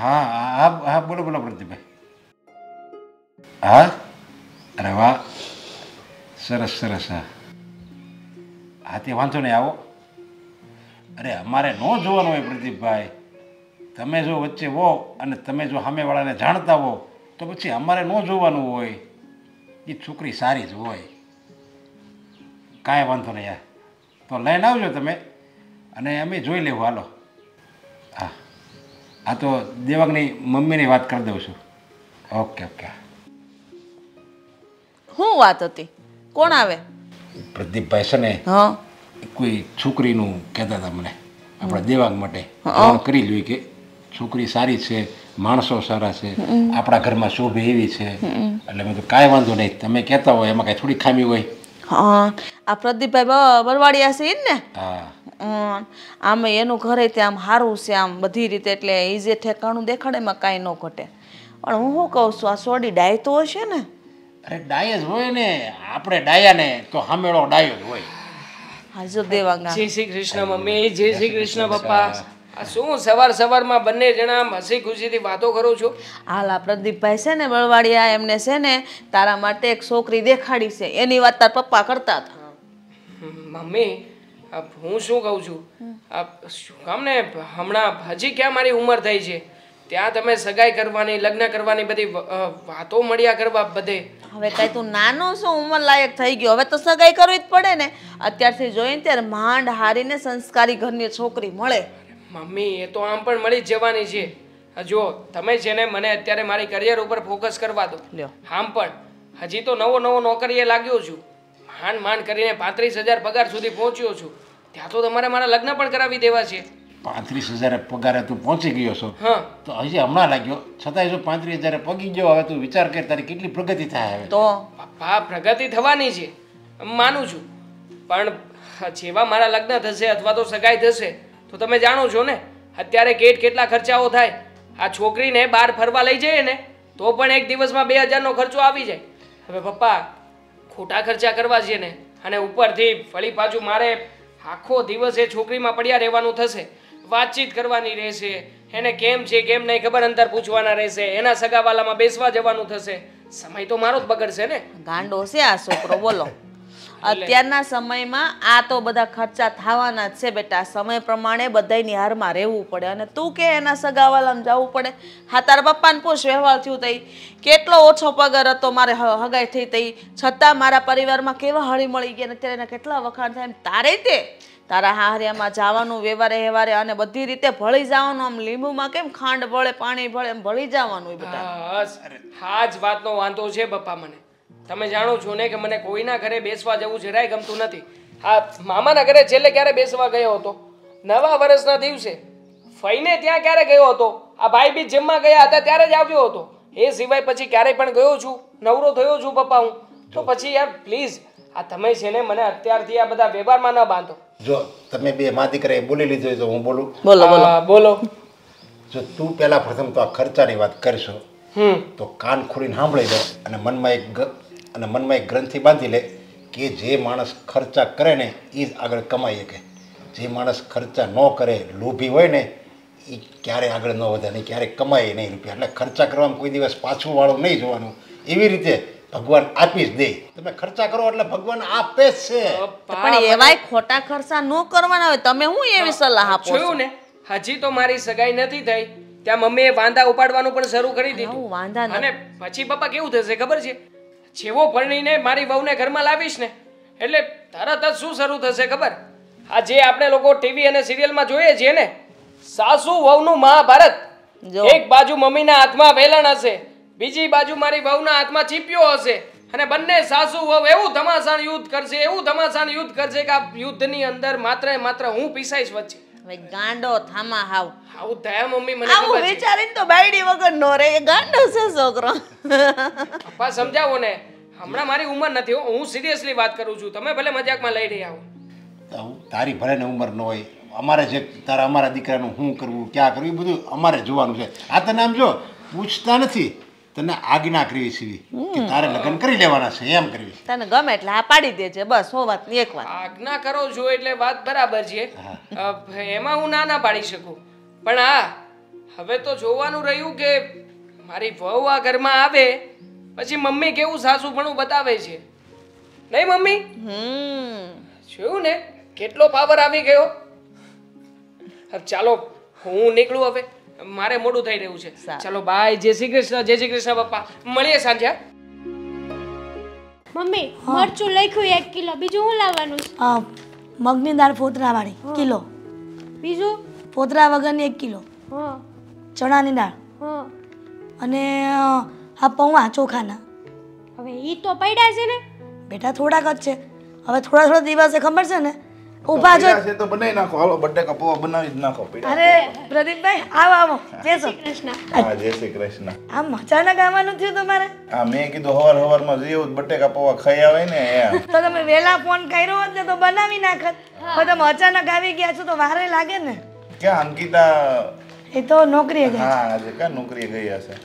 હા હા હા બોલો બોલો પ્રદીપભાઈ. હા અરે વાહ સરસ સરસ. હા હા તે વાંધો નહીં આવો. અરે અમારે ન જોવાનું હોય પ્રદીપભાઈ. તમે જો વચ્ચે હો અને તમે જો સામેવાળાને જાણતા હો તો પછી અમારે ન જોવાનું હોય. એ છોકરી સારી જ હોય. કાંઈ વાંધો નહીં યાર. તો લઈને આવજો તમે અને અમે જોઈ લેવું. હાલો. હા હા તો દેવાંગની મમ્મીની વાત કરી દઉં છું. Okay okay. શું વાત હતી? કોણ આવે? પ્રદીપભાઈ છે ને હા કોઈ છોકરીનું કહેતા હતા મને આપણા દેવાંગ માટે ફોન કરી લ્યો કે છોકરી સારી છે, માણસો સારા છે, આપણા ઘરમાં શોભે એવી છે. એટલે મેં તો કાંઈ વાંધો નહીં, તમે કહેતા હોય એમાં કાંઈ થોડી ખામી હોય. હા આ પ્રદીપભાઈ બરવાડિયા છે ઈ ને? હા આમ એનું ઘરે ત્યાં આમ સારું છે આમ બધી રીતે, એટલે એ જે ઠેકાણું દેખાડે એમાં કાંઈ ન ઘટે. પણ હું શું કહું છું, આ સોડી ડાય તો હશે ને? અરે ડાય જ હોય ને, આપણે ડાયાને તો સામેળો ડાયો જ હોય. હાજો દેવાંગા. જય શ્રી કૃષ્ણ મમ્મી, જય શ્રી કૃષ્ણ પપ્પા. આ શું સવાર સવારમાં બંને જણા હસી ખુશીથી વાતો કરો છો? હાલા પ્રદીપભાઈ છે ને બળવાડિયા, એમને છે ને તારા માટે એક છોકરી દેખાડી છે, એની વાત તાર પપ્પા કરતા હતા. મમ્મી હું શું કહું છું, શું કામ ને હમણાં હજી ક્યાં મારી ઉંમર થઈ છે ત્યાં તમે સગાઈ કરવાની, લગ્ન કરવાની બધી વાતો મળ્યા કરવા બધે. હવે કઈ તું નાનો છો, ઉંમર લાયક થઈ ગયો, હવે તો સગાઈ કરવી જ પડે ને. અત્યારથી જોઈને ત્યારે માંડ હારીને સંસ્કારી ઘરની છોકરી મળે. મમ્મી એ તો આમ પણ મળી જ જવાની છે. જો તમે છે ને મને અત્યારે મારી કરિયર ઉપર ફોકસ કરવા દો. આમ પણ હજી તો નવો નોકરીએ લાગ્યો છું, માંડ કરીને 35,000 પગાર સુધી પહોંચ્યો છું. ત્યાં તો તમારે મારા લગ્ન પણ કરાવી દેવા છે. 35,000 પગારે તું પહોંચી ગયો છો હા તો હજી હમણાં લાગ્યો, છતાંય જો 35,000 પગી ગયો. હવે તું વિચાર કર તારી કેટલી પ્રગતિ થાય. હવે તો પપ્પા પ્રગતિ થવાની છે માનું છું, પણ જેવા મારા લગ્ન થશે અથવા તો સગાઈ થશે તો તમે જાણો છો ને અત્યારે કેટલા ખર્ચાઓ થાય. આ છોકરીને બહાર ફરવા લઈ જઈએ ને તો પણ એક દિવસમાં 2,000નો ખર્ચો આવી જાય. હવે પપ્પા ખોટા ખર્ચા કરવા છે ને, અને ઉપરથી ફરી પાછું મારે આખો દિવસ એ છોકરીમાં પડ્યા રહેવાનું થશે. વાતચીત કરવાની રહેશે, એને કેમ છે કેમ નહીં ખબર અંતર પૂછવાના રહેશે, એના સગાવાલામાં બેસવા જવાનું થશે. સમય તો મારો જ બગડશે ને. ગાંડો છે આ છોકરો. બોલો અત્યારના સમયમાં આ તો બધા ખર્ચા થવાના જ છે બેટા. સમય પ્રમાણે બધાયની હારમાં રહેવું પડે. અને તું કે એના સગાવાલામાં જવું પડે? હા તારા પપ્પાને પૂછ વ્યવહાર થયું તઈ કેટલો ઓછો પગાર હતો, મારે હગાઈ થઈ તઈ છતાં મારા પરિવારમાં કેવા હળી મળી ગયા, અત્યારે એના કેટલા વખાણ થાય. એમ તારે તે તારા હારિયામાં જવાનું વ્યવહારે અને બધી રીતે ભળી જવાનું. આમ લીંબુમાં કેમ ખાંડ ભળે પાણી ભળે એમ ભળી જવાનું હોય બેટા. હા જ વાતનો વાંધો છે પપ્પા. મને તમે જાણો છો ને કે મને કોઈના ઘરે બેસવા જવું જરાય ગમતું નથી. હા મામાના ઘરે છેલ્લે ક્યારે બેસવા ગયો હતો? નવા વર્ષના દિવસે. ફઈને ત્યાં ક્યારે ગયો હતો? આ ભાઈ બીજ જમવા ગયા હતા ત્યારે જ આવ્યો હતો. એ સિવાય પછી ક્યારેય પણ ગયો છું? નવરો થયો છું પપ્પા હું તો. પછી યાર પ્લીઝ આ તમે છે ને મને અત્યારથી આ બધા વ્યવહારમાં ન બાંધો. જો તમે બે મા દીકરાએ બોલી લીધો હોય તો હું બોલું. બોલો. જો તું પહેલા પ્રથમ તો આ ખર્ચાની વાત કરશો તો કાન ખોલીને સાંભળી લે અને મનમાં એક ગ્રંથિ બાંધી લે કે જે માણસ ખર્ચા કરે ને એ જ આગળ કમાઈ શકે. જે માણસ ખર્ચા ન કરે, લોભી હોય ને, એ ક્યારે આગળ ન વધે નહીં, ક્યારેય કમાય નહીં રૂપિયા. એટલે ખર્ચા કરવામાં કોઈ દિવસ પાછું વાળું નહીં જોવાનું. એવી રીતે ભગવાન આપી જ દે. તમે ખર્ચા કરો એટલે ભગવાન આપે જ છે. પણ એવાય ખોટા ખર્ચા ન કરવાના હોય. તમે હું એવી સલાહ આપો છો? જોયું ને હજી તો મારી સગાઈ નથી થઈ ત્યાં મમ્મીએ વાંધા ઉપાડવાનું પણ શરૂ કરી દીધું. અને પછી પપ્પા કેવું થશે ખબર છે? જેવો પરણીને મારી વહુને ઘરમાં લાવીશ ને એટલે તરત જ શું શરૂ થશે ખબર? આ જે આપણે લોકો ટીવી અને સિરિયલમાં જોઈએ છીએ ને, સાસુ વહુનું મહાભારત. એક બાજુ મમ્મીના હાથમાં વેલણ હશે, બીજી બાજુ મારી વહુના હાથમાં ચીપિયો હશે, અને બંને સાસુ વહુ એવું ધમાસાણ યુદ્ધ કરશે કે આ યુદ્ધની અંદર માત્ર હું પીસાઈશ વચ્ચે. હવે ગાંડો થામા હાવ આવું થયા મમ્મી મને આવું વિચારીને તો બાયડી વગર નો રે. ગાંડો છે છોકરો. પપ્પા સમજાવો ને, હમણાં મારી ઉંમર નથી. હું સિરિયસલી વાત કરું છું, તમે ભલે મજાકમાં લઈ રહ્યા હો. તારી ભલે ને ઉંમર ન હોય, અમારે જે અમારા દીકરાનું શું કરવું, ક્યાં કરવું, એ બધું અમારે જોવાનું છે. આ તને આમ જો પૂછતા નથી, તને આજ્ઞા કરવી છે કે તારે લગ્ન કરી લેવાના છે, એમ કરવી. તને ગમે એટલે આ પાડી દેજે, બસ. હો વાત ની એક વાત. આજ્ઞા કરો છો એટલે વાત બરાબર છે, એમાં હું ના પાડી શકું. પણ હવે તો જોવાનું રહ્યું કે મારી વહુ આ ઘરમાં આવે પછી મમ્મી કેવું સાસુપણું બતાવે છે. નહીં મમ્મી? જોયું ને કેટલો પાવર આવી ગયો. હવે ચાલો હું નીકળું, હવે મારે મોડું થઈ રહ્યું છે. ચાલો બાય. જય શ્રી કૃષ્ણ. જય શ્રી કૃષ્ણ પપ્પા. મળીએ સાંજે. મમ્મી મરચું લખ્યું 1 કિલો, બીજું શું લાવવાનું છે? મગની દાળ ફોતરાવાળી કિલો, બીજું ફોતરા વગરની 1 કિલો, હા ચણાની દાળ હા. અને આ પૌવા ચોખાના. હવે ઈ તો પડ્યા છે ને બેટા થોડાક જ છે. હવે થોડા દિવસે ખબર છે ને ઊભા જો છે તો બનાવી નાખો. હાલો બટેકા પૌવા બનાવી જ નાખો. અરે પ્રદીપભાઈ આવો બેસો. કૃષ્ણ. હા જય શ્રી કૃષ્ણ. આમ અચાનક આવવાનું થયું તમારે? હા મેં કીધું હવારમાં જેવું બટેકા પૌવા ખાઈ આવે ને એમ. તો તમે વહેલા ફોન કર્યો હોત ને તો બનાવી નાખત. પણ તમે અચાનક આવી ગયા છો તો વારે લાગે ને. ક્યાં અંકિતા? એ તો નોકરીએ ગયા. હા આજે ક્યાં નોકરીએ ગઈ હશે.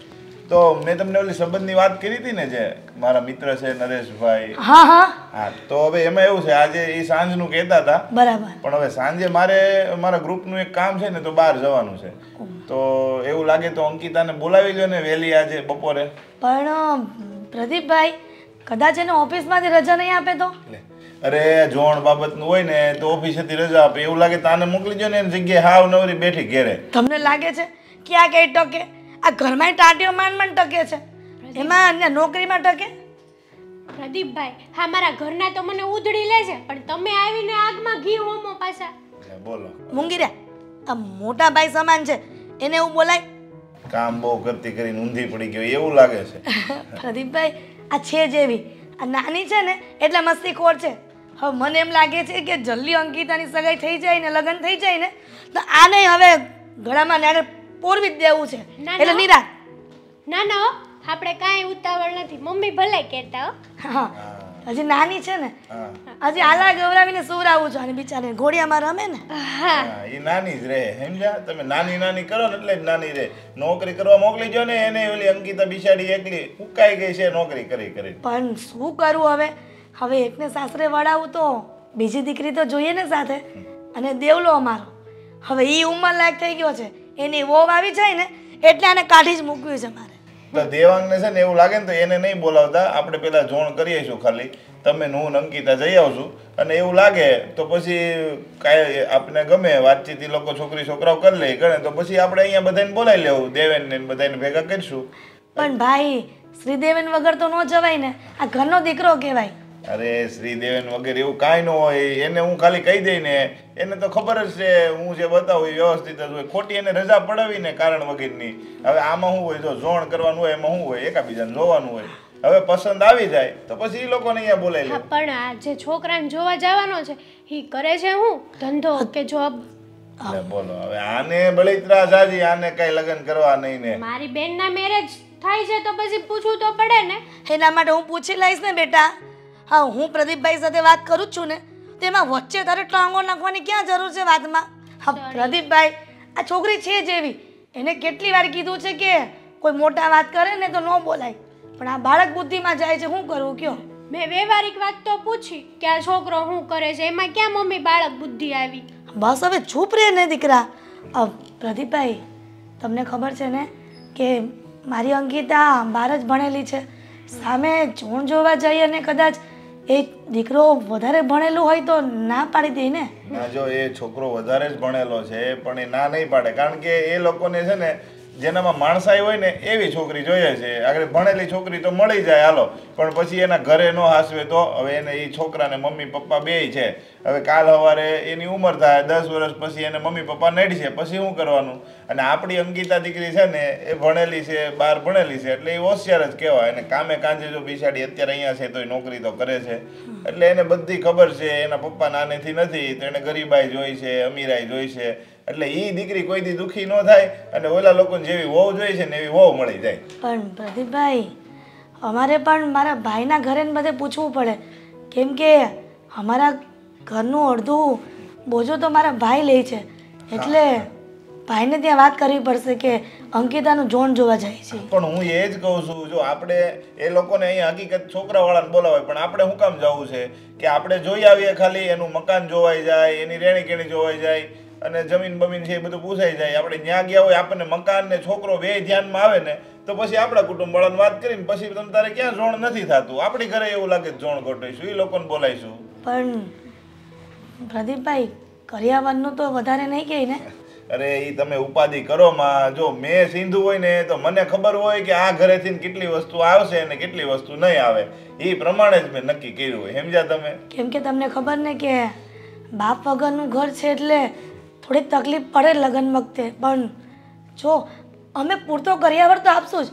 તો મેં તમને ઓલી સંબંધની વાત કરી હતી ને, જે મારા મિત્ર છે નરેશભાઈ. હા હા હા તો હવે એમાં એવું છે, આજે એ સાંજનું કહેતા હતા, બરાબર. પણ હવે સાંજે મારે મારા ગ્રુપનું એક કામ છે ને તો બહાર જવાનું છે. તો એવું લાગે તો અંકિતાને બોલાવી લો ને વહેલી આજે બપોરે. પણ પ્રદીપભાઈ કદાચ એને ઓફિસમાંથી રજા નહીં આપે તો? અરે જોણ બાબતનું હોય ને તો ઓફિસેથી રજા આપે. એવું લાગે તાને મોકલી દો ને એની જગ્યાએ હાવ નવરી બેઠી ઘેરે. તમને લાગે છે કે આ કઈ ટકે? આ ઘરમાં ટાટીઓ માંડ ટકે છે, એમાં અન્ય નોકરીમાં ટકે? પ્રદીપભાઈ હા મારા ઘરના તો મને ઉધડી લે છે, પણ તમે આવીને આગમાં ઘી હોમો પાછા. બોલો મૂંગી રે, આ મોટા ભાઈ સમાન છે એને એવું બોલાય? કામ બહુ કરતી કરીને ઊંધી પડી ગયો એવું લાગે છે. પ્રદીપભાઈ આ છે જેવી, આ નાની છે ને એટલે મસ્તીખોર છે. હવે મને એમ લાગે છે કે જલ્દી અંકિતાની સગાઈ થઈ જાય ને લગ્ન થઈ જાય ને તો આને હવે ગળામાં નાને પોરવી જ દેવું છે. ના, એટલે ના. નિરાશ. ના ના હો, આપણે કાંઈ ઉતાવળ નથી. મમ્મી ભલે કહેતા હો. હા હજી નાની છે ને, હા હજી આલા ગવરાવીને સુવરાવું છું અને બિચારે ઘોડિયામાં રમે ને. હા એ નાની જ રહે, સમજ્યા તમે? નાની કરો ને એટલે જ નાની રહે. નોકરી કરવા મોકલી જો ને એને, ઓલી અંકિતા બિચારી એકલી ઉકાઈ ગઈ છે નોકરી કરી કરી. પણ શું કરું હવે? હવે એકને સાસરે વળાવું તો બીજી દીકરી તો જોઈએ ને સાથે. અને દેવલો અમારો હવે ઈ ઉંમર લાયક થઈ ગયો છે, એની વહુ આવી જાય ને એટલે આને કાઢી જ મૂકવી છે મારે. તો દેવાંગને છે ને એવું લાગે ને તો એને નહીં બોલાવતા, આપણે પેલા જોણ કરી આવીશું ખાલી. તમે ને હું ને અંકિતા જઈ આવશું, અને એવું લાગે તો પછી કાંઈ આપણે ગમે વાતચીત ઈ લોકો છોકરી છોકરાઓ કરી લે ગણે તો પછી આપણે અહીંયા બધાને બોલાવી લેવું, દેવેનને ને બધાને ભેગા કરીશું. પણ ભાઈ શ્રીદેવન વગર તો ન જવાય ને, આ ઘરનો દીકરો કહેવાય. અરે શ્રીદેવન વગેરે એવું કાંઈ ન હોય. એને હું ખાલી કહી દઈને, એને તો ખબર જ છે હું જે બતાવું એ વ્યવસ્થિત જ હોય. ખોટી એને રજા પડાવીને કારણ વગેરેની. હવે આમાં શું હોય, જો જોણ કરવાનું હોય એમાં શું હોય, એકાબીજાને જોવાનું હોય. હવે પસંદ આવી જાય તો પછી એ લોકોને અહીંયા બોલાવી હા લે. પણ આ જે છોકરાને જોવા જવાનો છે એ કરે છે હું ધંધો કે જોબ? બોલો હવે આને બળિત્રા સાજી, આને કઈ લગ્ન કરવા નહીં ને. મારી બેનના મેરેજ થાય છે તો પછી પૂછવું તો પડે ને. એના માટે હું પૂછી લઈશ ને બેટા. હા હું પ્રદીપભાઈ સાથે વાત કરું જ છું ને, તેમાં વચ્ચે તારે ટાંગો નાખવાની ક્યાં જરૂર છે વાતમાં? હા પ્રદીપભાઈ આ છોકરી છે જેવી, એને કેટલી વાર કીધું છે કે કોઈ મોટા વાત કરે ને તો ન બોલાય, પણ આ બાળક બુદ્ધિમાં જાય છે. શું કરવું કયો? મેં વ્યવહારિક વાત તો પૂછી કે આ છોકરો શું કરે છે, એમાં ક્યાં મમ્મી બાળક બુદ્ધિ આવી? બસ હવે ચૂપ રહે ને દીકરા. પ્રદીપભાઈ તમને ખબર છે ને કે મારી અંકિતા બહાર જ ભણેલી છે. સામે જોણ જોવા જઈએ અને કદાચ એ દીકરો વધારે ભણેલું હોય તો ના પાડી દે ને. ના જો એ છોકરો વધારે જ ભણેલો છે પણ એ ના નહીં પાડે, કારણ કે એ લોકોને છે ને જેનામાં માણસાઈ હોય ને એવી છોકરી જોઈએ છે. આગળ ભણેલી છોકરી તો મળી જાય હાલો, પણ પછી એના ઘરે ન હાસવે તો. હવે એને એ છોકરાને મમ્મી પપ્પા બેય છે. હવે કાલ સવારે એની ઉંમર થાય 10 વર્ષ પછી એને મમ્મી પપ્પા નડશે, પછી શું કરવાનું? અને આપણી અંકિતા દીકરી છે ને એ ભણેલી છે, બહાર ભણેલી છે, એટલે એ હોશિયાર જ કહેવાય. અને કામે કાંજે જો બિચારી અત્યારે અહીંયા છે તો નોકરી તો કરે છે, એટલે એને બધી ખબર છે. એના પપ્પા નાનેથી નથી તો એને ગરીબાઈ જોઈ છે, અમીરાઈ જોઈ છે. એટલે એ દીકરી કોઈ દી દુઃખી ન થાય, અને ઓલા લોકોને જેવી વહુ જોઈએ છે ને એવી વહુ મળી જાય. પણ પ્રદીપભાઈ અમારે પણ મારા ભાઈના ઘરે ને બધે પૂછવું પડે, કેમ કે અમારા ઘરનું અડધું બોજો તો મારા ભાઈ લે છે. એટલે ભાઈને ત્યાં વાત કરવી પડશે કે અંકિતાનું જોણ જોવા જાય છે. પણ હું એ જ કહું છું, જો આપણે એ લોકોને અહીંયા હકીકત છોકરાવાળાને બોલાવાય, પણ આપણે શું કામ જવું છે કે આપણે જોઈ આવીએ, ખાલી એનું મકાન જોવાઈ જાય, એની રહેણી કેણી જોવાઈ જાય. અને જમીન બમીન છે એ બધું પૂછાઈ જાય. આપણે ત્યાં ગયા હોય આપણને મકાન ને છોકરો બે ધ્યાનમાં આવે ને તો પછી આપણા કુટુંબ વાળાને વાત કરીને પછી તમ તારે ક્યાં જોણ નથી થતું. આપણી ઘરે એવું લાગે જોણ ગોઠવીશું, એ લોકોને બોલાવીશું. પણ પ્રદીપભાઈ કરિયાવરનું તો વધારે નહીં કહે ને. અરે એ તમે ઉપાધિ કરો માં. જો મેં સીંધું હોય ને તો મને ખબર હોય કે આ ઘરેથી કેટલી વસ્તુ આવશે અને કેટલી વસ્તુ નહીં આવે. એ પ્રમાણે જ મેં નક્કી કર્યું હોય. સમજ્યા તમે? કેમ કે તમને ખબર ને કે બાપ વગરનું ઘર છે એટલે થોડીક તકલીફ પડે લગ્ન વખતે. પણ જો અમે પૂરતો કરિયાવર તો આપશું જ,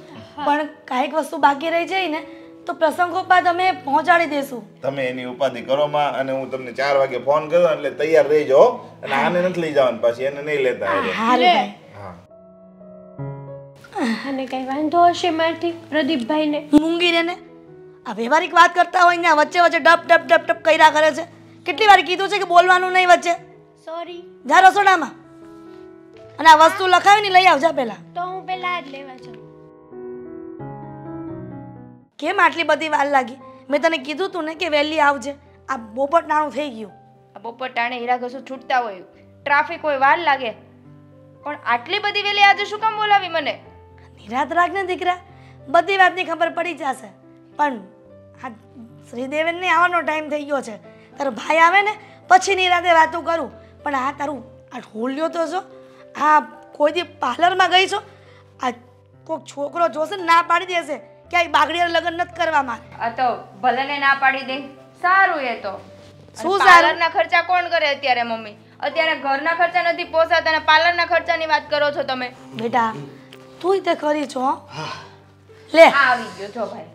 પણ કાંઈક વસ્તુ બાકી રહી જાય ને તો પ્રસંગોપાત અમે પહોંચાડી દઈશું. તમે એની ઉપાધિ કરો માં. અને હું તમને 4 વાગે ફોન કરું એટલે તૈયાર રહી જાઓ. અને આને નથી લઈ જવાનું, પાછી એને નહીં લેતા આવે. હા રે ભાઈ. અને કઈ વાંધો હશે મારથી પ્રદીપભાઈને? મૂંગીને ને આ વ્યવહારિક વાત કરતા હોય ને વચ્ચે વચ્ચે ડપ ડપ ડપ ડપ કર્યા કરે છે. કેટલી વાર કીધું છે કે બોલવાનું નહીં વચ્ચે. સોરી. જા રસોડામાં અને આ વસ્તુ લખાવી ને લઈ આવજા પહેલા. તો હું પહેલા જ લેવા જાઉં. કેમ આટલી બધી વાર લાગી? મેં તને કીધું તું ને કે વહેલી આવજે. આ બોપટનાણું થઈ ગયું. આ બપોર ટાણે હીરા ઘસું છૂટતા હોય, ટ્રાફિક હોય, વાર લાગે, પણ આટલી બધી વેલી આજે શું કામ બોલાવી મને? નિરાત રાખ ને દીકરા, બધી વાતની ખબર પડી જશે. પણ આ શ્રીદેવનને આવવાનો ટાઈમ થઈ ગયો છે. તારો ભાઈ આવે ને પછી નિરાતે વાતો કરું. પણ આ તારું આ હોલ્યો તો છો. આ કોઈ દી પાર્લરમાં ગઈ છો? આ કોઈક છોકરો જોશે ને ના પાડી દેશે કે આ બાગડીયા લગ્ન નથી કરવા મારે. આ તો ભલે ને ના પાડી દે, સારું. એ તો શું સારું? પાર્લરના ખર્ચા કોણ કરે અત્યારે? મમ્મી અત્યારે ઘરના ખર્ચા નથી પોસાતા અને પાર્લરના ખર્ચાની વાત કરો છો તમે. બેટા તું તે કરી છો. લે આ આવી ગયો છો ભાઈ.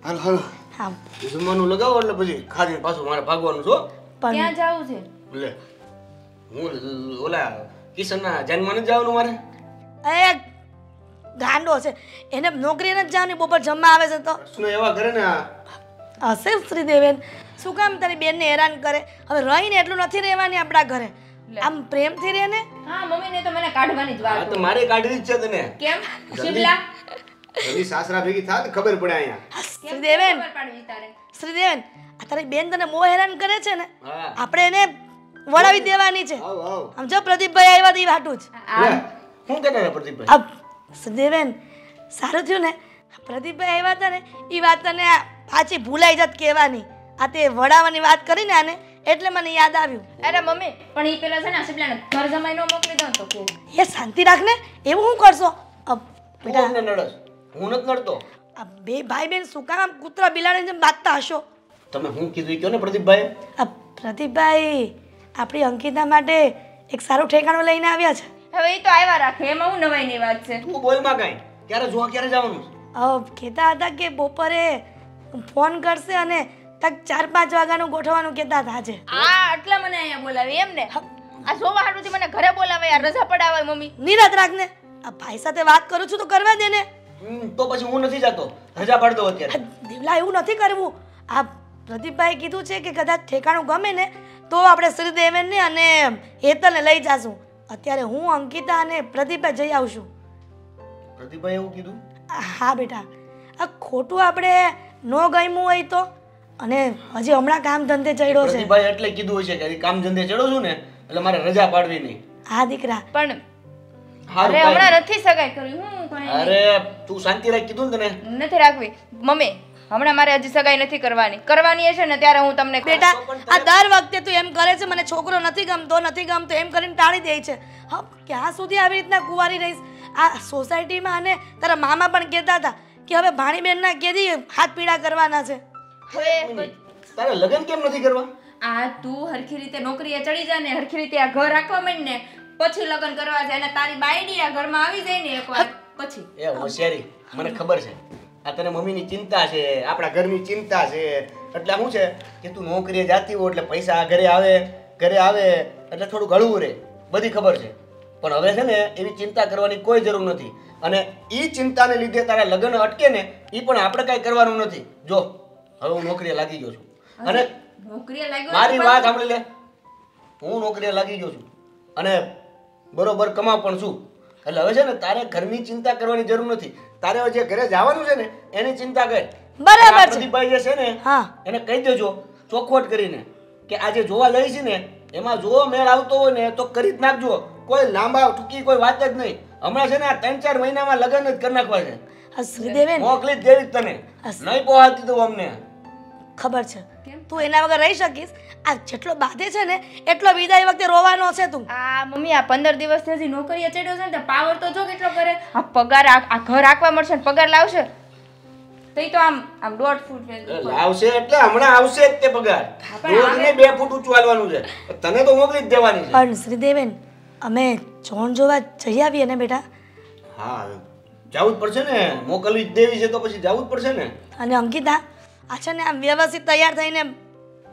હાલ હાલ હા જમવાનું લગાવો એટલે પછી ખાલી પાછું મારે ભાગવાનું છો. પણ ક્યાં જાવું છે? લે હું ઓલા કિશનના જન્મ નથી જવાનું મારે. એ ગાંડો છે, એને નોકરી નથી જવાની, બપોર જમવા આવે છે તો પ્રશ્ન એવા કરે ને આ હશે શ્રીદેવેન. શું કામ તારી બેનને હેરાન કરે? હવે રહીને એટલું નથી રહેવાની આપણા ઘરે. આમ પ્રેમથી રહે ને. હા મમ્મી ને તો મને કાઢવાની જ આ વાત. તો મારે કાઢવી જ છે તને. કેમ? શિમલા જલ્દી સાસરા ભેગી થાત ખબર પડે અહીંયા. શ્રીદેવેન ખબર પાડવી તારે. શ્રીદેવેન આ તારી બેન તને બહુ હેરાન કરે છે ને, હા આપણે એને વળાવી દેવાની છે. આવ આવ આમ જો પ્રદીપભાઈ આવ્યા તો એ વાટું જ. લે હું કહેતા હતા પ્રદીપભાઈ? આ શ્રીદેવેન સારું થયું ને પ્રદીપભાઈ આવ્યા હતા ને એ વાત તને પાછી ભૂલાઈ જત કહેવાની. આ તે વડાવાની વાત કરી ને આને એટલે મને યાદ આવ્યું. અરે મમ્મી પણ ઈ પેલા છે ને શિમલાને ઘર જમાઈ નો મોકલી દો તો કે એ શાંતિ રાખ ને, એવું શું કરશો? બેટા હું નડસ, હું નથી નડતો. આ બે ભાઈ બેન શું કામ આમ કૂતરા બિલાડીને જેમ બાંધતા હશો? તમે હું કીધું એ કહો ને પ્રદીપભાઈ. આ પ્રદીપભાઈ આપણી અંકિતા માટે એક સારું ઠેકાણું લઈને આવ્યા છે. હવે ઈ તો આવ્યા રાખે, એમાં હું નવાઈની વાત છે. તું બોલમાં કાંઈ ક્યારે જોવા ક્યારે જવાનું છે? કહેતા હતા કે બપોરે ફોન કરશે અને તક 4-5 વાગ્યાનું ગોઠવવાનું કહેતા હતા આજે. આ આટલા મને અહીંયા બોલાવી એમ ને? આ જોવા હાટુથી મને ઘરે બોલાવે, આ રજા પડાવે મમ્મી. નિરાત રાખ ને, આ ભાઈ સાથે વાત કરું છું તો કરવા દે ને. તો પછી હું નથી જતો, રજા પાડ દો અત્યારે. દેવલા એવું નથી કરવું. આ પ્રદીપભાઈ કીધું છે કે કદાચ ઠેકાણું ગમે ને તો આપણે શ્રીદેવનને અને હેતલને લઈ જાશું. અત્યારે હું અંકિતા અને પ્રદીપભાઈ જઈ આવશું. પ્રદીપભાઈ એવું કીધું? હા બેટા, આ ખોટું આપણે ન ગમ્યું હોય તો. અને હજી હમણાં કામ ધંધે ચડ્યો છે. પ્રદીપભાઈ એટલે કીધું હશે કે કામ ધંધે ચડો છું ને એટલે મારે રજા પાડવી નહીં. હા દીકરા. પણ હારું અરે કાંઈ હમણાં નથી સગાઈ કરી. હું નહીં. કઈ અરે તું શાંતિ રાખ કીધું ને તને. નથી રાખવી મમ્મી. હમણાં મારે હજી સગાઈ નથી કરવાની હશે ને ત્યારે હું તમને બેટા આ દર વખતે તું એમ કરે છે મને છોકરો નથી ગમતો એમ કરીને ટાળી દે છે. હા ક્યાં સુધી આવી રીતના કુંવારી રહીશ? આ સોસાયટીમાં અને તારા મામા પણ કહેતા હતા કે હવે ભાણીબેનના કેદી હાથ પીડા કરવાના છે. હવે તારે લગ્ન કેમ નથી કરવા? આ તું હરખી રીતે નોકરીએ ચડી જા ને, હરખી રીતે આ ઘર રાખવા માંડ ને પછી લગ્ન કરવા છે. અને તારી બાયડી આ ઘરમાં આવી જાય ને એકવાર પછી. એ હોશિયારી મને ખબર છે. આ તને મમ્મીની ચિંતા છે, આપણા ઘરની ચિંતા છે. એટલે શું છે કે તું નોકરીએ જાતી હો એટલે પૈસા ઘરે આવે એટલે થોડુંક હળવું રહે, બધી ખબર છે. પણ હવે છે ને એવી ચિંતા કરવાની કોઈ જરૂર નથી. અને એ ચિંતાને લીધે તારા લગ્ન અટકે ને એ પણ આપણે કાંઈ કરવાનું નથી. જો હવે હું નોકરીએ લાગી ગયો છું અને નોકરીએ લાગ્યો મારી વાત સાંભળી લે. હું નોકરીએ લાગી ગયો છું અને બરોબર કમાવ પણ છું. એટલે હવે છે ને તારે ઘરની ચિંતા કરવાની જરૂર નથી. તારે હવે જે ઘરે જવાનું છે ને એની ચિંતા કર. બરાબર છે. પ્રદીપભાઈ જે છે ને હા એને કહી દેજો ચોખવટ કરીને કે આજે જોવા લઈ છે ને એમાં જો મેળ આવતો હોય ને તો કરી જ નાખજો. કોઈ લાંબા ટૂંકી કોઈ વાત જ નહીં. હમણાં છે ને આ 3-4 મહિનામાં લગ્ન જ કરી નાખવા છે. હા શ્રીદેવેન, મોકલી જ દેવી જ તને. નહીં પહોંચતી તું અમને. ખબર છે તું એના વગર રહી શકીશ. આ જેટલો બાધે છે ને એટલો વિદાય વખતે રોવાનો છે તું. આ મમ્મી આ 15 દિવસથી હજી નોકરીએ ચડ્યો છે ને તો પાવર તો જો કેટલો કરે. આ પગાર આ ઘર આંકવા મળશે ને પગાર લાવશે તો ઈ તો આમ 1.5 ફૂટ લાવશે એટલે હમણાં આવશે જ તે પગાર. રોજ ને 2 ફૂટ ઊંચું હાલવાનું છે. તને તો મોકલી જ દેવાની છે. પણ શ્રીદેવેન, અમે જોણ જોવા જઈ આવીએ ને બેટા. હા જવું જ પડશે ને. મોકલવી જ દેવી છે તો પછી જવું જ પડશે ને. અને અંકિતા, આ છે ને આમ વ્યવસ્થિત તૈયાર થઈને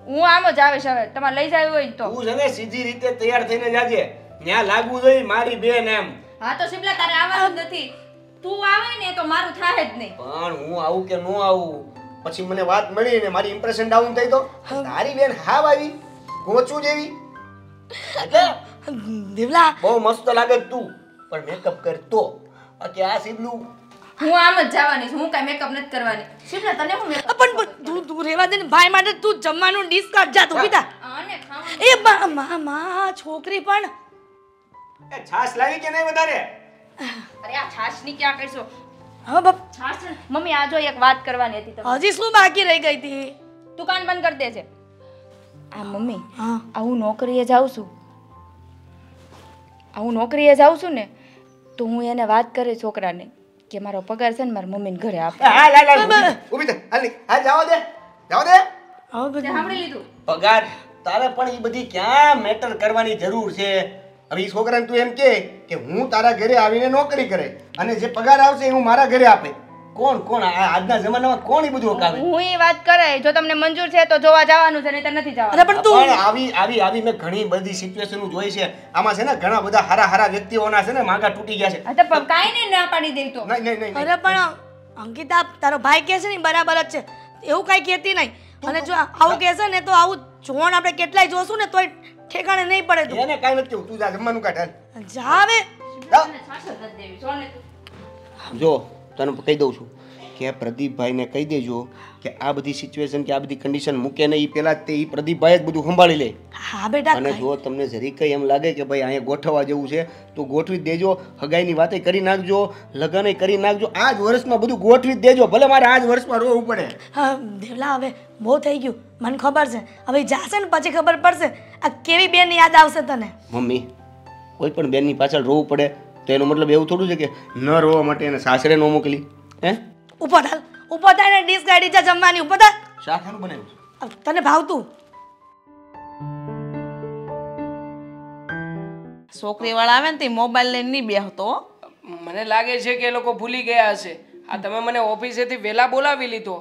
હું આમ જ આવે છે હવે. તમારે લઈ જાવી હોય તો તું છે ને સીધી રીતે તૈયાર થઈને જાજે. ત્યાં લાગવું જોઈએ મારી બેન એમ. હા તો શિમલા તારે આવવાનું જ નથી. તું આવે ને તો મારું થાય જ નહીં. પણ હું આવું કે ન આવું પછી મને વાત મળી ને મારી ઇમ્પ્રેશન ડાઉન થઈ તો તારી બેન હાવ આવી ગોચું જેવી. એટલે દેવલા, બહુ મસ્ત લાગે છે તું પણ મેકઅપ કરતો. કે આ સીબલું હું આમ જ જવાની છું. હું કાંઈ મેકઅપ નથી કરવાની. શિમલા તને હું મેકઅપ પણ તું રહેવા દે ને ભાઈ માટે. તું જમવાનું ડીશ કાઢ જા તું પિતા. આને ખાવાનું એ માં છોકરી પણ એ છાશ લાવી કે નહીં વધારે? અરે આ છાશ ની ક્યાં કરશો? હા બાપ, છાશ છે ને? મમ્મી આ જો એક વાત કરવાની હતી તમને. હજી શું બાકી રહી ગઈ હતી? તું કાન બંધ કરી દે છે. આ મમ્મી હા હું નોકરીએ જાઉં છું. હું નોકરીએ જાઉં છું ને તો હું એને વાત કરે છોકરાને કે મારો પગાર છે ને મારા મમ્મીને ઘરે આપે. હા લા ઊભી થા. હાલ ની હા જાવ દે. જાવ દે. હવે બધું સાંભળી લીધું? પગાર તારે પણ એ બધી ક્યાં મેટર કરવાની જરૂર છે? હવે એ છોકરાને તું એમ કે હું તારા ઘરે આવીને નોકરી કરે અને જે પગાર આવશે એ હું મારા ઘરે આપે. કોણ આજના જમાનામાં કોણ એ બધું હકાવે? હું એ વાત કરે જો તમને મંજૂર છે તો જોવા જવાનું છે નહીં તો નથી જવાનું. અરે પણ તું પણ આવી મેં ઘણી બધી સિચ્યુએશન જોઈ છે. આમાં છે ને ઘણા બધા હારા વ્યક્તિઓના છે ને માગા તૂટી ગયા છે. હા તો કાંઈ નહીં ના પાડી દે તો. નહીં અરે પણ અંકિતા, તારો ભાઈ કહે છે ને બરાબર જ છે. એવું કાંઈ કહેતી નહીં. અને જો આવું કહેશે ને તો આવું જોણ આપણે કેટલાય જોશું ને તોય ઠેકાણે નહીં પડે. તું એને કાંઈ નથી કેવું. તું જા જમવાનું કાઢ હાલ. જા હવે. જો તને કહી દઉં છું કે પ્રદીપભાઈને કહી દેજો કે આ બધી સિચ્યુએશન કે આ બધી કન્ડિશન મૂકે ને એ પહેલા જ તે પ્રદીપભાઈ જ બધું સંભાળી લે. હા બેટા. અને જો તમને જરી કંઈ એમ લાગે કે ભાઈ અહીંયા ગોઠવવા જેવું છે તો ગોઠવી જ દેજો. હગાઈની વાતે કરી નાખજો, લગ્ન કરી નાખજો. આ જ વર્ષમાં બધું ગોઠવી જ દેજો. ભલે મારે આ જ વર્ષમાં રોવું પડે. હા દેવલા, હવે બહુ થઈ ગયું. મને ખબર છે. હવે જાશે ને પછી ખબર પડશે આ કેવી બેન યાદ આવશે તને. મમ્મી, કોઈ પણ બેનની પાછળ રોવું પડે તો એનો મતલબ એવું થોડું છે કે ન રોવા માટે એને સાસરે ન મોકલી. હે ઉપર થાય ને ડીશ કાઢી જા જમવાની. ઉપર થાય. શાક શાનું બનાવ્યું? તને ભાવતું? છોકરી વાળા આવે ને તે મોબાઈલ લઈને નહીં બેહતો. મને લાગે છે કે એ લોકો ભૂલી ગયા હશે. આ તમે મને ઓફિસેથી વહેલા બોલાવી લીધો.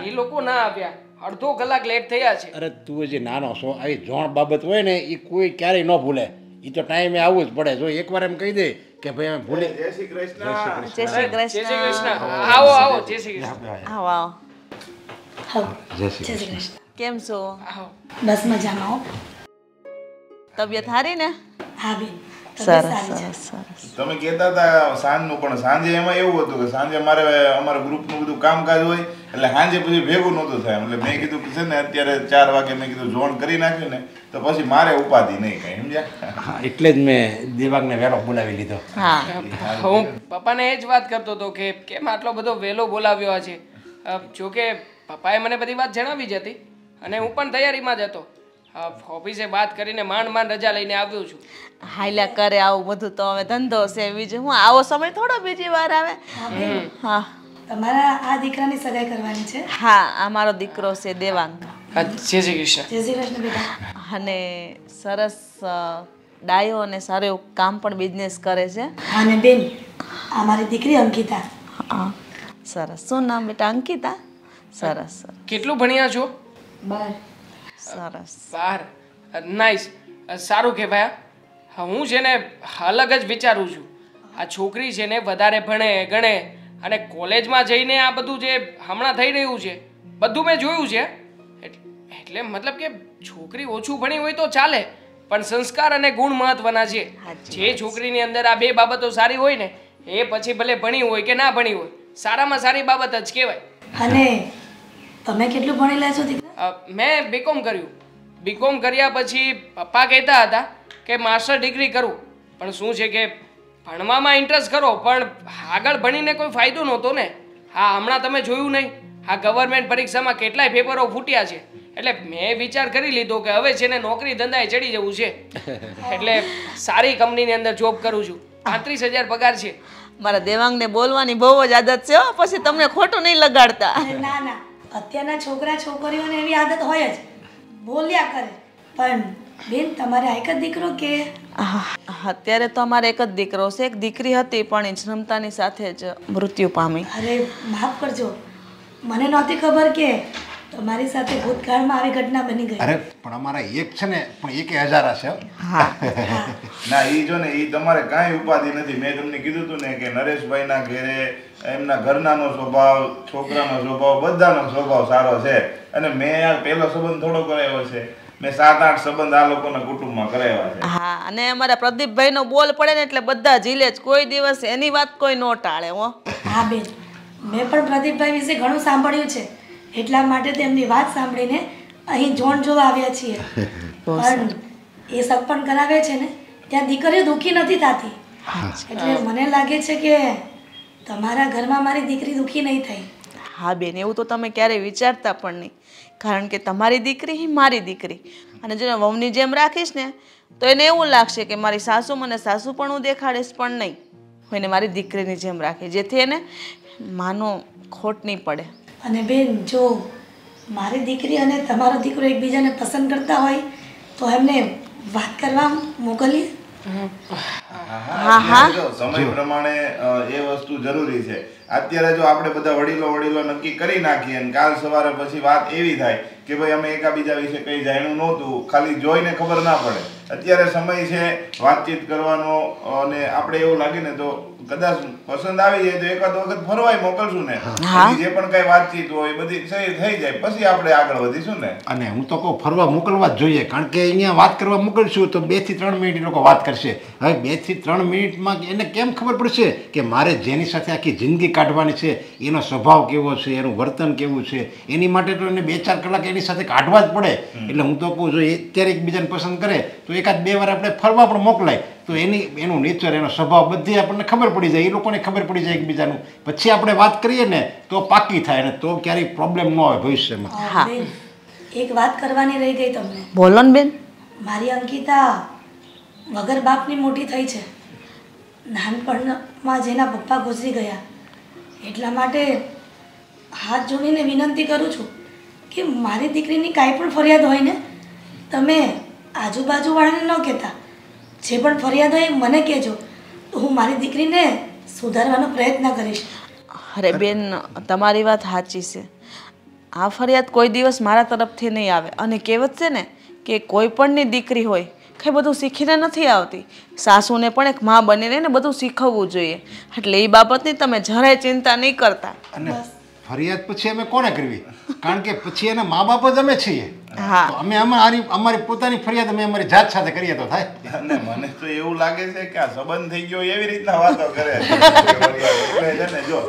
એ લોકો ના આવ્યા. અડધો કલાક લેટ થયા છે. અરે તું જે નાનો છો, આવી જોણ બાબત હોય ને એ કોઈ ક્યારેય ન ભૂલે. એ તો ટાઈમે આવવું જ પડે. જો એકવાર એમ કહી દે કે ભાઈ અમે ભૂલી. જય શ્રી કૃષ્ણ. જય શ્રી જય શ્રી કૃષ્ણ. કૃષ્ણ. આવો જય શ્રી કૃષ્ણ. આવો આવો. જય શ્રી કૃષ્ણ. કેમ છો? આવો. બસ મજામાં હો. તબિયત સારી ને? હા બેન. સરસ સરસ સરસ. તમે કહેતા હતા સાંજનું, પણ સાંજે એમાં એવું હતું કે સાંજે અમારા ગ્રુપનું બધું કામકાજ હોય એટલે સાંજે પછી ભેગું નહોતું થાય. એટલે મેં કીધું કે છે ને અત્યારે 4 વાગે મેં કીધું જોણ કરી નાખ્યું ને તો પછી મારે ઉપાધિ નહીં કઈ. સમજ્યા? હા, એટલે જ મેં દિવાંગને વહેલો બોલાવી લીધો. હા હું પપ્પાને એ જ વાત કરતો હતો કે કેમ આટલો બધો વહેલો બોલાવ્યો છે. જોકે પપ્પાએ મને બધી વાત જણાવી જ હતી અને હું પણ તૈયારીમાં જ હતો. ઓફિસે વાત કરીને માંડ રજા લઈને આવ્યો છું. હાલ્યા કરે આવું બધું તો હવે ધંધો છે. બીજું હું આવો સમય થોડો બીજી વાર આવે. હા તમારા આ દીકરાની સગાઈ કરવાની છે? હા, આ મારો દીકરો છે દેવાંગ. જય શ્રી કૃષ્ણ. જય શ્રી કૃષ્ણ બેટા. અને સરસ ડાયો અને સારું એવું કામ પણ બિઝનેસ કરે છે. અને બેન, આ મારી દીકરી અંકિતા. હા સરસ. શું નામ બેટા? અંકિતા. સરસ સરસ કેટલું ભણ્યા છો? 12. સરસ. 12. નાઈસ. સારું કહેવાય. હું છે ને અલગ જ વિચારું છું. આ છોકરી છે ને વધારે ભણે ગણે અને કોલેજમાં જઈને આ બધું જે હમણાં થઈ રહ્યું છે બધું મેં જોયું છે. એટલે મતલબ કે છોકરી ઓછું ભણી હોય તો ચાલે પણ સંસ્કાર અને ગુણ મહત્વના છે. જે છોકરીની અંદર આ બે બાબતો સારી હોય ને એ પછી ભલે ભણી હોય કે ના ભણી હોય સારામાં સારી બાબત જ કહેવાય. અને તમે કેટલું ભણેલા છો દીકરા? મેં બીકોમ કર્યું. બીકોમ કર્યા પછી પપ્પા કહેતા હતા કે માસ્ટર ડિગ્રી કરું, પણ શું છે કે ભણવામાં ઇન્ટરેસ્ટ કરો પણ આગળ ભણીને કોઈ ફાયદો નહોતો ને. હા, હમણાં તમે જોયું નહીં, આ ગવર્મેન્ટ પરીક્ષામાં કેટલાય પેપરો ફૂટ્યા છે. એટલે મેં વિચાર કરી લીધો કે હવે છે ને નોકરી ધંધાએ ચડી જવું છે. એટલે સારી કંપનીની અંદર જોબ કરું છું, 35,000 પગાર છે. મારા દેવાંગને બોલવાની બહુ જ આદત છે હો, પછી તમને ખોટું નહીં લગાડતા. અરે ના ના, અત્યારના છોકરા છોકરીઓને એવી આદત હોય જ, બોલ્યા કરે. પણ બેન, તમારે આ એક જ દીકરો કે? અત્યારે તો અમારે એક જ દીકરો છે. એક દીકરી હતી પણ એ જન્મતાની સાથે જ મૃત્યુ પામી. અરે માફ કરજો, મને નહોતી ખબર કે તમારી સાથે ભૂતકાળમાં આવી ઘટના બની ગઈ. અરે પણ અમારા એક છે ને, પણ એક હજારા છે. ના, ઈ જો ને, ઈ તમારે કાંઈ ઉપાધિ નથી. મેં તમને કીધું હતું ને કે નરેશભાઈના ઘરે એમના ઘરનાનો સ્વભાવ, છોકરાનો સ્વભાવ, બધાનો સ્વભાવ સારો છે. અને મેં આ પહેલો સંબંધ થોડો કરાવ્યો છે. મેં 7-8 સંબંધ આ લોકોના કુટુંબમાં કરાવ્યા છે. હા, અને અમારા પ્રદીપભાઈનો બોલ પડે ને એટલે બધા ઝીલે જ, કોઈ દિવસ એની વાત કોઈ ન ટાળે હો. હા બેન, મેં પણ પ્રદીપભાઈ વિશે ઘણું સાંભળ્યું છે, એટલા માટે તેમની વાત સાંભળીને અહીં જોણ જોવા આવ્યા છીએ. પણ એ સગપણ કરાવે છે ને ત્યાં દીકરીઓ દુઃખી નથી થતી. એટલે મને લાગે છે કે તમારા ઘરમાં મારી દીકરી દુઃખી નહીં થઈ. હા બેન, એવું તો તમે ક્યારેય વિચારતા પણ નહીં, કારણ કે તમારી દીકરી એ મારી દીકરી. અને જો વહુની જેમ રાખીશ ને તો એને એવું લાગશે કે મારી સાસુ મને સાસુ પણ હું દેખાડીશ પણ નહીં, હું એને મારી દીકરીની જેમ રાખી, જેથી એને માનો ખોટ નહીં પડે. અને બેન, જો મારી દીકરી અને તમારો દીકરો એકબીજાને પસંદ કરતા હોય તો એમને વાત કરવા મોકલીએ. સમય પ્રમાણે એ વસ્તુ જરૂરી છે. અત્યારે જો આપણે બધા વડીલો નક્કી કરી નાખીએ અને કાલ સવારે પછી વાત એવી થાય કે ભાઈ અમે એકાબીજા વિશે કંઈ જાણ્યું નહોતું, ખાલી જોઈને ખબર ના પડે. અત્યારે સમય છે વાતચીત કરવાનો, અને આપણે એવું લાગે ને તો કદાચ પસંદ આવી જાય તો એકાદ વખત ફરવાય મોકલશું ને, જે પણ કઈ વાતચીત હોય બધી સહી થઈ જાય પછી આપણે આગળ વધીશું ને. અને હું તો કહું ફરવા મોકલવા જ જોઈએ, કારણ કે અહીંયા વાત કરવા મોકલશું તો 2 થી 3 મિનિટ એ લોકો વાત કરશે. હવે 2 થી 3 મિનિટમાં એને કેમ ખબર પડશે કે મારે જેની સાથે આખી જિંદગી કાઢવાની છે એનો સ્વભાવ કેવો છે, એનું વર્તન કેવું છે, એની માટે તો એને 2-4 કલાક એની સાથે કાઢવા જ પડે. એટલે હું તો કહું, જો અત્યારે એકબીજાને પસંદ કરે તો 1-2 વાર આપણે ફરવા પણ મોકલાય તો એનું નેચર, એનો સ્વભાવ બધી આપણને ખબર પડી જાય, એ લોકોને ખબર પડી જાય એકબીજાનું. પછી આપણે વાત કરીએ ને તો પાકી થાય ને તો ક્યારેય પ્રોબ્લેમ ન આવે ભવિષ્યમાં. હા, એક વાત કરવાની રહી ગઈ તમને. બોલો ને બેન. મારી અંકિતા વગર બાપની મોટી થઈ છે. નાનપણમાં જેના પપ્પા ગુજરી ગયા, એટલા માટે હાથ જોડીને વિનંતી કરું છું કે મારી દીકરીની કાંઈ પણ ફરિયાદ હોય ને તમે આજુબાજુવાળાને ન કહેતા. જે પણ ફરિયાદ હોય મને કહેજો, તો હું મારી દીકરીને સુધારવાનો પ્રયત્ન કરીશ. અરે બેન, તમારી વાત સાચી છે. આ ફરિયાદ કોઈ દિવસ મારા તરફથી નહીં આવે. અને કહેવત છે ને કે કોઈ પણની દીકરી હોય કે બધું શીખીને નથી આવતી, સાસુને પણ એક મા બનીને ને બધું શીખવવું જોઈએ. એટલે એ બાબતની તમે જરાય ચિંતા નહીં કરતા. અને ફરિયાદ પછી અમે કોને કરવી? કારણ કે પછી એના મા બાપ જ અમે છીએ. હા, અમે અમારી પોતાની ફરિયાદ અમે અમારી જાત સાથે કરીએ તો થાય. અને મને તો એવું લાગે છે કે આ સંબંધ થઈ ગયો એવી રીતના વાતો કરે એટલે છે ને, જો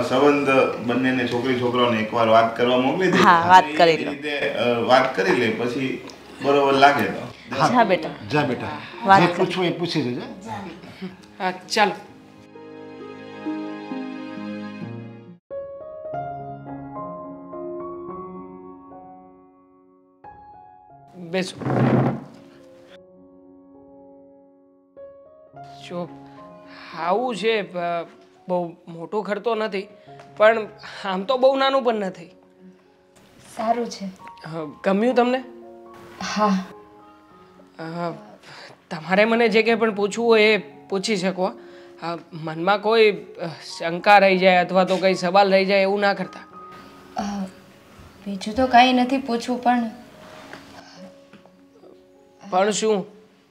સંબંધ બંનેને છોકરી છોકરાઓને એકવાર વાત કરવા મોકલી દે, હા, વાત કરી લો. વાત કરી લે પછી બરોબર લાગે તો જા બેટા, જા બેટા, વાત જે કર. પૂછવું એ પૂછી લેજે. હા, ચાલો. બેસો. જો આવું છે, બહુ મોટો ઘર તો નથી પણ આમ તો બહુ નાનું પણ નથી. સારું છે. ગમ્યું તમને? હા. તમારે મને જે કંઈ પણ પૂછવું હોય એ પૂછી શકો. મનમાં કોઈ શંકા રહી જાય અથવા તો કંઈ સવાલ રહી જાય એવું ના કરતા. બીજું તો કાંઈ નથી પૂછવું, પણ શું?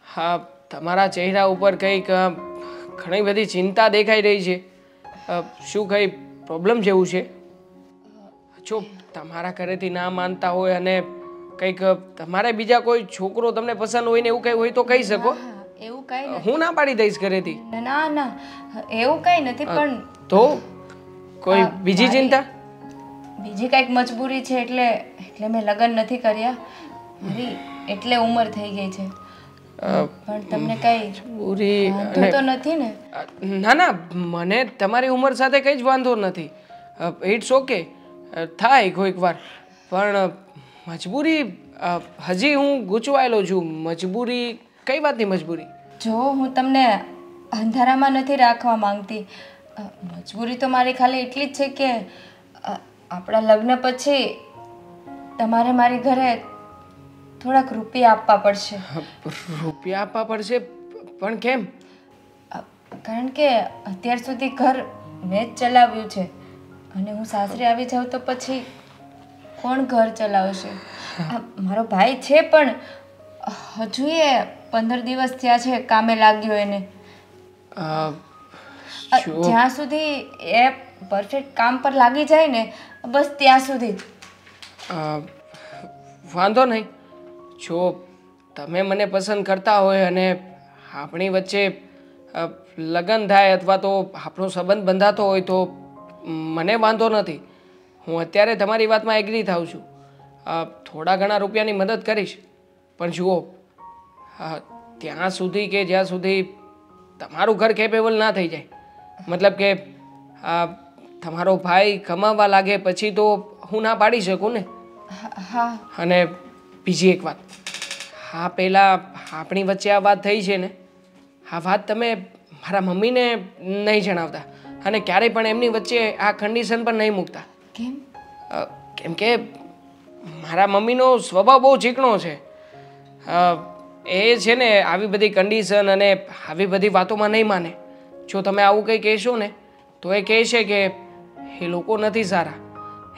હા, તમારા ચહેરા ઉપર કંઈક ઘણી બધી ચિંતા દેખાઈ રહી છે. શું કંઈ પ્રોબ્લેમ જેવું છે? જો તમારા ઘરેથી ના માનતા હોય અને કંઈક તમારે બીજા કોઈ છોકરો તમને પસંદ હોય ને એવું કંઈ હોય તો કહી શકો. એવું કાંઈ નથી. હું ના પાડી દઈશ ઘરેથી. ના ના, એવું કાંઈ નથી. પણ તો કોઈ બીજી ચિંતા? બીજી કાંઈક મજબૂરી છે એટલે મેં લગ્ન નથી કર્યા. એટલે ઉંમર થઈ ગઈ છે પણ તમને કઈ પૂરી વાંધો તો નથી ને? ના ના, મને તમારી ઉંમર સાથે કંઈ જ વાંધો નથી. ઇટ્સ ઓકે, થાય કોઈક વાર. પણ મજબૂરી, હજી હું ગૂંચવાયેલો છું. મજબૂરી કઈ વાતની મજબૂરી? જો હું તમને અંધારામાં નથી રાખવા માંગતી. મજબૂરી તો મારી ખાલી એટલી જ છે કે આપણા લગ્ન પછી તમારે મારી ઘરે થોડાક રૂપિયા આપવા પડશે. રૂપિયા આપવા પડશે? પણ કેમ? કારણ કે અત્યાર સુધી ઘર મેં જ ચલાવ્યું છે અને હું સાસરે આવી જાઉં તો પછી કોણ ઘર ચલાવશે? મારો ભાઈ છે પણ હજુ એ 15 દિવસ થયા છે કામે લાગ્યો એને. જ્યાં સુધી એ પરફેક્ટ કામ પર લાગી જાય ને બસ ત્યાં સુધી. વાંધો નહીં. જો તમે મને પસંદ કરતા હોય અને આપણી વચ્ચે લગ્ન થાય અથવા તો આપણો સંબંધ બંધાતો હોય તો મને વાંધો નથી. હું અત્યારે તમારી વાતમાં એગ્રી થાઉં છું. થોડા ઘણા રૂપિયાની મદદ કરીશ. પણ જુઓ, ત્યાં સુધી કે જ્યાં સુધી તમારું ઘર કેપેબલ ના થઈ જાય, મતલબ કે તમારો ભાઈ કમાવા લાગે પછી તો હું ના પાડી શકું ને. હા. અને બીજી એક વાત, હા પહેલાં આપણી વચ્ચે આ વાત થઈ છે ને, આ વાત તમે મારા મમ્મીને નહીં જણાવતા અને ક્યારેય પણ એમની વચ્ચે આ કન્ડિશન પર નહીં મૂકતા. કેમ? કેમ કે મારા મમ્મીનો સ્વભાવ બહુ ચીકણો છે. એ છે ને આવી બધી કન્ડિશન અને આવી બધી વાતોમાં નહીં માને. જો તમે આવું કંઈ કહેશો ને તો એ કહેશે કે એ લોકો નથી સારા,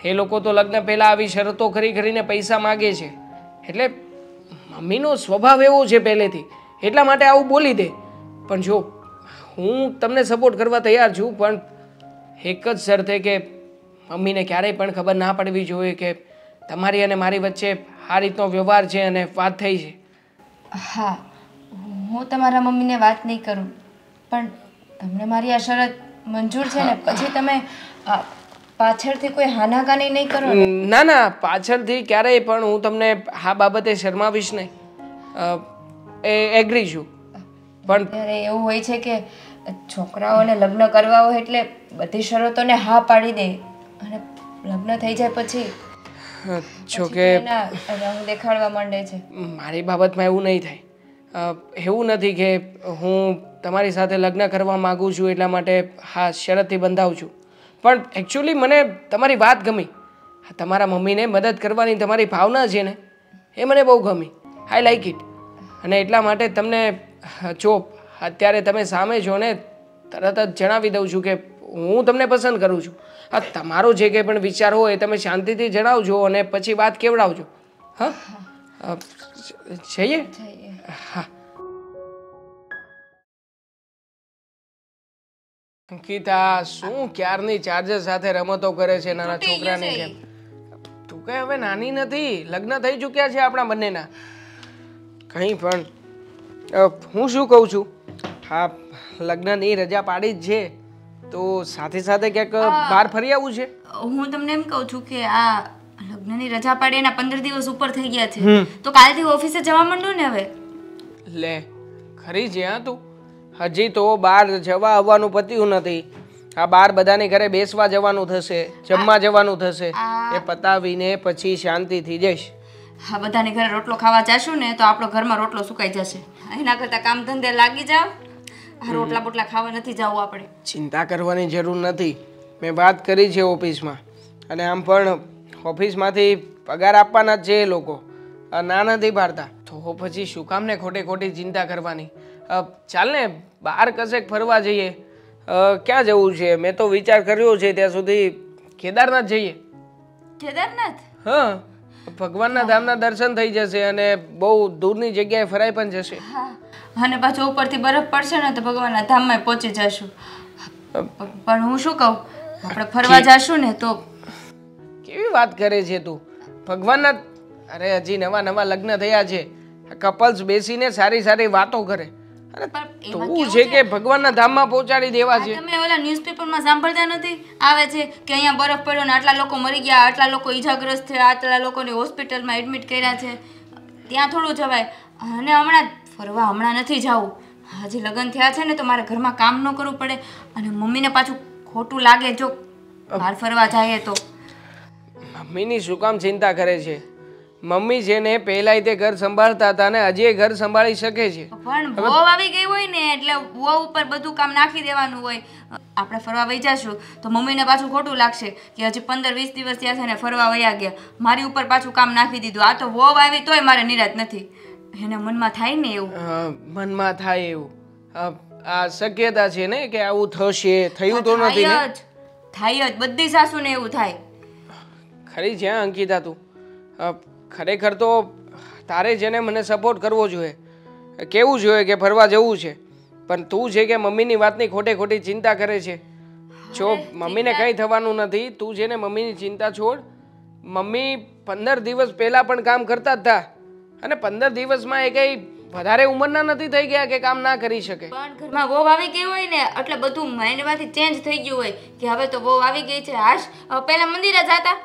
એ લોકો તો લગ્ન પહેલાં આવી શરતો કરીને પૈસા માગે છે. એટલે મમ્મીનો સ્વભાવ એવો છે પહેલેથી, એટલા માટે આવું બોલી દે. પણ જો હું તમને સપોર્ટ કરવા તૈયાર છું, પણ એક જ શરતે કે મમ્મીને ક્યારેય પણ ખબર ના પડવી જોઈએ કે તમારી અને મારી વચ્ચે આ રીતનો વ્યવહાર છે અને વાત થઈ છે. હા, હું તમારા મમ્મીને વાત નહીં કરું, પણ તમને મારી આ શરત મંજૂર છે ને? પછી તમે પાછળથી કોઈ હાનાકાની નહીં કરો ને? ના ના, પાછળથી ક્યારેય પણ હું તમને આ બાબતે શરમાવીશ નહીં. એ એગ્રી છું. પણ ત્યારે એવું હોય છે કે છોકરાઓને લગ્ન કરવા હોય એટલે બધી શરતોને હા પાડી દે અને લગ્ન થઈ જાય પછી જો કે એના રંગ દેખાડવા માંડે છે. મારી બાબતમાં એવું નહીં થાય. એવું નથી કે હું તમારી સાથે લગ્ન કરવા માગું છું એટલા માટે હા શરતથી બંધાવું છું. પણ એકચ્યુઅલી મને તમારી વાત ગમી. તમારા મમ્મીને મદદ કરવાની તમારી ભાવના છે ને, એ મને બહુ ગમી. I like it. અને એટલા માટે તમને જો અત્યારે તમે સામે છો ને, તરત જ જણાવી દઉં છું કે હું તમને પસંદ કરું છું. હા, તમારો જે કંઈ પણ વિચાર હોય એ તમે શાંતિથી જણાવજો અને પછી વાત કેવડાવજો. હા, જઈએ? હા. અંકિતા શું ક્યારની ચાર્જર સાથે રમતો કરે છે નાના છોકરાની જેમ? તું કઈ હવે નાની નથી, લગ્ન થઈ ચૂક્યા છે આપણા બંનેના. કંઈ પણ હું શું કહું છું, હા લગ્નની રજા પાડી જ છે તો સાથે સાથે ક્યાંક બહાર ફરી આવવું છે. હું તમને એમ કહું છું કે આ લગ્નની રજા પાડી એના 15 દિવસ ઉપર થઈ ગયા છે તો કાલથી ઓફિસે જવા માંડું ને હવે. લે ખરી છે હા તું? હજી તો બહાર જવા આવવાનું પત્યું નથી. આ બહાર બધાની ઘરે બેસવા જવાનું થશે, જમવા જવાનું થશે. એ પતાવીને પછી શાંતિથી જઈશ. હા, બધાની ઘરે રોટલો ખાવા જશું ને તો આપણો ઘરમાં રોટલો સુકાઈ જશે. એના કરતાં કામ ધંધે લાગી જાવ. આ રોટલા બોટલા ખાવા નથી જવું આપણે. ચિંતા કરવાની જરૂર નથી. મેં વાત કરી છે ઓફિસમાં અને આમ પણ ઓફિસમાંથી પગાર આપવાના જ છે એ લોકો, ના નથી પાડતા. તો પછી શું કામ ને ખોટી ચિંતા કરવાની. ચાલ ને બહાર કશેક ફરવા જઈએ. ક્યાં જવું છે? મેં તો વિચાર કર્યો છે ત્યાં સુધી કેદારનાથ જઈએ. કેદારનાથ? હા, ભગવાનના ધામના દર્શન થઈ જશે અને બહુ દૂરની જગ્યાએ ફરાઈ પણ જશે. હા, અને પાછો ઉપરથી બરફ પડશે ને તો ભગવાનના ધામમાં પહોંચી જશું. પણ હું શું કહું, આપણે ફરવા જશું ને તો. કેવી વાત કરે છે તું? ભગવાનના? અરે હજી નવા લગ્ન થયા છે, કપલ્સ બેસીને સારી વાતો કરે. અરે તું છે કે ભગવાનના ધામમાં પહોંચાડી દેવા છે. તમે ઓલા ન્યૂઝપેપરમાં સાંભળતા નથી? આવે છે કે અહીંયા બરફ પડ્યો ને આટલા લોકો મરી ગયા, આટલા લોકો ઈજાગ્રસ્ત થયા, આટલા લોકોને હોસ્પિટલમાં એડમિટ કર્યા છે. ત્યાં થોડું જવાય. અને હમણાં ફરવા હમણાં નથી જવું. હજી લગ્ન થયા છે ને તો મારે ઘરમાં કામ ન કરવું પડે અને મમ્મીને પાછું ખોટું લાગે જો બહાર ફરવા જઈએ તો. મમ્મીની શું કામ ચિંતા કરે છે? મમ્મી છે ને પહેલાંય તે ઘર સંભાળતા હતા ને હજી એ ઘર સંભાળી શકે છે. પણ વહુ આવી ગઈ હોય ને એટલે વહુ ઉપર બધું કામ નાખી દેવાનું હોય. આપણે ફરવા વહી જશું તો મમ્મીને પાછું ખોટું લાગશે કે હજી 15-20 દિવસ થયા છે ને ફરવા વયા ગયા, મારી ઉપર પાછું કામ નાખી દીધું. આ તો વહુ આવી તોય મારે નિરાત નથી. એના મનમાં થાય ને એવું. મનમાં થાય એવું. આ શક્યતા છે ને કે આવું થશે, થયું તો નથી ને? થાય જ, બધી સાસુને એવું થાય. ખરી છે અંકિતા તું. ખરેખર તો તારે છે ને મને સપોર્ટ કરવો જોઈએ, કેવું જોઈએ કે ફરવા જવું છે. પણ તું છે કે મમ્મીની વાતની ખોટે ખોટી ચિંતા કરે છે. જો મમ્મીને કંઈ થવાનું નથી, તું છે ને મમ્મીની ચિંતા છોડ. મમ્મી 15 દિવસ પહેલાં પણ કામ કરતા જ હતા અને 15 દિવસમાં એ કંઈ વધારે ઉંમરના નથી થઈ ગયા કે કામ ના કરી શકે. પણ ઘરમાં વહુ આવી ગઈ હોય ને એટલે બધું માઇન્ડમાંથી ચેન્જ થઈ ગયું હોય કે હવે તો વહુ આવી ગઈ છે. હાશ, પહેલા મંદિરે જતા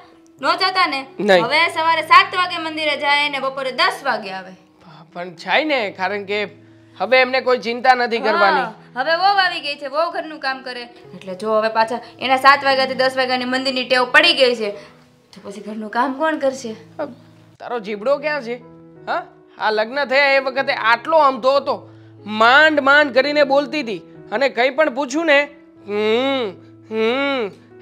નો જતા ને, હવે સવારે 7 વાગે મંદિરે જાય ને બપોરે 10 વાગે આવે. પણ જાય ને, કારણ કે હવે એમને કોઈ ચિંતા નથી કરવાની. હવે વહુ આવી ગઈ છે, વહુ ઘરનું કામ કરે એટલે જો હવે પાછા એના 7 વાગ્યાથી 10 વાગ્યાની મંદિરની ટેવ પડી ગઈ છે તો પછી ઘરનું કામ કોણ કરશે? તારો જીબડો ક્યાં છે? હા, આ લગ્ન થયા એ વખતે આટલો અમથો હતો, માંડ માંડ કરીને બોલતી હતી અને કંઈ પણ પૂછ્યું ને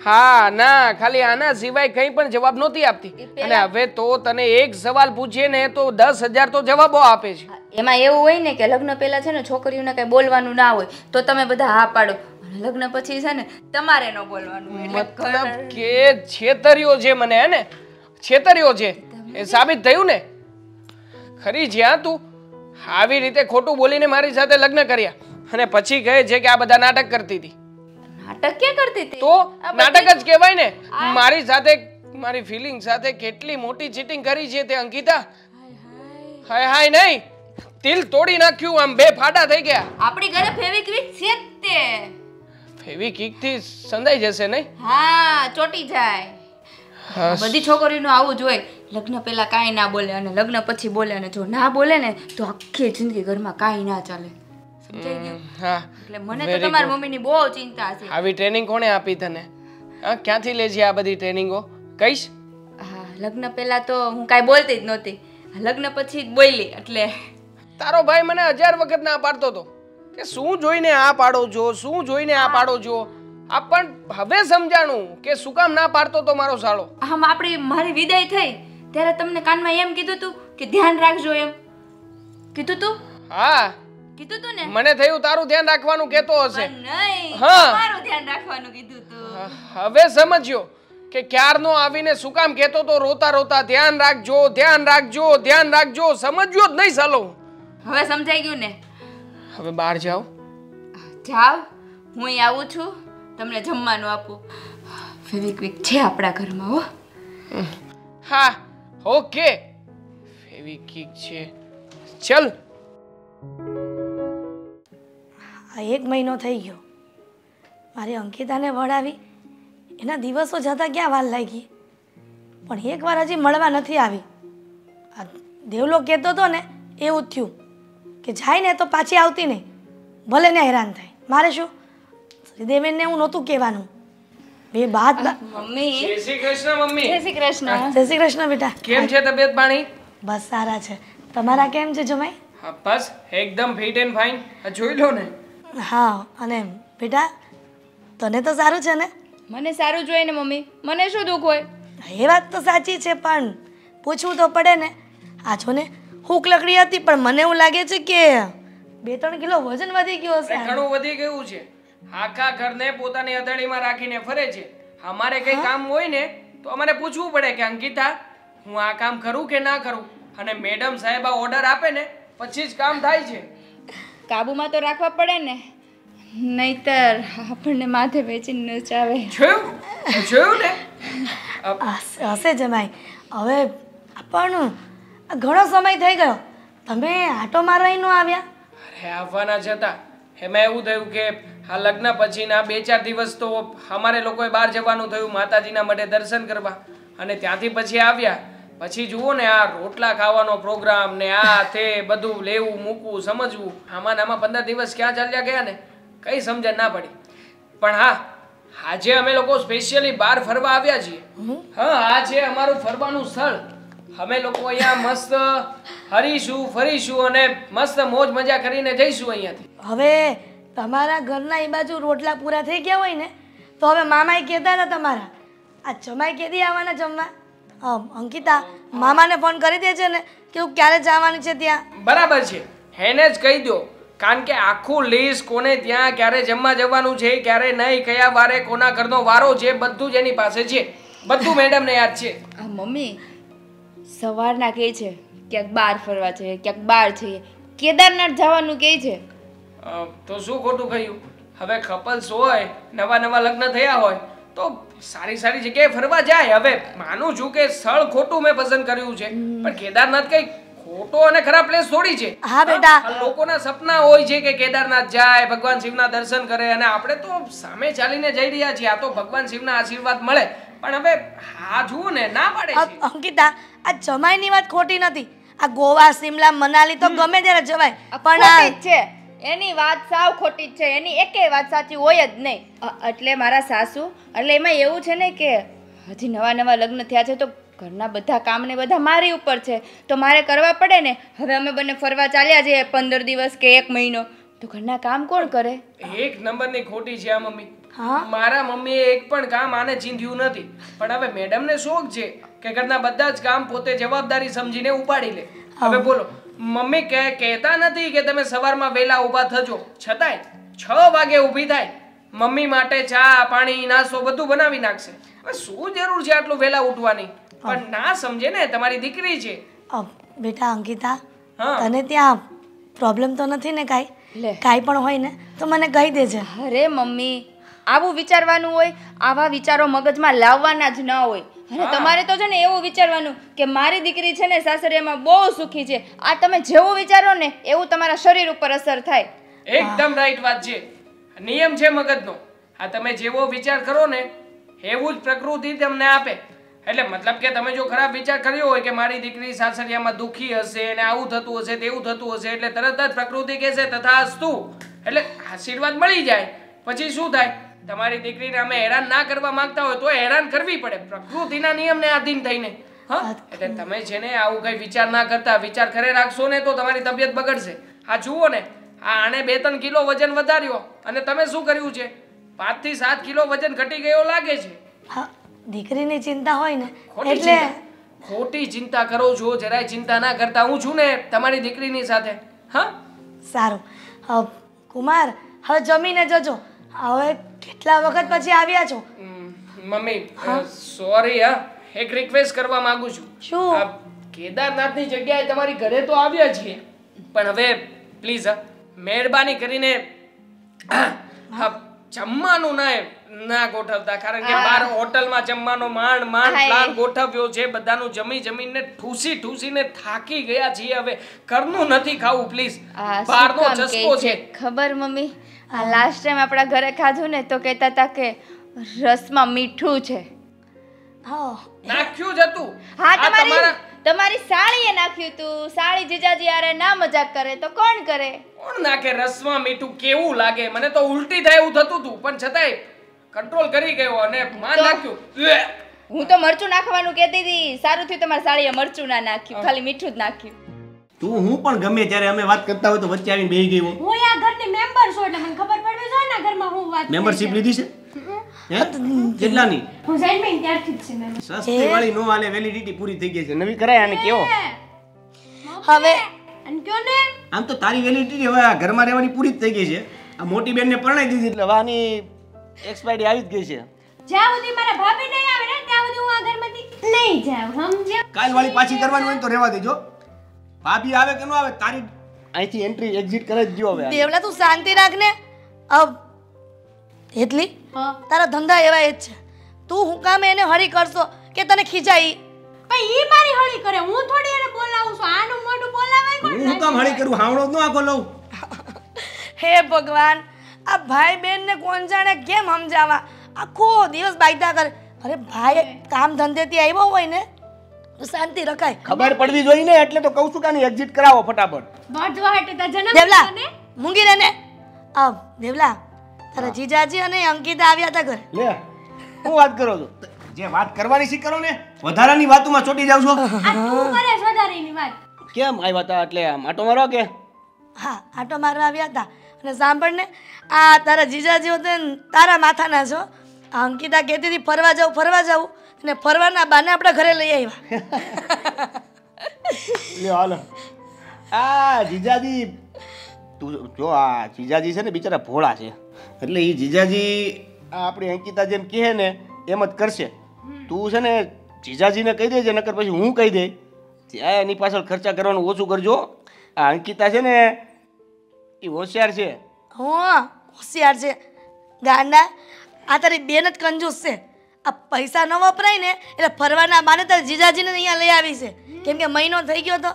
હા ના, ખાલી આના સિવાય કંઈ પણ જવાબ નહોતી આપતી. અને હવે તો તને એક સવાલ પૂછીએ ને તો 10,000 તો જવાબો આપે છે. એમાં એવું હોય ને કે લગ્ન પહેલા છે ને છોકરીઓને કઈ બોલવાનું ના હોય તો તમે બધા હા પાડો, અને લગ્ન પછી છે ને તમારે ન બોલવાનું. મતલબ કે છેતર્યો છે મને, હે ને? છેતર્યો છે એ સાબિત થયું ને. ખરી જ્યાં તું આવી રીતે ખોટું બોલીને મારી સાથે લગ્ન કર્યા અને પછી કહે છે કે આ બધા નાટક કરતી હતી. નાટક ક્યાં કરતી હતી? તો નાટક જ કહેવાય ને. મારી સાથે, મારી ફિલિંગ સાથે કેટલી મોટી ચીટિંગ કરી છે તે અંકિતા. હાય હાય નહીં, દિલ તોડી નાખ્યું, આમ બે ફાડા થઈ ગયા. આપણી ઘરે ફેવિક્વિક છે જ તે. ફેવિક્વિક થી સંધાઈ જશે નહીં? હા, ચોટી જાય. બધી છોકરીઓનું આવું જ હોય, લગ્ન પહેલા કાંઈ ના બોલે અને લગ્ન પછી બોલે, અને જો ના બોલે ને તો આખી જિંદગી ઘરમાં કાંઈ ના ચાલે. સમજાઈ ગયું? હા. એટલે મને તો તમારી મમ્મીની બહુ ચિંતા છે. આવી ટ્રેનિંગ કોણે આપી તને? હા, ક્યાંથી લે છે આ બધી ટ્રેનિંગો? કઈશ? હા, લગ્ન પહેલા તો હું કાંઈ બોલતી જ નહોતી, લગ્ન પછી જ બોલી. એટલે તારો ભાઈ મને 1000 વખત ના પાડતો હતો કે શું જોઈને આ પાડો છો, શું જોઈને આ પાડો છો. આ પણ હવે સમજાણું કે શું કામ ના પાડતો તો મારો સાળો. આમ આપણી મારી વિદાય થઈ ત્યારે તમને કાનમાં એમ કીધું તું કે ધ્યાન રાખજો, એમ કીધું તું? હા, કીધું તું ને. મને થયું તારું ધ્યાન રાખવાનું કહેતો હશે. નહીં, હા, તમારું ધ્યાન રાખવાનું કીધું તું. હવે સમજ્યો કે ક્યારનો આવીને શું કામ કહેતો તો રોતા રોતા ધ્યાન રાખજો, ધ્યાન રાખજો, ધ્યાન રાખજો. સમજ્યો જ નહીં સાલો. હવે સમજાઈ ગયું ને? હવે બહાર જાઓ. જાવ, હું અહીં આવું છું, તમને જમવાનું આપું. ફેવિક્વિક છે આપણા ઘરમાં હો. હા, ઓકે, ફેવિક્વિક છે. ચલ. આ 1 મહિનો થઈ ગયો મારી અંકિતાને વળાવી, એના દિવસો જતાં ક્યાં વાર લાગી, પણ એકવાર હજી મળવા નથી આવી. આ દેવલો કહેતો હતો ને એવું જ થયું કે જાય ને તો પાછી આવતી નહીં, ભલે ને હેરાન થાય. મારે શું, શ્રીદેવેનને હું નહોતું કહેવાનું. બે બાદ મમ્મી. જય શ્રી કૃષ્ણ મમ્મી. જય શ્રી કૃષ્ણ. જય શ્રી કૃષ્ણ બેટા. કેમ છે તબિયત પાણી? બસ સારા છે. તમારા કેમ છે જમાઈ? હા, બસ એકદમ ફિટ એન્ડ ફાઇન. જોઈ લો ને. હા, અને બેટા તને તો સારું છે ને? મને સારું જોઈએ ને મમ્મી, મને શું દુઃખ હોય? એ વાત તો સાચી છે પણ પૂછવું તો પડે ને. આ છો ને હૂક લકડી હતી પણ મને એવું લાગે છે કે 2-3 કિલો વજન વધી ગયું હશે. ઘણું વધી ગયું છે. આખા ઘરને પોતાની હથેળીમાં રાખીને ફરે છે. અમારે કઈ કામ હોય ને તો અમારે પૂછવું પડે કે અંકિતા હું આ કામ કરું કે ના કરું, અને મેડમ સાહેબા ઓર્ડર આપે ને પછી જ કામ થાય છે. કાબુમાં તો રાખવા પડે ને, નહીતર આપણને માથે વેચીને નચાવે. જોયું ને? હશે જમાઈ. હવે પણ ઘણો સમય થઈ ગયો, તમે આટો મારવા ન આવ્યા? અરે આવવાના જ હતા. એમાં એવું થયું કે આ લગ્ન પછીના 2-4 દિવસ તો અમારે લોકોએ બહાર જવાનું થયું માતાજીના મઢે દર્શન કરવા, અને ત્યાંથી પછી આવ્યા પછી જુઓ ને આ રોટલા ખાવાનો પ્રોગ્રામ ને આ તે બધું લેવું મૂકવું સમજવું આમાં ને આમાં 15 દિવસ ક્યાં ચાલ્યા ગયા ને કઈ સમજણ ના પડી. પણ હા, આજે અમે લોકો સ્પેશિયલી બહાર ફરવા આવ્યા છીએ. હા, આ છે અમારું ફરવાનું સ્થળ. અમે લોકો અહીંયા મસ્ત હરીશું ફરીશું અને મસ્ત મોજ મજા કરીને જઈશું અહીંયાથી. હવે તમારા ઘરના એ બાજુ રોટલા પૂરા થઈ ગયા હોય ને તો હવે મામાએ કહેતા હતા તમારા આ જમાઈ કેદી આવવાના જમવા? અંકિતા, મામાને ફોન કરી દેજે ને કે હું ક્યારે જવાની છે ત્યાં. બરાબર છે, એને જ કહી દો. કારણ કે આખું લિસ્ટ કોને ત્યાં ક્યારે જમવા જવાનું છે ક્યારે નહીં કયા વારે કોના ઘરનો વારો છે બધું જ એની પાસે છે. બધું મેડમને યાદ છે. મમ્મી સવારના કહે છે ક્યાંક બહાર ફરવા છે ક્યાંક બહાર છે કેદારનાથ જવાનું કહે છે. તો શું ખોટું કહ્યું? હવે કપલ્સ હોય નવા નવા લગ્ન થયા હોય તો સારી સારી જગ્યાએ ફરવા જાય. હવે માનું છું કે સ્થળ ખોટું મેં પસંદ કર્યું છે પણ કેદારનાથ કઈ ખોટો અને ખરાબ પ્લેસ થોડી છે. હા બેટા, લોકોના સપના હોય છે કે કેદારનાથ જાય ભગવાન શિવના દર્શન કરે અને આપણે તો સામે ચાલીને જઈ રહ્યા છીએ. આ તો ભગવાન શિવના આશીર્વાદ મળે. પણ હવે હા જુઓ ને ના પાડે છે. અંકિતા, આ જમાઈની વાત ખોટી નથી. આ ગોવા સિમલા મનાલી તો ગમે ત્યારે જવાય પણ છે એની વાત સાવ ખોટી જ છે. એની એકેય વાત સાચી હોય જ નહીં. એટલે મારા સાસુ એટલે એમાં એવું છે ને કે હજી નવા નવા લગ્ન થયા છે તો ઘરના બધા કામ ને બધા મારી ઉપર છે તો મારે કરવા પડે ને. હવે અમે બંને ફરવા ચાલ્યા જઈએ 15 દિવસ કે 1 મહિનો તો ઘરના કામ કોણ કરે? એક નંબરની ખોટી છે આ મમ્મી. મારા મમ્મીએ એક પણ કામ આને ચીંધ્યું નથી. પણ હવે મેડમને શોખ છે કે ઘરના બધા જ કામ પોતે જવાબદારી સમજીને ઉપાડી લે. હવે બોલો, મમ્મી કહેતા નથી કે તમે સવારમાં વહેલા ઊભા થજો, છતાંય 6 વાગે ઊભી થાય મમ્મી માટે ચા પાણી નાસ્તો બધું બનાવી નાખશે. હવે શું જરૂર છે આટલું વહેલા ઉઠવાની? પણ ના સમજે ને, તમારી દીકરી છે. બેટા અંકિતા, તને ત્યાં પ્રોબ્લેમ તો નથી ને કાંઈ? કાંઈ પણ હોય ને તો મને કહી દેજે. અરે મમ્મી, આવું વિચારવાનું હોય? આવા વિચારો મગજમાં લાવવાના જ ન હોય. અને તમારે તો છે ને એવું વિચારવાનું કે મારી દીકરી છે ને સાસરિયામાં બહુ સુખી છે. આ તમે જેવું વિચારો ને એવું તમારા શરીર ઉપર અસર થાય. એકદમ રાઈટ વાત છે. નિયમ છે મગજનો. આ તમે જેવો વિચાર કરો ને એવું જ પ્રકૃતિ તમને આપે. એટલે મતલબ કે તમે જો ખરાબ વિચાર કર્યો હોય કે મારી દીકરી સાસરિયામાં દુખી હશે અને આવું થતું હશે તેવું થતું હશે એટલે તરત જ પ્રકૃતિ કહેશે તથાસ્તુ એટલે આશીર્વાદ મળી જાય. પછી શું થાય? તમારી દીકરીને અમે હેરાન ના કરવા માંગતા હોય તો હેરાન કરવી પડે પ્રકૃતિના નિયમને આધીન થઈને. હા, એટલે તમે છે ને આવું કઈ વિચાર ના કરતા. વિચાર કરે રાખશો ને તો તમારી તબિયત બગડશે. આ જુઓ ને, આને 2-3 કિલો વજન વધાર્યો અને તમે શું કર્યું છે? 5 થી 7 કિલો વજન ઘટી ગયો લાગે છે. દીકરીની ચિંતા હોય ને એટલે ખોટી ચિંતા કરો છો. જરાય ચિંતા ના કરતા. હું છું ને તમારી દીકરીની સાથે. હા, સારું. કુમાર, હવે જમીને જજો. હવે કેટલા વખત પછી આવ્યા છો? મમ્મી સોરી, હા એક રિક્વેસ્ટ કરવા માંગુ છું. શું? કેદારનાથની જગ્યાએ તમારી ઘરે તો આવ્યા છીએ પણ હવે પ્લીઝ મહેરબાની કરીને જમવાનું ના ગોઠવતા. કારણ કે બાર હોટલમાં જમવાનો માંડ પ્લાન ગોઠવ્યો છે. બધાનું જમીને ઠૂસીને થાકી ગયા છીએ. હવે ઘરનું નથી ખાવું પ્લીઝ. બહારનો ચસ્કો છે. ખબર મમ્મી, આ લાસ્ટ ટાઈમ આપણા ઘરે ખાધું ને તો કહેતા હતા કે રસમાં મીઠું છે. નાખ્યું જ હતું. હા, તમારી સાળીએ નાખ્યું હતું. સાળી જીજાજી યારે ના મજાક કરે તો કોણ કરે? કોણ નાખે રસમાં મીઠું? કેવું લાગે? મને તો ઉલટી થાય એવું થતું હતું પણ છતાંય કંટ્રોલ કરી ગયો અને માં નાખ્યું. હું તો મરચું નાખવાનું કહેતી હતી. સારું થયું તમારી સાળીએ મરચું ના નાખ્યું, ખાલી મીઠું જ નાખ્યું. તું હું પણ ગમે ત્યારે અમે વાત કરતા હોય તો વચ્ચે આવીને બેહી ગઈ. હું આ ઘરની મેમ્બર છું એટલે મને ખબર પડવી જોઈએ ને ઘરમાં હું વાત. મેમ્બરશિપ લીધી છે? હે? કેટલાની? હું જઈને મેં ત્યારથી જ છે મેમ્બર. સસ્તી વાળી નો આલે, વેલિડિટી પૂરી થઈ ગઈ છે. નવી કરાય આને કેવો? હવે અને કયો ને આમ તો તારી વેલિડિટી હવે આ ઘરમાં રહેવાની પૂરી જ થઈ ગઈ છે. આ મોટી બેનને પરણાઈ દીધી એટલે વાની એક્સપાયરી આવી જ ગઈ છે. જ્યાં સુધી મારા ભાભી નહીં આવે ને ત્યાં સુધી હું આ ઘરમાંથી નહીં જાઉં. સમજ્યા? કાલ વાળી પાછી કરવાની હોય તો રહેવા દેજો. ભાભી આવે કે ન આવે તારી અહીંથી એન્ટ્રી એક્ઝિટ કરે જ જો. હવે દેવલા તું શાંતિ રાખ ને. એટલી તારા ધંધા એવા જ છે. તું હું કામ એને હરી કરશો કે તને ખીજાઈ? પણ ઈ મારી હળી કરે, હું થોડી એને બોલાવું છું. આનું મોઢું બોલાવાય કોણ? હું કામ હળી કરું? હાવડો જ ન આખો લઉં. હે ભગવાન, આ ભાઈ બેન ને કોણ જાણે કેમ સમજાવા? આખો દિવસ બાયદા કરે. અરે ભાઈ કામ ધંધેથી આવ્યો હોય ને શાંતિ રખાય. ખબર પડવી જોઈએ ને એટલે તો કહું છું કે આની એક્ઝિટ કરાવો ફટાફટ. વાંચવા હાટે તો જન્મ દેવલા લીધો ને. મૂંગી રે ને. દેવલા તારા જીજાજી અને અંકિતા આવ્યા હતા ઘરે. લે હું વાત કરો છો જે વાત કરવાની શી કરો ને વધારાની વાતોમાં ચોટી જાવ છો. આ તું કરે વધારેની વાત. કેમ આવ્યા હતા એટલે આમ આટો મારો કે હા આટો મારવા આવ્યા હતા. અને સાંભળ ને આ તારા જીજાજી હોતે ને તારા માથાના છો. આ અંકિતા કહેતી હતી ફરવા જાવું અને ફરવાના બાને આપણા ઘરે લઈ આવ્યા. લ્યો હાલો આ જીજાજી તું જો આ જીજાજી છે ને બિચારા ભોળા છે એટલે એ જીજાજી આ આપણી અંકિતા જેમ કહે ને એમ જ કરશે. તું છે ને જીજાજીને કહી દેજે નકર પછી હું કહી દે ત્યાં એની પાછળ ખર્ચા કરવાનું ઓછું કરજો. આ અંકિતા છે ને એ હોશિયાર છે. હોશિયાર છે ગાંડા. આ તારી બેન જ કંજૂસ છે. આ પૈસા ન વપરાય ને એટલે ફરવાના બાને તારી જીજાજીને અહીંયા લઈ આવી છે. કેમ કે મહિનો થઈ ગયો તો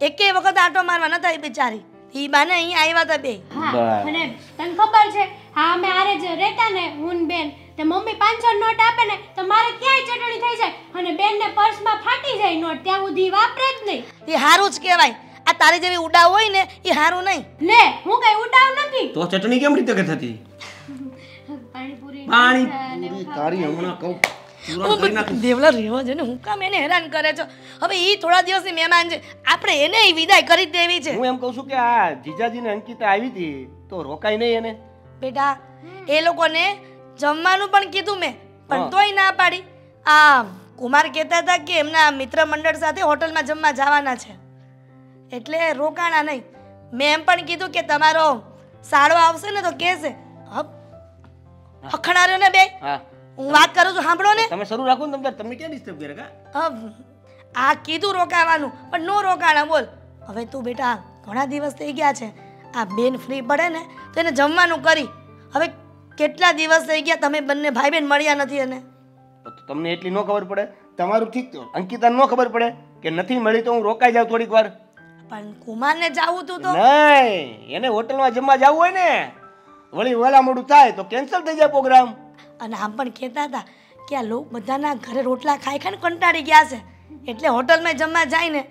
એકે વખત આટો મારવા નતા આવી બિચારી. એ બાને અહીંયા આવ્યા હતા બે. હા અને તને ખબર છે હા અમે આરે જ રહેતા ને હું ને બેન તે મમ્મી 500 નોટ આપે ને તો મારે ક્યાંય ચટણી થઈ જાય અને બેનને પર્સમાં ફાટી જાય નોટ ત્યાં સુધી વાપરે જ નહીં. એ સારું જ કહેવાય. આ તારી જેવી ઉડાવ હોય ને એ સારું નહીં. લે હું કઈ ઉડાવ નથી. તો ચટણી કેમ રીતે થતી પાણીપુરી તારી હમણાં કહું દેવલા રહેવા છે ને હું કામ એને હેરાન કરે છો. હવે એ થોડા દિવસની મહેમાન છે આપણે એને વિદાય કરી દેવી છે. હું એમ કહું છું કે આ જીજાજીને અંકિતા આવી હતી તો રોકાય નહીં એને. બેટા એ લોકોને જમવાનું પણ કીધું મેં પણ તોય ના પાડી. આ કુમાર કહેતા હતા કે એમના મિત્ર મંડળ સાથે હોટલમાં જમવા જવાના છે એટલે રોકાણા નહીં. મેં એમ પણ કીધું કે તમારો સાળો આવશે ને તો કહેશે અખણાર્યો ને બે. હું વાત કરું છું સાંભળો ને. તમે શરૂ રાખો ને તમને ક્યાં ડિસ્ટર્બ કરે કા. આ કીધું રોકાવાનું પણ નો રોકાણા બોલ. હવે તું બેટા ઘણા દિવસ થઈ ગયા છે આ બેન ફ્રી પડે ને તો એને જમવાનું કરી. હવે કેટલા દિવસ થઈ ગયા તમે બંને ભાઈ બહેન મળ્યા નથી. અને તમને એટલી ન ખબર પડે તમારું ઠીક તો અંકિતાને ન ખબર પડે કે નથી મળી તો હું રોકાઈ જાઉં થોડીક વાર. પણ કુમારને જાવું તું તો નહીં એને હોટલમાં જમવા જવું હોય ને વળી વેલા મોડું થાય તો કેન્સલ થઈ જાય પ્રોગ્રામ. અને આમ પણ કહેતા હતા કે આ લોકો બધાના ઘરે રોટલા ખાઈ ખાઈને કંટાળી ગયા છે એટલે હોટલમાં જમવા જાય ને.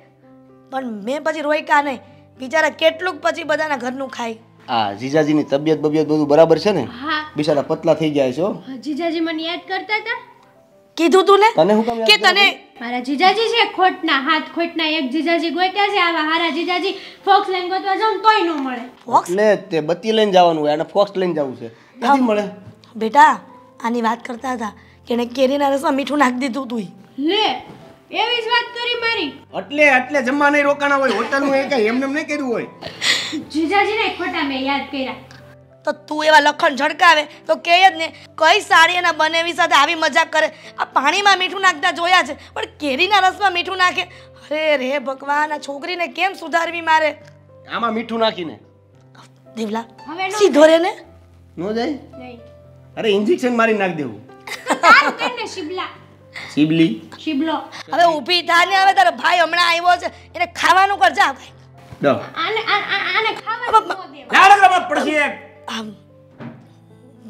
પણ મેં પછી રોક્યા નહીં. બિચારા કેટલુંક પછી બધાના ઘરનું ખાય. આ જીજાજીની તબિયત બધું બરાબર છે ને. હા બિચારા પતલા થઈ ગયા છે હો. જીજાજી મને યાદ કરતા હતા. કીધું તું ને તને હું કામ કે તને મારા જીજાજી છે ખોટના હાથ ખોટના એક જીજાજી ગોત્યા છે આવા હારા જીજાજી ફોક્સ લઈને ગોતવા જાઉં તોય ન મળે. એટલે તે બત્તી લઈને જવાનું હોય અને ફોક્સ લઈને જવું છે નથી મળે. બેટા આની વાત કરતા હતા કે એને કેરીના રસમાં મીઠું નાખી દીધું તું. લે એવી જ વાત કરી મારી. એટલે જમવા નહીં રોકાણા હોય હોટલનું એ કઈ એમને નહીં કર્યું હોય. જીજાજીને ખોટા મેં યાદ કર્યા. તો તું એવા લખણ ઝડકાવે તો કહે જ ને કઈ સાડી એના બનેવી સાથે આવી મજાક કરે. આ પાણીમાં મીઠું નાખતા જોયા છે પણ કેરીના રસમાં મીઠું નાખે. અરે રે ભગવાન આ છોકરીને કેમ સુધારવી મારે. આમાં મીઠું નાખીને દેવલા હવે નો સીધો રે ને નો જાય. નહીં અરે ઇન્જેક્શન મારી નાખ દેવું. તારું કરીને શિબલા શિબલી શિબલો. હવે ઊભી થા ને. હવે તારો ભાઈ હમણાં આવ્યો છે એને ખાવાનું કરજા. દો આને ખાવા ન દેવા. પડશે આમ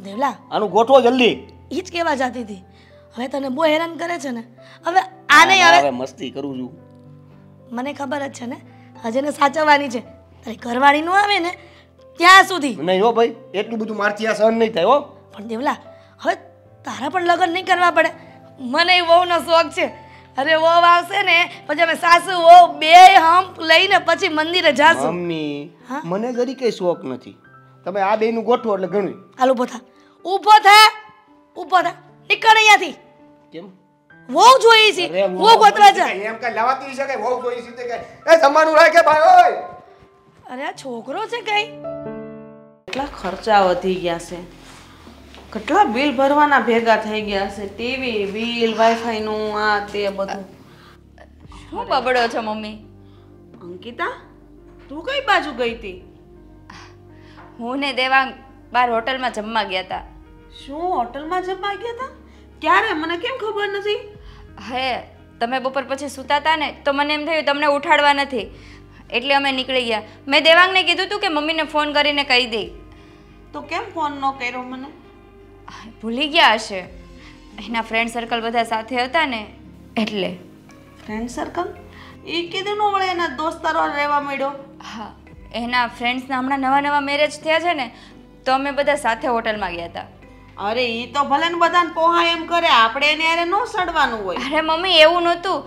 દેવલા આનું ગોઠવો જલ્દી. એ જ કહેવા જતી હતી. હવે તને બહુ હેરાન કરે છે ને. હવે આ નહીં હવે મસ્તી કરું છું. મને ખબર જ છે ને હજે ને સાચવવાની છે. તારી ઘરવાળી નું આવે ને ત્યાં સુધી નહીં હો ભાઈ એટલું બધું મારથી આ સહન નહીં થાય હો. પણ દેવલા હવે તારા પણ લગ્ન નહીં કરવા પડે. મને વહુનો શોખ છે. અરે વહુ આવશે ને પછી અમે સાસુ વહુ બે હંપ લઈને પછી મંદિરે જાશું. મમ્મી મને જરી કઈ શોખ નથી. તમે આ બેનું ગોઠવો એટલે ઘણું. હાલ ઊભો થા ઊભો થા ઊભો થા નીકળ અહીંયાથી. કેમ વહુ જોઈ છે વહુ ગોતવા જા. એમ કઈ લાવાતી છે કે વહુ જોઈ છે કે એ જમવાનું રાખે ભાઈ ઓય. અરે આ છોકરો છે કઈ. કેટલા ખર્ચા વધી ગયા છે. કેટલા બિલ ભરવાના ભેગા થઈ ગયા છે. ટીવી બિલ વાઈફાઈ નું આ તે બધું. શું બબડો છો મમ્મી? અંકિતા તું કઈ બાજુ ગઈ હતી? હું ને દેવાંગ બાર હોટલમાં જમવા ગયા હતા. શું હોટલમાં જમવા ગયા હતા? ક્યારે? મને કેમ ખબર નથી. હે તમે બપોર પછી સૂતા હતા ને તો મને એમ થયું તમને ઉઠાડવા નથી એટલે અમે નીકળી ગયા. મેં દેવાંગને કીધું હતું કે મમ્મીને ફોન કરીને કહી દે. તો કેમ ફોન ન કર્યો મને? ભૂલી ગયા હશે. એના ફ્રેન્ડ સર્કલ બધા સાથે હતા ને એટલે. ફ્રેન્ડ સર્કલ એ કીધું ન વળે એના દોસ્તારો રહેવા માંડ્યો. હા, એના ફ્રેન્ડ્સના હમણાં નવા નવા મેરેજ થયા છે ને, તો અમે બધા સાથે હોટલમાં ગયા હતા. અરે ઈ તો ભલે ને બધાને પોહા એમ કરે, આપણે એને હારે ન સડવાનું હોય. અરે મમ્મી એવું નહોતું.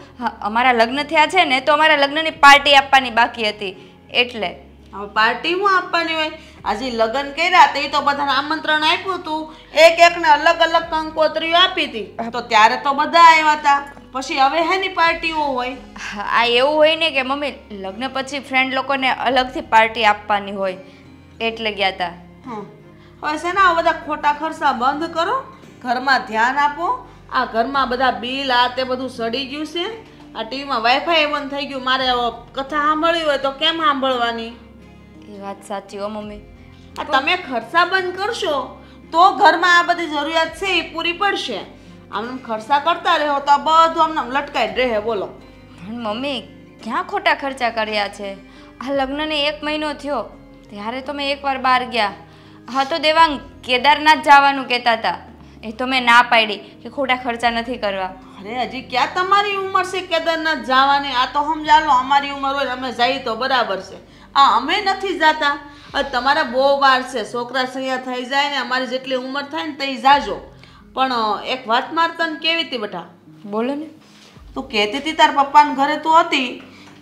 અમારા લગ્ન થયા છે ને, તો અમારા લગ્નની પાર્ટી આપવાની બાકી હતી એટલે. હવે પાર્ટી હું આપવાની હોય? આજે લગ્ન કર્યા તો એ તો બધાને આમંત્રણ આપ્યું હતું, એક એકને અલગ અલગ કંકોત્રીઓ આપી હતી, તો ત્યારે તો બધા આવ્યા હતા. પછી હવે હેની પાર્ટીઓ હોય? આ એવું હોય ને કે મમ્મી લગ્ન પછી ફ્રેન્ડ લોકોને અલગથી પાર્ટી આપવાની હોય એટલે ગયા હતા. હવે છે ને આ બધા ખોટા ખર્ચા બંધ કરો, ઘરમાં ધ્યાન આપો. આ ઘરમાં બધા બિલ આ તે બધું સડી ગયું છે. આ ટીવીમાં વાઈફાઈ બંધ થઈ ગયું. મારે કથા સાંભળવી હોય તો કેમ સાંભળવાની? એ વાત સાચી હો મમ્મી. આ તમે ખર્ચા બંધ કરશો તો ઘરમાં આ બધી જરૂરિયાત છે એ પૂરી પડશે. આમ ખર્ચા કરતા રહો તો બધું આમ લટકાઈ જ રહે. બોલો. પણ મમ્મી ક્યાં ખોટા ખર્ચા કર્યા છે? આ લગ્નને 1 મહિનો થયો ત્યારે તો મેં એકવાર બહાર ગયા. હા તો દેવાંગ કેદારનાથ જવાનું કહેતા હતા, એ તો મેં ના પાડી કે ખોટા ખર્ચા નથી કરવા. અરે હજી ક્યાં તમારી ઉંમર છે કેદારનાથ જવાની? આ તો સમજાલો અમારી ઉંમર હોય અમે જઈએ તો બરાબર છે. આ અમે નથી જતા. તમારા બહુ વાર છે, છોકરા સૈયા થઈ જાય ને અમારી જેટલી ઉંમર થાય ને તઈ જાજો. પણ એક વાત માર તને કેવી હતી બેટા? બોલો ને. તું કહેતી હતી તાર પપ્પાના ઘરે તું હતી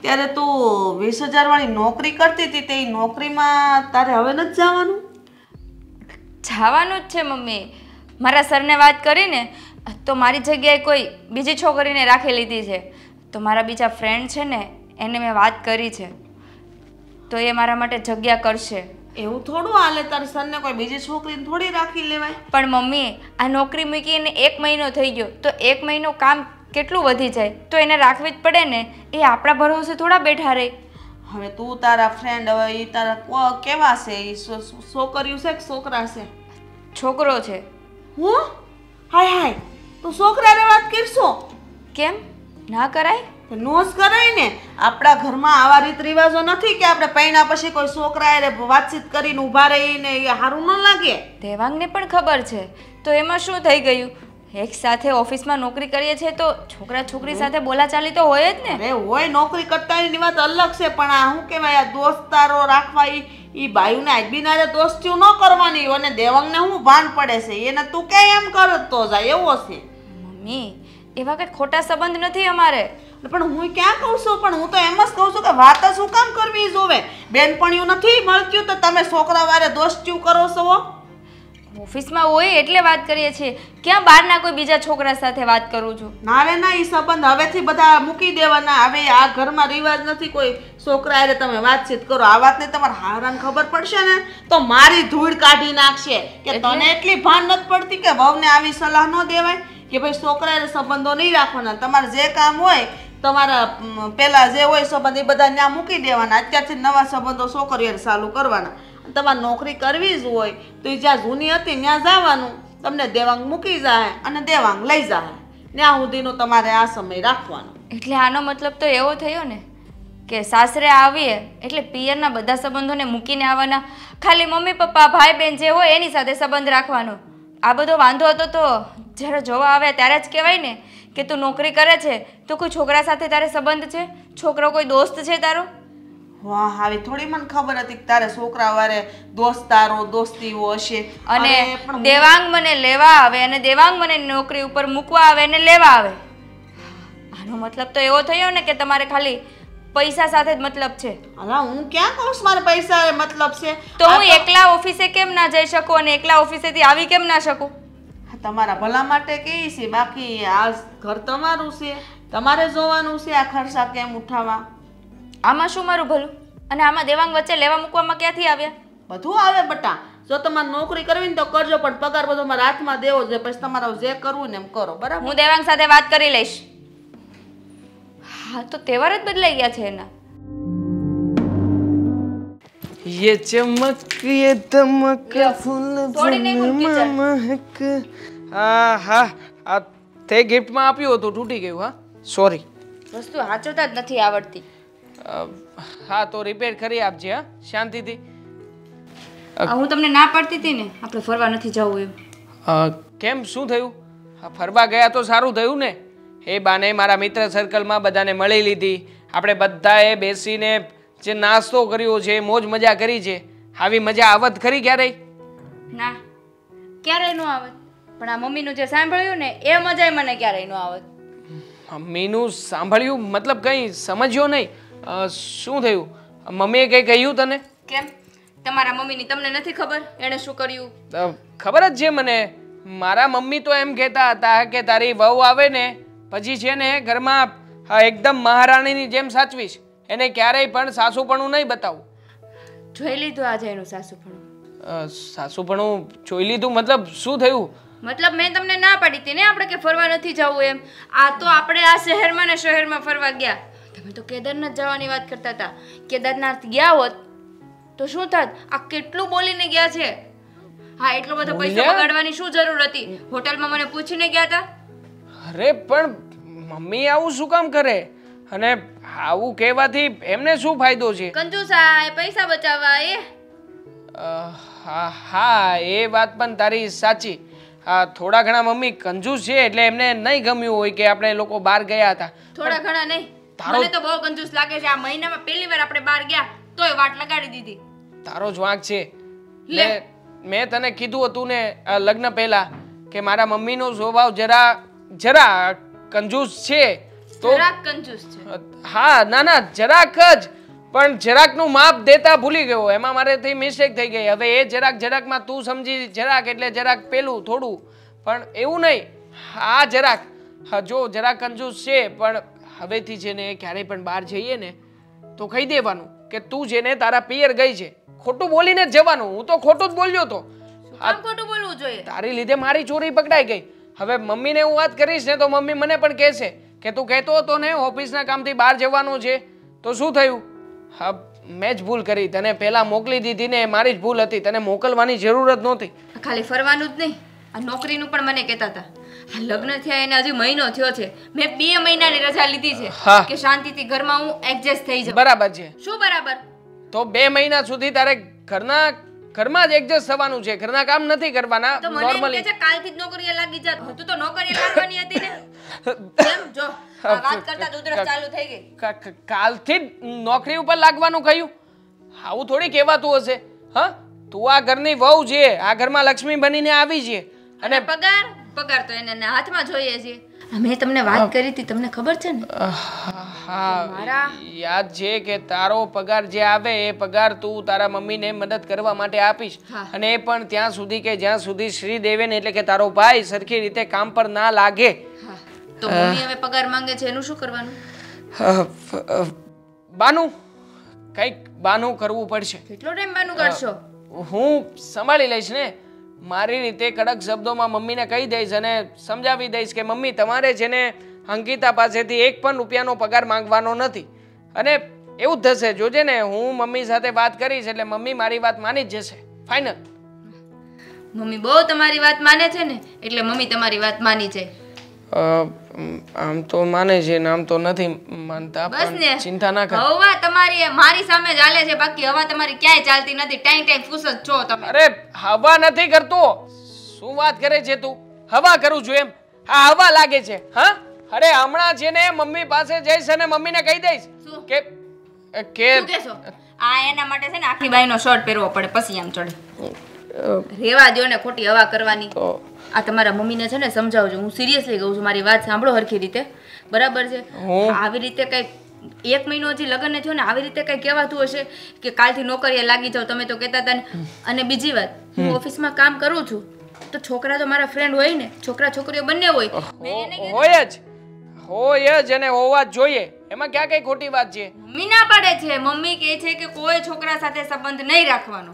ત્યારે તું 20,000 વાળી નોકરી કરતી હતી, તે નોકરીમાં તારે હવે નથી જવાનું? જવાનું જ છે મમ્મી. મારા સરને વાત કરીને તો મારી જગ્યાએ કોઈ બીજી છોકરીને રાખી લીધી છે. તો મારા બીજા ફ્રેન્ડ છે ને એને મેં વાત કરી છે, તો એ મારા માટે જગ્યા કરશે. એવું થોડું હાલે? તારા સરને કોઈ બીજી છોકરીને થોડી રાખી લેવાય? પણ મમ્મી આ નોકરી મૂકીને 1 મહિનો થઈ ગયો, તો 1 મહિનો કામ કેટલું વધી જાય, તો એને રાખવી જ પડે ને. એ આપણા ભરોસે થોડા બેઠા રહે. હવે તું તારા ફ્રેન્ડ, હવે એ તારા કેવા છે? એ છોકરીઓ છે કે છોકરા છે? છોકરો છે. હું? હાય હાય, તું છોકરાને વાત કરશો? કેમ ના કરાય? નોસ કરાય ને. આપણા ઘરમાં આવા રીત રિવાજો નથી કે આપણે પૈણા પછી કોઈ છોકરા હારે વાતચીત કરીને ઊભા રહીને એ સારું ન લાગે. દેવાંગને પણ ખબર છે, તો એમાં શું થઈ ગયું? એક સાથે ઓફિસમાં નોકરી કરીએ છીએ તો છોકરા છોકરી સાથે બોલાચાલી તો હોય જ ને. અરે હોય, નોકરી કરતા એની વાત અલગ છે, પણ આ શું કહેવાય, આ દોસ્તારો રાખવા ઈ બાયુને આજબીના દોસ્તીઓ ન કરવાની. અને દેવાંગને શું ભાન પડે છે એને તું કે એમ કરતો જાય એવો છે. મમ્મી એવા કંઈ ખોટા સંબંધ નથી અમારે. પણ હું ક્યાં કહું છું? પણ હું તો એમ જ કહું છું કે વાત જ શું કામ કરવી જોવે? બેનપણીઓ નથી મળતું તો તમે છોકરા વારે દોસ્તીઓ કરો છો? ઓફિસમાં હોય એટલે વાત કરીએ છીએ, ક્યાં બહારના કોઈ બીજા છોકરા સાથે વાત કરું છું? ના રે ના, એ સંબંધ હવેથી બધા મૂકી દેવાના. હવે આ ઘરમાં રિવાજ નથી કોઈ છોકરા હારે તમે વાતચીત કરો. આ વાતને તમારે હારાને ખબર પડશે ને તો મારી ધૂળ કાઢી નાખશે કે તને એટલી ભાન નથી પડતી કે વહુને આવી સલાહ ન દેવાય કે ભાઈ છોકરા હારે સંબંધો નહીં રાખવાના. તમારે જે કામ હોય તમારા પેલા જે હોય સંબંધ એ બધા ત્યાં મૂકી દેવાના. અત્યારથી નવા સંબંધો છોકરીઓ ચાલુ કરવાના. તમારે નોકરી કરવી જ હોય તો એ જ્યાં જૂની હતી ત્યાં જવાનું. તમને દેવાંગ મૂકી જાય અને દેવાંગ લઈ જાય, ત્યાં સુધીનું તમારે આ સમય રાખવાનો. એટલે આનો મતલબ તો એવો થયો ને કે સાસરે આવીએ એટલે પિયરના બધા સંબંધોને મૂકીને આવવાના, ખાલી મમ્મી પપ્પા ભાઈ બહેન જે હોય એની સાથે સંબંધ રાખવાનો. આ બધો વાંધો હતો તો જ્યારે જોવા આવ્યા ત્યારે જ કહેવાય ને કે તું નોકરી કરે છે તો કોઈ છોકરા સાથે તારે સંબંધ છે, છોકરો કોઈ દોસ્ત છે તારો? વાહ, આવી થોડી મને ખબર હતી કે તારે છોકરા વારે દોસ્તારો દોસ્તીઓ હશે. અને દેવાંગ મને લેવા આવે અને દેવાંગ મને નોકરી ઉપર મૂકવા આવે અને લેવા આવે. આનો મતલબ તો એવો થયો ને કે તમારે ખાલી પૈસા સાથે જ મતલબ છે. અલા હું ક્યાં કહું છું મારે પૈસા મતલબ છે? તો હું એકલા ઓફિસે કેમ ના જઈ શકું અને એકલા ઓફિસેથી આવી કેમ ના શકું? તમારા ભલા માટે કહી છે, બાકી આ ઘર તમારું છે, તમારે જોવાનું છે આ ખર્ચા કેમ ઉઠાવવા. આમાં શું મારું ભલું? અને આમાં દેવાંગ વચ્ચે લેવા મૂકવામાં ક્યાંથી આવ્યા? બધું આવે બટા. જો તમારે નોકરી કરવી ને તો કરજો, પણ પગાર બધો મારા હાથમાં દેવો છે. પછી તમારે જે કરવું ને એમ કરો, બરાબર? હું દેવાંગ સાથે વાત કરી લઈશ. હા તો તહેવાર જ બદલાઈ ગયા છે એના. ये चमक ये दमक फूल महक. હા આ તે ગિફ્ટમાં આપ્યું હતું, તૂટી ગયું. હા સોરી. વસ્તુ હાચવતા જ નથી આવડતી. હા તો રિપેર કરી આપજે. હા શાંતિથી. હું તમને ના પાડતી હતી ને આપણે ફરવા નથી જવું એમ. કેમ શું થયું? ફરવા ગયા તો સારું થયું ને. એ બાને મારા મિત્ર સર્કલમાં બધાને મળી લીધી. આપણે બધાએ બેસીને જે નાસ્તો કર્યો છે, મોજ મજા કરી છે. આવી મજા આવત ખરી ક્યારેય? ના, ક્યારેય ન આવત. પણ આ મમ્મીનું જે સાંભળ્યું ને એ મજા મને ક્યારેય ન આવત. મમ્મીનું સાંભળ્યું મતલબ કંઈ સમજ્યો નહીં. શું થયું? મમ્મીએ કંઈ કહ્યું તને? કેમ? તમારા મમ્મીની તમને નથી ખબર એણે શું કર્યું? ખબર જ છે મને. મારા મમ્મી તો એમ કહેતા હતા કે તારી વહુ આવે ને પછી છે ને ઘરમાં એકદમ મહારાણીની જેમ સાચવીશ. એને ક્યારેય પણ સાસુપણું નહીં બતાવું. જોઈ લીધું આજે એનું સાસુપણું? સાસુપણું જોઈ લીધું મતલબ શું થયું? મતલબ મેં તમને ના પાડી હતી ને આપણે કે ફરવા નથી જવું એમ. આ તો આપણે આ શહેરમાં ને શહેરમાં ફરવા ગયા. તમે તો કેદારનાથ જવાની વાત કરતા હતા. કેદારનાથ ગયા હોત તો શું થાત? આ કેટલું બોલીને ગયા છે. હા, એટલો બધો પૈસા બગાડવાની શું જરૂર હતી? હોટલમાં મને પૂછીને ગયા હતા. અરે પણ મમ્મી આવું શું કામ કરે? અને આવું કહેવાથી એમને શું ફાયદો છે? કંજૂસાઈ, પૈસા બચાવવા એ. હા, એ વાત પણ તારી સાચી. હા, થોડા ઘણા મમ્મી કંજૂસ છે એટલે એમને નહીં ગમ્યું હોય કે આપણે લોકો બહાર ગયા હતા. થોડા ઘણા નહીં, મને તો બહુ કંજૂસ લાગે છે. આ મહિનામાં પહેલી વાર આપણે બહાર ગયા તોય વાટ લગાડી દીધી. તારો જ વાંક છે. મેં તને કીધું હતું ને લગ્ન પહેલા કે મારા મમ્મીનો સ્વભાવ જરા કંજૂસ છે. તો જરાક કંજૂસ છે. હા, ના જરાક જ. પણ જરાકનું માપ દેતા ભૂલી ગયો. એમાં મારેથી મિસ્ટેક થઈ ગઈ. હવે એ જરાકમાં તું સમજી જરાક એટલે જરાક પેલું થોડું, પણ એવું નહીં. હા, જરાક. જો જરાક કંજૂસ છે, પણ હવેથી છે ને ક્યારેય પણ બહાર જઈએ ને તો કહી દેવાનું કે તું છે ને તારા પિયર ગઈ છે. ખોટું બોલીને જ જવાનું. હું તો ખોટું જ બોલ્યો તો. ખોટું બોલવું જોઈએ? તારી લીધે મારી ચોરી પકડાઈ ગઈ. હવે મમ્મીને હું વાત કરીશ ને તો મમ્મી મને પણ કહેશે કે તું કહેતો હતો ને ઓફિસના કામથી બહાર જવાનું છે. તો શું થયું? હા, મેં જ ભૂલ કરી. તને પહેલા મોકલી દીધી ને એ મારી જ ભૂલ હતી. તને મોકલવાની જરૂર જ નહોતી. ખાલી ફરવાનું જ નહીં, આ નોકરીનું પણ મને કહેતા હતા. આ લગ્ન થયા એને હજી મહિનો થયો છે. મેં 2 મહિનાની રજા લીધી છે કે શાંતિથી ઘરમાં હું એડજસ્ટ થઈ જાઉં. બરાબર છે. શું બરાબર? તો 2 મહિના સુધી તારે ઘરમાં જ એડજસ્ટ થવાનું છે. ઘરના કામ નથી કરવાના. તો મને એમ કે છે કાલથી જ નોકરીએ લાગી જા. તું તો નોકરીએ લાગવાની હતી ને. કેમ? જો આ વાત કરતા દુધરસ ચાલુ થઈ ગઈ. કાલથી જ નોકરી ઉપર લાગવાનું કહ્યું? આવું થોડી કહેવાતું હશે. હા, તું આ ઘરની વહુ છે. આ ઘરમાં લક્ષ્મી બનીને આવી છે. અને પગાર તો એને હાથમાં જોઈએ છે. મેં તમને વાત કરી હતી, તમને ખબર છે ને? હા, યાદ છે કે તારો પગાર જે આવે એ પગાર તું તારા મમ્મીને મદદ કરવા માટે આપીશ. અને એ પણ ત્યાં સુધી કે જ્યાં સુધી શ્રીદેવેન એટલે કે તારો ભાઈ સરખી રીતે કામ પર ના લાગે. તો મમ્મી હવે પગાર માંગે છે, એનું શું કરવાનું? બાનું કંઈક બાનું કરવું પડશે. કેટલો ટાઈમ બાનું કરશો? હું સંભાળી લઈશ ને. મારી રીતે કડક શબ્દોમાં મમ્મીને કહી દઈશ અને સમજાવી દઈશ કે મમ્મી તમારે છે ને અંકિતા પાસેથી 1 પણ રૂપિયાનો પગાર માંગવાનો નથી. અને એવું જ થશે. જોજે ને, હું મમ્મી સાથે વાત કરીશ એટલે મમ્મી મારી વાત માની જ જશે. ફાઇનલ. મમ્મી બહુ તમારી વાત માને છે ને એટલે મમ્મી તમારી વાત માની જાય. આમ તો માને છે ને આમ તો નથી માનતા. બસ ને, ચિંતા ના કર. હવા તમારી મારી સામે ચાલે છે, બાકી હવા તમારી ક્યાંય ચાલતી નથી. ટાઈમ ફૂસ જ છો તમે. અરે હવા નથી કરતો. શું વાત કરે છે તું? હવા કરું છું એમ? આ હવા લાગે છે? હા, અરે હમણાં છે ને મમ્મી પાસે જઈશ અને મમ્મીને કહી દઈશ કે શું કહેશો? આ એના માટે છે ને આખી બાઈનો શર્ટ પહેરવો પડે પછી આમ ચડે. રેવા દો ને ખોટી હવા કરવાની. આ તમારા મમ્મીને છે ને સમજાવજો. હું સિરિયસલી કહું છું, મારી વાત સાંભળો હરખી રીતે. બરાબર છે? આવી રીતે કઈ 1 મહિનો હજી લગ્ન થયો ને આવી રીતે કઈ કહેવાતું હશે કે કાલથી નોકરીએ લાગી જાવ? તમે તો કહેતા હતા ને. અને બીજી વાત, હું ઓફિસમાં કામ કરું છું તો છોકરા તો મારા ફ્રેન્ડ હોય ને. છોકરા છોકરીઓ બંને હોય. હોય જ અને હોવા જ જોઈએ. એમાં ક્યાં કઈ ખોટી વાત છે? મમ્મી ના પાડે છે. મમ્મી કહે છે કે કોઈ છોકરા સાથે સંબંધ નહીં રાખવાનો.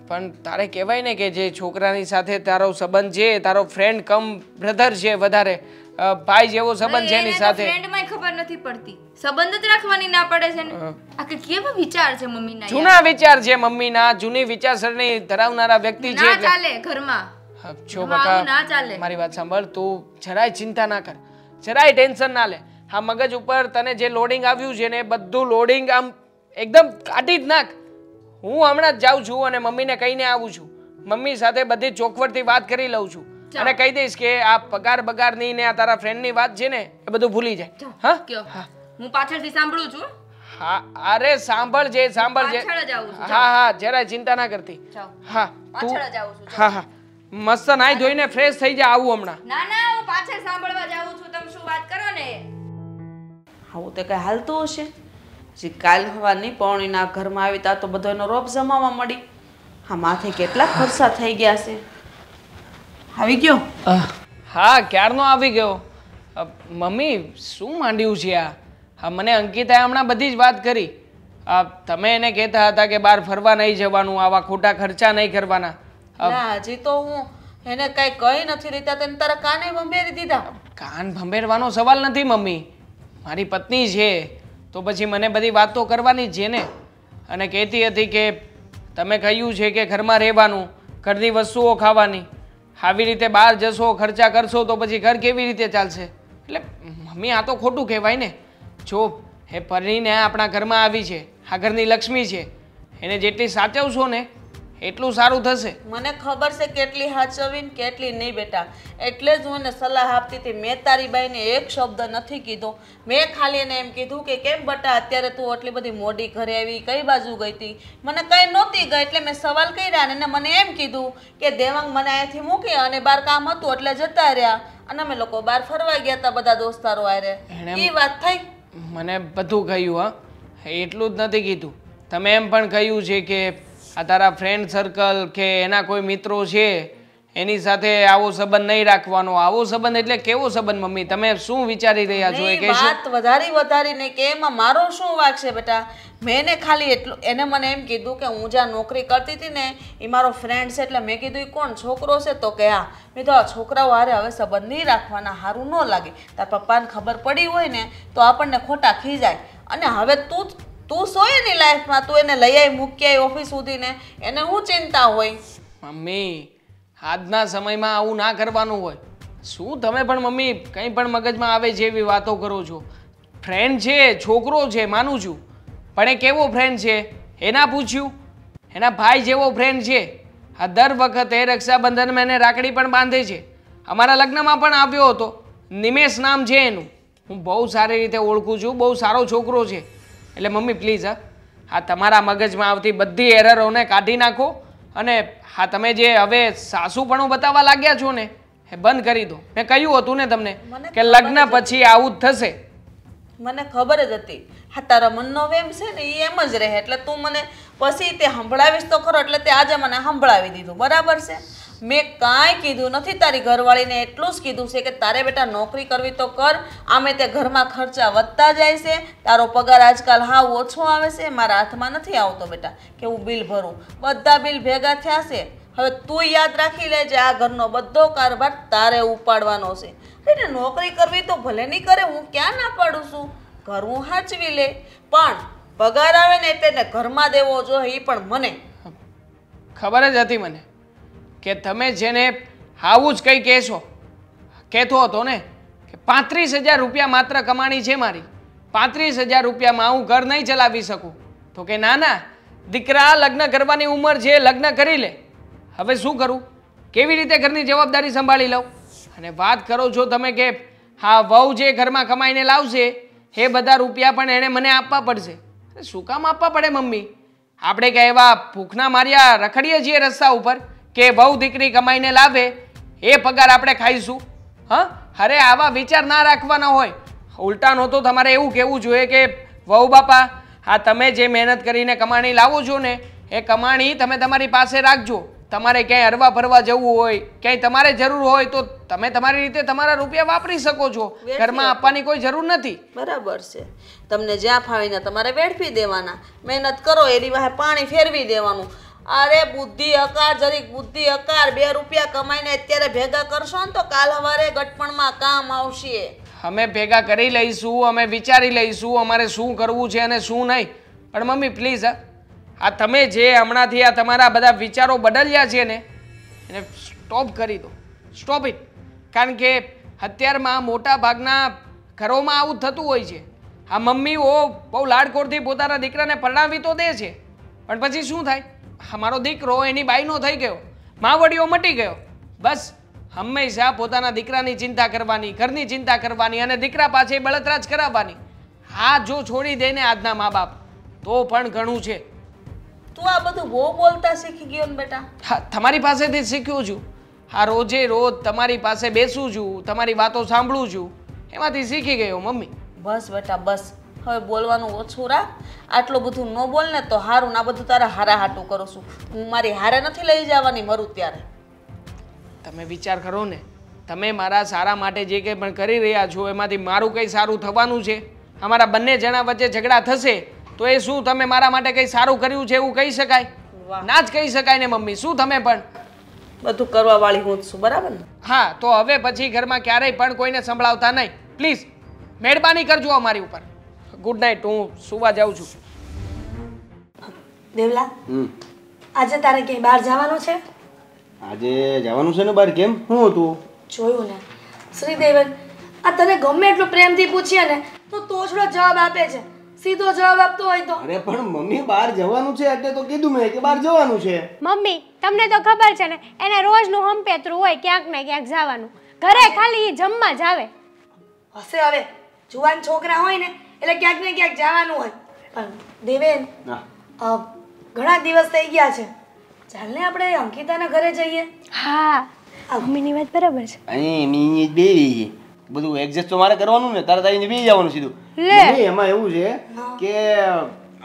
પણ તારે કહેવાય ને કે જે છોકરાની સાથે તારો સંબંધ છે, તારો ફ્રેન્ડ કમ બ્રધર છે, વધારે ભાઈ જેવો સંબંધ છે એની સાથે. ફ્રેન્ડમાં ખબર નથી પડતી, સંબંધ જ રાખવાની ના પડે છે ને. આ કે કેવા વિચાર છે મમ્મીના? જૂના વિચાર છે મમ્મીના. જૂની વિચારસરણી ધરાવનારા વ્યક્તિ છે. ના ચાલે ઘરમાં. જો બકા, મારી વાત સાંભળ. તું જરાય ચિંતા ના કર, જરાય ટેન્શન ના લે. હા, મગજ ઉપર તને જે લોડિંગ આવ્યું છે ને બધું લોડિંગ આમ એકદમ કાઢી જ નાખ. હું હમણાં જ જાઉં છું અને મમ્મીને કહીને આવું છું. મમ્મી સાથે બધી ચોખવટથી વાત કરી લઉં છું. અને કહી દઈશ કે આ પગાર બગારની ને આ તારા ફ્રેન્ડની વાત છે ને એ બધું ભૂલી જાય હા કયો હું પાછળથી સાંભળું છું હા અરે સાંભળજે સાંભળજે પાછળ જ આવું છું હા હા જરાય ચિંતા ના કરતી જાઓ હા તું પાછળ જ આવું છું હા હા મસ્ત નાઈ ધોઈને ફ્રેશ થઈ જા આવું હમણાં ના હું પાછળ સાંભળવા જાઉં છું તમે શું વાત કરો ને આવું તો કઈ હાલતું હશે હજી કાલ હવાની પૌણીના ઘરમાં આવી તા તો બધો એનો રોપ જમાવા મળી હા માથે કેટલા ખર્ચા થઈ ગયા છે આવી ગયો હા ક્યારનો આવી ગયો મમ્મી શું માંડ્યું છે આ હા મને અંકિતાએ હમણાં બધી જ વાત કરી તમે એને કહેતા હતા કે બહાર ફરવા નહીં જવાનું આવા ખોટા ખર્ચા નહીં કરવાના ના હજી તો હું એને કઈ કહી નથી રીતા તેને તારા કાને ભંભેરી દીધા કાન ભંભેરવાનો સવાલ નથી મમ્મી મારી પત્ની છે તો પછી મને બધી વાતો કરવાની જ છે ને અને કહેતી હતી કે તમે કહ્યું છે કે ઘરમાં રહેવાનું ઘરની વસ્તુઓ ખાવાની આવી રીતે બહાર જશો ખર્ચા કરશો તો પછી ઘર કેવી રીતે ચાલશે એટલે મમ્મી આ તો ખોટું કહેવાય ને જો એ પરણીને આપણા ઘરમાં આવી છે આ ઘરની લક્ષ્મી છે એને જેટલી સાચવશો ને એટલું સારું થશે મને ખબર છે કેટલી હાચવી ને કેટલી નહીં બેટા એટલે જ હું એને સલાહ આપતી હતી મેં તારી બાઈને એક શબ્દ નથી કીધો મેં ખાલી એને એમ કીધું કે કેમ બટા અત્યારે તું આટલી બધી મોડી ઘરે આવી કઈ બાજુ ગઈ હતી મને કઈ નહોતી ગઈ એટલે મેં સવાલ કર્યા અને મને એમ કીધું કે દેવાંગ મને અહીંયાથી મૂકી અને બહાર કામ હતું એટલે જતા રહ્યા અને અમે લોકો બહાર ફરવા ગયા હતા બધા દોસ્તારો આરે એ વાત થઈ મને બધું કહ્યું હા એટલું જ નથી કીધું તમે એમ પણ કહ્યું છે કે આ તારા ફ્રેન્ડ સર્કલ કે એના કોઈ મિત્રો છે એની સાથે આવો સંબંધ નહીં રાખવાનો આવો સંબંધ એટલે કેવો સંબંધ મમ્મી તમે શું વિચારી રહ્યા છો એ કહેશો વાત વધારીને કે એમાં મારો શું વાંક છે બેટા મેં એને ખાલી એટલું એને મને એમ કીધું કે હું જ્યાં નોકરી કરતી હતી ને એ મારો ફ્રેન્ડ છે એટલે મેં કીધું એ કોણ છોકરો છે તો કે હા મેં તો આ છોકરાઓ હારે હવે સંબંધ નહીં રાખવાના સારું ન લાગે તાર પપ્પાને ખબર પડી હોય ને તો આપણને ખોટા ખીજાય અને હવે તું સોય એની લાઈફમાં તું એને લઈ આવી મૂકી આવી ઓફિસ સુધી ને એને હું ચિંતા હોય મમ્મી આજના સમયમાં આવું ના કરવાનું હોય શું તમે પણ મમ્મી કંઈ પણ મગજમાં આવે છે એવી વાતો કરો છો ફ્રેન્ડ છે છોકરો છે માનું છું પણ એ કેવો ફ્રેન્ડ છે એના પૂછ્યું એના ભાઈ જેવો ફ્રેન્ડ છે આ દર વખતે રક્ષાબંધનમાં એને રાખડી પણ બાંધે છે અમારા લગ્નમાં પણ આવ્યો હતો નિમેશ નામ છે એનું હું બહુ સારી રીતે ઓળખું છું બહુ સારો છોકરો છે એટલે મમ્મી પ્લીઝ હા તમારા મગજમાં આવતી બધી એરરોને કાઢી નાખો અને હા તમે જે હવે સાસુપણું બતાવવા લાગ્યા છો ને એ બંધ કરી દો મેં કહ્યું હતું ને તમને કે લગ્ન પછી આવું જ થશે મને ખબર જ હતી હા તારા મનનો વેમ છે ને એ એમ જ રહે એટલે તું મને પછી તે સંભળાવીશ તો ખરો એટલે તે આજે મને સંભળાવી દીધું બરાબર છે મેં કાંઈ કીધું નથી તારી ઘરવાળીને એટલું જ કીધું છે કે તારે બેટા નોકરી કરવી તો કર આમે તે ઘરમાં ખર્ચા વધતા જાય છે તારો પગાર આજકાલ હાવ ઓછો આવે છે મારા હાથમાં નથી આવતો બેટા કે હું બિલ ભરું બધા બિલ ભેગા થયા છે હવે તું યાદ રાખી લેજે આ ઘરનો બધો કારભાર તારે ઉપાડવાનો છે એટલે નોકરી કરવી તો ભલે નહીં કરે હું ક્યાં ના પાડું છું ઘર હું સાચવી લે પણ પગાર આવે ને એટલે ઘરમાં દેવો જોઈએ એ પણ મને ખબર જ હતી મને કે તમે જેને આવું જ કંઈ કહેશો કહેતો હતો ને કે 35,000 રૂપિયા માત્ર કમાણી છે મારી 35,000 રૂપિયામાં હું ઘર નહીં ચલાવી શકું તો કે ના ના દીકરા લગ્ન કરવાની ઉંમર છે લગ્ન કરી લે હવે શું કરું કેવી રીતે ઘરની જવાબદારી સંભાળી લઉં અને વાત કરો છો તમે કે હા વહુ જે ઘરમાં કમાઈને લાવશે એ બધા રૂપિયા પણ એણે મને આપવા પડશે શું કામ આપવા પડે મમ્મી આપણે કે એવા ભૂખના માર્યા રખડીએ છીએ રસ્તા ઉપર કે વહુ દીકરી કમાઈને લાવે એ પગાર આપણે ખાઈશું હા અરે આવા વિચાર ના રાખવાના હોય ઉલટાનો તો તમારે એવું કહેવું જોઈએ કે વહુ બાપા હા તમે જે મહેનત કરીને કમાણી લાવો છો ને એ કમાણી તમે તમારી પાસે રાખજો તમારે ક્યાંય હરવા ફરવા જવું હોય ક્યાંય તમારે જરૂર હોય તો તમે તમારી રીતે તમારા રૂપિયા વાપરી શકો છો ઘરમાં આપવાની કોઈ જરૂર નથી બરાબર છે તમને જ્યાં ફાવીને તમારે વેડફી દેવાના મહેનત કરો એની વાહે પાણી ફેરવી દેવાનું અરે બુદ્ધિ અકાર જરીક બુદ્ધિ અકાર 2 રૂપિયા કમાઈને અત્યારે ભેગા કરશો ને તો કાલ સવારે ગટપણમાં કામ આવશે અમે ભેગા કરી લઈશું અમે વિચારી લઈશું અમારે શું કરવું છે અને શું નહીં પણ મમ્મી પ્લીઝ આ તમે જે હમણાંથી આ તમારા બધા વિચારો બદલ્યા છે ને એને સ્ટોપ કરી દો સ્ટોપ ઇટ કારણ કે અત્યારમાં મોટા ભાગના ઘરોમાં આવું થતું હોય છે આ મમ્મીઓ બહુ લાડકોડથી પોતાના દીકરાને પરણાવી તો દે છે પણ પછી શું થાય અમારો દીકરો એની બાઈનો થઈ ગયો માવડીઓ મટી ગયો બસ હંમેશા પોતાના દીકરાની ચિંતા કરવાની, ઘરની ચિંતા કરવાની અને દીકરા પાછળ બળતરા જ કરાવવાની. હા, જો છોડી દે ને આજના મા બાપ તો પણ ઘણું છે. તું આ બધું બહુ બોલતા શીખી ગયો ને બેટા? હા, તમારી પાસેથી જ શીખ્યું છું. હા, રોજે રોજ તમારી પાસે બેસું છું, તમારી વાતો સાંભળું છું, એમાંથી શીખી ગયો મમ્મી. બસ બેટા બસ, હવે બોલવાનું ઓછું રાખ. આટલું બધું ન બોલ ને તો હારું. ના બધું તારા હારા હાટું કરું છું. હું મારી હારે નથી લઈ જવાની મરું ત્યારે. તમે વિચાર કરો ને, તમે મારા સારા માટે જે કંઈ પણ કરી રહ્યા છો એમાંથી મારું કંઈ સારું થવાનું છે? અમારા બંને જણા વચ્ચે ઝઘડા થશે તો એ શું તમે મારા માટે કંઈ સારું કર્યું છે એવું કહી શકાય? ના જ કહી શકાય ને મમ્મી. શું તમે પણ બધું કરવા વાળી હું જ છું, બરાબર ને? હા, તો હવે પછી ઘરમાં ક્યારેય પણ કોઈને સંભળાવતા નહીં પ્લીઝ. મહેરબાની કરજો અમારી ઉપર. ગુડ નાઇટ, હું સુવા જાઉં છું. દેવલા, આજે તારે ક્યાંય બહાર જવાનું છે? આજે જવાનું છે ને બહાર. કેમ, શું હતું? જોયું ને શ્રીદેવન, આ તને ગમે એટલું પ્રેમથી પૂછીએ ને તો તોછડો જવાબ આપે છે. સીધો જવાબ આપતો હોય તો. અરે પણ મમ્મી, બહાર જવાનું છે એટલે તો કીધું મેં કે બહાર જવાનું છે. મમ્મી તમને તો ખબર છે ને, એને રોજનું હંપેતરું હોય ક્યાંક ને ક્યાંક જવાનું. ઘરે ખાલી ઈ જમવા જ આવે. હશે હવે, જુવાન છોકરા હોય ને એટલે ક્યાંક ને ક્યાંક જવાનું હોય. પણ દેવેન, ઘણા દિવસ થઈ ગયા છે, ચાલ ને આપણે અંકિતાના ઘરે જઈએ. હા, મમ્મીની વાત બરાબર છે. અહીં મી બેવી બધું એડજસ્ટ તો મારે કરવાનું ને, તારે તારીને બી જવાનું સીધું. મમ્મી, એમાં એવું છે કે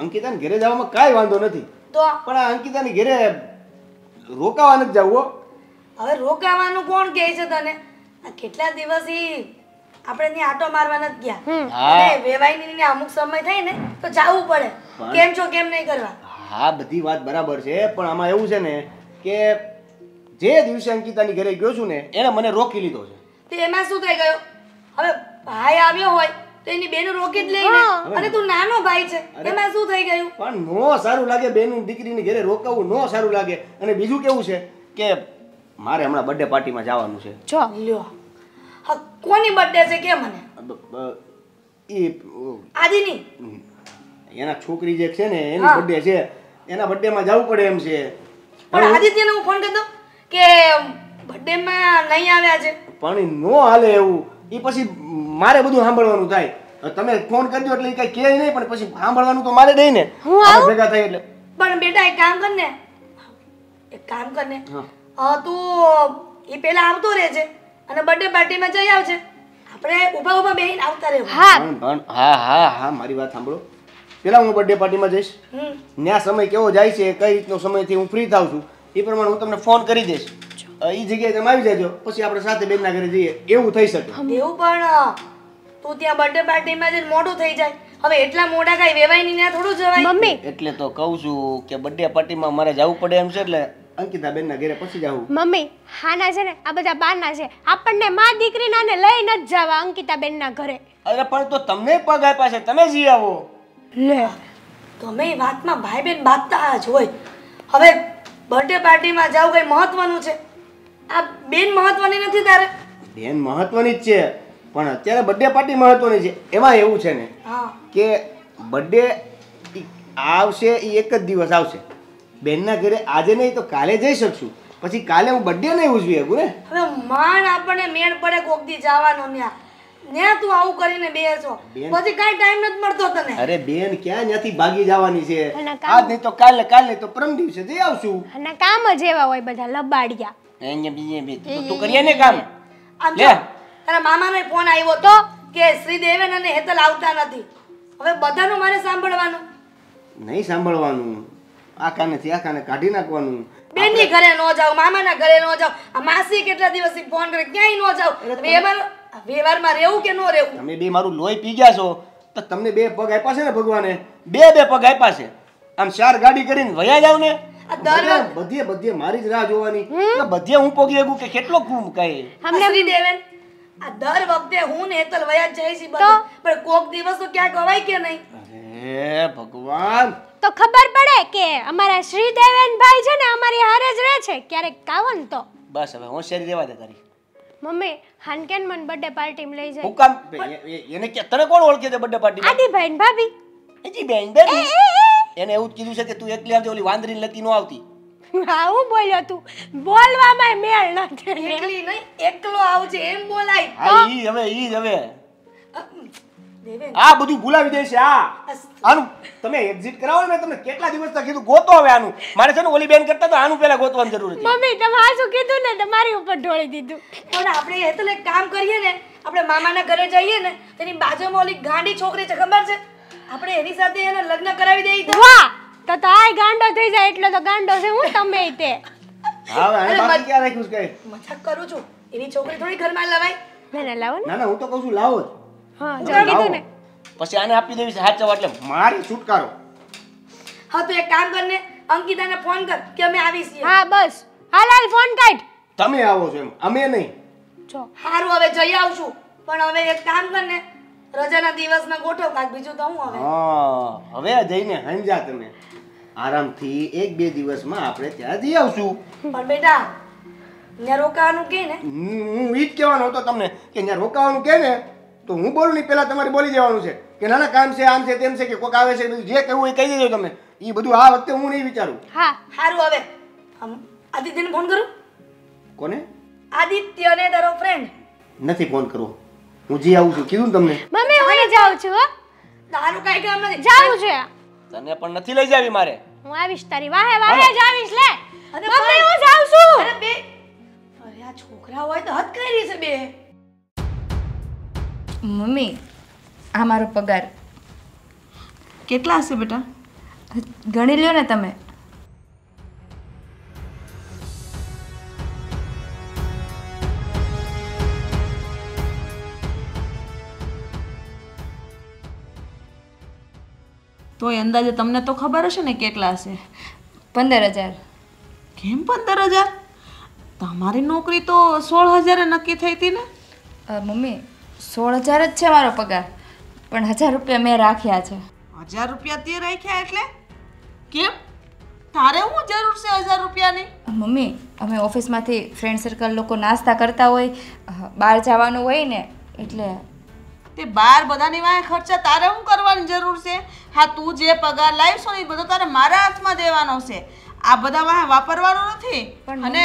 અંકિતાને ઘરે જવામાં કાંઈ વાંધો નથી, તો પણ આ અંકિતાની ઘરે રોકાવા નથી જવું. હવે રોકાવાનું કોણ કહે છે તને? આ કેટલા દિવસથી આપણે ત્યાં આટો મારવા નથી ગયા. અને વેવાઈની અમુક સમય થાય ને તો જવું પડે. કેમ છો કેમ નહીં કરવા? હા, બધી વાત બરાબર છે, પણ આમાં એવું છે ને કે જે દિવસે અંકિતાની ઘરે ગયો છું ને એને મને રોકી લીધો છે. તો એમાં શું થઈ ગયું? હવે ભાઈ આવ્યો હોય તો એની બેન રોકી જ લઈને, અને તું નાનો ભાઈ છે, એમાં શું થઈ ગયું? પણ નો સારું લાગે, બેન દીકરીની ઘરે રોકાવું નો સારું લાગે. અને બીજું કેવું છે કે મારે હમણાં બર્થડે પાર્ટીમાં જવાનું છે. જો લ્યો, હા, કોની બર્થડે છે કે મને? એ આદિની, એના છોકરી જે છે ને એની બર્થડે છે, એના બર્થડેમાં જવું પડે એમ છે. પણ આદિત્યને હું ફોન કરતો કે બર્થડે માં નહીં આવ્યા છે. પણ નો હાલે એવું. એ પછી મારે બધું સાંભળવાનું થાય. તમે ફોન કરજો એટલે કઈ કહે નહીં, પણ પછી સાંભળવાનું તો મારે નહીં ને, ભેગા થાય એટલે. પણ બેટા એક કામ કર ને, તું એ પેલા આવતો રહેજે અને બર્થડે પાર્ટીમાં જઈ આવજે. આપણે ઊભા ઊભા બેહીને આવતા રહેવું. હા હા હા, મારી વાત સાંભળો. પેલા હું બર્થડે પાર્ટીમાં જઈશ, ત્યાં સમય કેવો જાય છે, કઈ રીતનો સમયથી હું ફ્રી થાઉં છું એ પ્રમાણે હું તમને ફોન કરી દઈશ. એ જગ્યાએ તમે આવી જાજો, પછી આપણે સાથે બેનના ઘરે જઈએ. એવું થઈ શકે. એવું પણ તું ત્યાં બર્થડે પાર્ટીમાં જઈને મોડું થઈ જાય. હવે એટલા મોડા કાંઈ વેવાય નહીં, ત્યાં થોડું જવાય. મમ્મી એટલે તો કહું છું કે બર્થડે પાર્ટીમાં મારે જવું પડે એમ છે, એટલે અંકિતા બેનના ઘરે પછી જાવું. મમ્મી, હાના છે ને આ બધા બાના છે, આપણને માં દીકરીના ને લઈ ન જવા અંકિતા બેનના ઘરે. અરે પણ તો તમને પગ આપ્યા છે, તમે જઈ આવો. લે, તમે એ વાતમાં ભાઈ બેન બાંધતા જ હોય. હવે બર્થડે પાર્ટીમાં જાવ કઈ મહત્વનું છે? આ બેન મહત્વની નથી તારે? બેન મહત્વની જ છે, પણ અત્યારે બર્થડે પાર્ટી મહત્વની છે. એમાં એવું છે ને કે બર્થડે આવશે એ એક જ દિવસ આવશે. બેનના ઘરે આજે નહીં તો કાલે જઈ શકશું, પછી કાલે હું બર્થડે નહીં ઉજવી શકું ને. હવે માન આપણને મેળ પડે કોક દી જવાનો ન્યા તું આવું કરીને બેસો, પછી કાઈ ટાઈમ નથી મળતો તને. અરે બેન, ક્યાં ત્યાંથી ભાગી જવાની છે? આજ નહીં તો કાલે, કાલે નહીં તો પરમ દિવસે જઈ આવશું. અને કામ જ એવા હોય બધા લબાડિયા. તું કરીએ ને કામ. આમ જો, તારા મામાનો ફોન આવ્યો તો કે શ્રીદેવન અને હેતલ આવતા નથી. હવે બધાનું મારે સાંભળવાનું? નહીં સાંભળવાનું. આ કાનેથી આ કાને કાઢી નાખવાનું. બેનની ઘરે ન જાવ, મામાના ઘરે ન જાવ, આ માસી કેટલા દિવસથી ફોન કરે ક્યાંય ન જાવ. વ્યવહારમાં રહેવું કે ન રહેવું? તમે બે મારું લોહી પી ગયા છો તો તમને બે પગ આપ્યા છે ને ભગવાને, બે પગ આપ્યા છે. આમ 4 ગાડી કરીને વયા જાવ ને, બધે મારી જ રાહ જોવાની. બધે હું પોગી શકું કે કેટલો ઘૂમ કાય. શ્રીદેવન, આ દર વખતે હું ને હેતલ વયા જ જાય છે બધું, પણ કોક દિવસ તો ક્યાંક અવાય કે નહીં? અરે ભગવાન, તો ખબર પડે કે અમારા શ્રીદેવન ભાઈ છે ને અમારી હારે જ રહે છે, ક્યારેક કાવન તો બસ હવે હોશિયારી રહેવા દે તારી. મમ્મી, હાનકેન મન બર્થડે પાર્ટીમાં લઈ જાય. હું કામ એને કે તને કોણ ઓળખે છે બર્થડે પાર્ટીમાં? આદિભાઈ ને ભાભી. એજી બેન બેન એને એવું જ કીધું છે કે તું એકલી આવજે, ઓલી વાંદરીને લતી ન આવતી. હા હું બોલ્યો તું બોલવામાં મેળ નથી એકલી નહીં એકલો આવજે એમ બોલાય. હા ઈ હવે દેવેન આ બધું ભૂલાવી દે છે આનું તમે એક્ઝિટ કરાવો ને મેં તમને કેટલા દિવસથી કીધું ગોતો હવે આનું મારે છે ને ઓલી બેન કરતા તો આનું પહેલા ગોતવાની જરૂર હતી મમ્મી તમે આ શું કીધું ને તમારી ઉપર ઢોળી દીધું પણ આપણે હેતલ એક કામ કરીએ ને, આપણે મામાના ઘરે જઈએ ને, તેની બાજુમાં ઓલી ગાંડી છોકરી છે ખબર છે, આપણે એની સાથે એને લગ્ન કરાવી દઈએ તો. વાહ તો આય ગાંડો થઈ જાય એટલે તો ગાંડો છે હું તમે તે હા હવે બાકી ક્યાં રાખ્યું છે કઈ મજાક કરું છું, એની છોકરી થોડી ઘરમાં લવાય. મને લાવો ને. ના ના હું તો કહું છું લાવો જ હા જો કીધું ને. પછી આને આપી દેવી છે સાચવા એટલે મારી છુટકારો. હા તો એક કામ કર ને, અંકિતાને ફોન કર કે અમે આવી છીએ. હા બસ હાલ ફોન કાઢ. તમે આવો છો એમ અમે નહીં. જો સારું હવે જઈ આવશું, પણ હવે એક કામ કર ને, રજાના દિવસમાં ગોઠવ કાક, બીજું તો હું હવે. હા હવે જઈને સમજા તમે આરામથી 1-2 દિવસમાં આપણે ત્યાં જઈ આવશું. પણ બેટા ત્યાં રોકાવાનું કે ને. હું ઈ જ કહેવાનો હતો તમને કે ત્યાં રોકાવાનું કે ને તો હું બોલું નહીં પહેલા તમારે બોલી દેવાનું છે કે નાના કામ છે આમ છે તેમ છે કે કોક આવે છે બધું જે કહેવું એ કહી દેજો તમે. એ બધું આ વખતે હું નહીં વિચારું. હા સારું હવે આદિત્યને ફોન કરું. કોને? આદિત્યને તારો ફ્રેન્ડ. નથી ફોન કરવો, હું જી આવું છું કીધું ને તમને. મમ્મી હું જાઉં છું હો. તારું કાંઈ કામ નથી. જાઉં છે તને પણ નથી લઈ જાવી મારે. હું આવીશ તારી વાહે વાહે જ આવીશ લે. અરે મમ્મી હું જાઉં છું. અરે બે અરે આ છોકરા હોય તો હદ કરી છે બે. મમ્મી આ મારો પગાર કેટલા હશે બેટા? ગણી લ્યો ને તમે. તોય અંદાજે તમને તો ખબર હશે ને કેટલા હશે? 15,000. કેમ 15,000? તમારી નોકરી તો 16,000 નક્કી થઈ હતી ને? મમ્મી 16,000 જ છે મારો પગાર, પણ 1,000 રૂપિયા મેં રાખ્યા છે. 1,000 રૂપિયા તે રાખ્યા એટલે કેમ? તારે શું જરૂર છે 1,000 રૂપિયાની? મમ્મી અમે ઓફિસમાંથી ફ્રેન્ડ સર્કલ લોકો નાસ્તા કરતા હોય, બહાર જવાનું હોય ને એટલે. તે બાર બધાની વાંહે ખર્ચા તારે શું કરવાની જરૂર છે? હા તું જે પગાર લાવીશો ને એ બધો તારે મારા હાથમાં દેવાનો છે, આ બધા વાંહે વાપરવાનો નથી. અને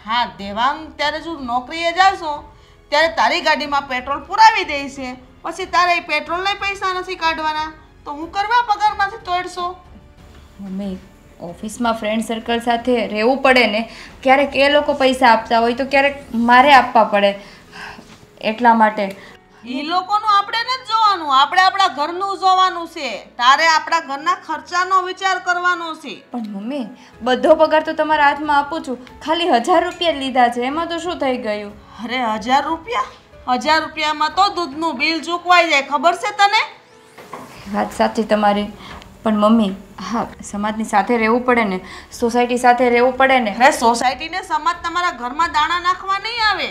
હા દેવાંગ ત્યારે જો નોકરીએ જાશો ત્યારે તારી ગાડીમાં પેટ્રોલ પુરાવી દે છે, પછી તારે એ પેટ્રોલના પૈસા નથી કાઢવાના, તો હું કરવા પગારમાંથી તોડશો? મમ્મી ઓફિસમાં ફ્રેન્ડ સર્કલ સાથે રહેવું પડે ને, ક્યારેક એ લોકો પૈસા આપતા હોય તો ક્યારેક મારે આપવા પડે, એટલા માટે. એ લોકોનું આપણે નથી જોવાનું, આપણે આપણા ઘરનું જોવાનું છે. તારે આપણા ઘરના ખર્ચાનો વિચાર કરવાનો છે. પણ મમ્મી બધો પગાર તો તમારા હાથમાં આપું છું, ખાલી 1,000 રૂપિયા જ લીધા છે, એમાં તો શું થઈ ગયું? અરે 1,000 રૂપિયા? 1,000 રૂપિયામાં તો દૂધનું બિલ ચૂકવાઈ જાય, ખબર છે તને? વાત સાચી તમારી, પણ મમ્મી હા સમાજની સાથે રહેવું પડે ને, સોસાયટી સાથે રહેવું પડે ને. અરે સોસાયટીને સમાજ તમારા ઘરમાં દાણા નાખવા નહીં આવે.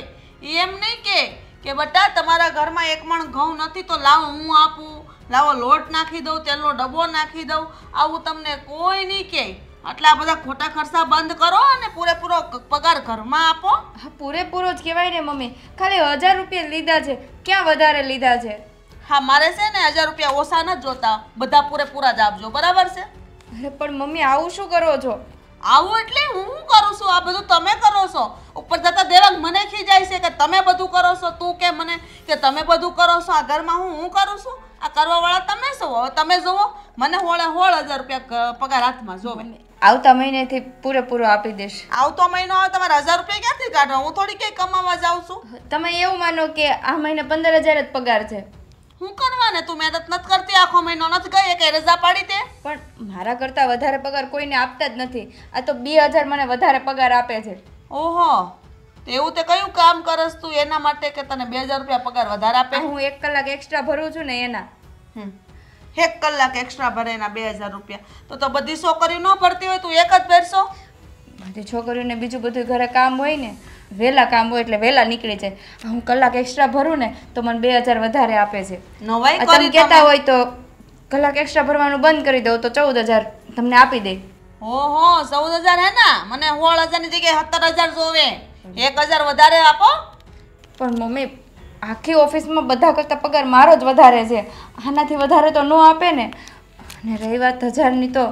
એમ નહીં કે બટા તમારા ઘરમાં 1 મણ ઘઉં નથી તો લાવો હું આપું, લાવો લોટ નાખી દઉં, તેલનો ડબ્બો નાખી દઉં, આવું તમને કોઈ નહીં કહે. આટલા બધા ખોટા ખર્ચા બંધ કરો અને પૂરેપૂરો પગાર ઘરમાં આપો. હા પૂરેપૂરો જ કહેવાય ને મમ્મી, ખાલી 1,000 રૂપિયા લીધા છે, ક્યાં વધારે લીધા છે? હા મારે છે ને 1,000 રૂપિયા ઓછા નથી જોતા, બધા પૂરેપૂરા જ આપજો, બરાબર છે? અરે પણ મમ્મી આવું શું કરો છો? આવું એટલે હું કરું છું? આ બધું તમે કરો છો. ઉપર જતા દેવાંગ મને ખીજાય છે કે તમે બધું કરો છો, તું કે મને કે તમે બધું કરો છો. આ ઘરમાં હું કરું છું? આ કરવાવાળા તમે છો. હવે તમે જુઓ મને 1,000 રૂપિયા પગાર હાથમાં જોવે. આવતા મહિનેથી પૂરેપૂરો આપી દઈશ. આવતો મહિનો આવે તમારે 1,000 રૂપિયા ક્યાંથી કાઢવા? હું થોડી કઈ કમાવા જાઉં છું. તમે એવું માનો કે આ મહિને 15,000 જ પગાર છે. હું કરવાને? તું મહેનત નથી કરતી, આખો મહિનો નથી ગઈ, કે રજા પાડી તે? પણ મારા કરતાં વધારે પગાર કોઈને આપતા જ નથી. આ તો 2,000 મને વધારે પગાર આપે છે. ઓહો, એવું તે કયું કામ કરસ તું એના માટે કે તને 2,000 રૂપિયા પગાર વધારે આપે? હું 1 કલાક એક્સ્ટ્રા ભરું છું ને એના. 1 કલાક એક્સ્ટ્રા ભરે એના 2,000 રૂપિયા? તો બધી છોકરીઓ ન ભરતી હોય, તું એક જ ભરશો? બધી છોકરીઓને બીજું બધું ઘરે કામ હોય ને, વહેલા કામ હોય એટલે વહેલા નીકળી જાય. હું કલાક એક્સ્ટ્રા ભરું ને તો મને 2,000 વધારે આપે છે. નવાઈ તમે કરી કહેતા હોય તો કલાક એક્સ્ટ્રા ભરવાનું બંધ કરી દઉં તો 14,000 તમને આપી દે. ઓહો 14,000 હે ના? મને 16,000 ની જગ્યાએ 17,000 જોવે. 1,000 વધારે આપો. પણ મમ્મી આખી ઓફિસમાં બધા કરતાં પગાર મારો જ વધારે છે, આનાથી વધારે તો ન આપે ને. અને રહી વાત 1,000ની તો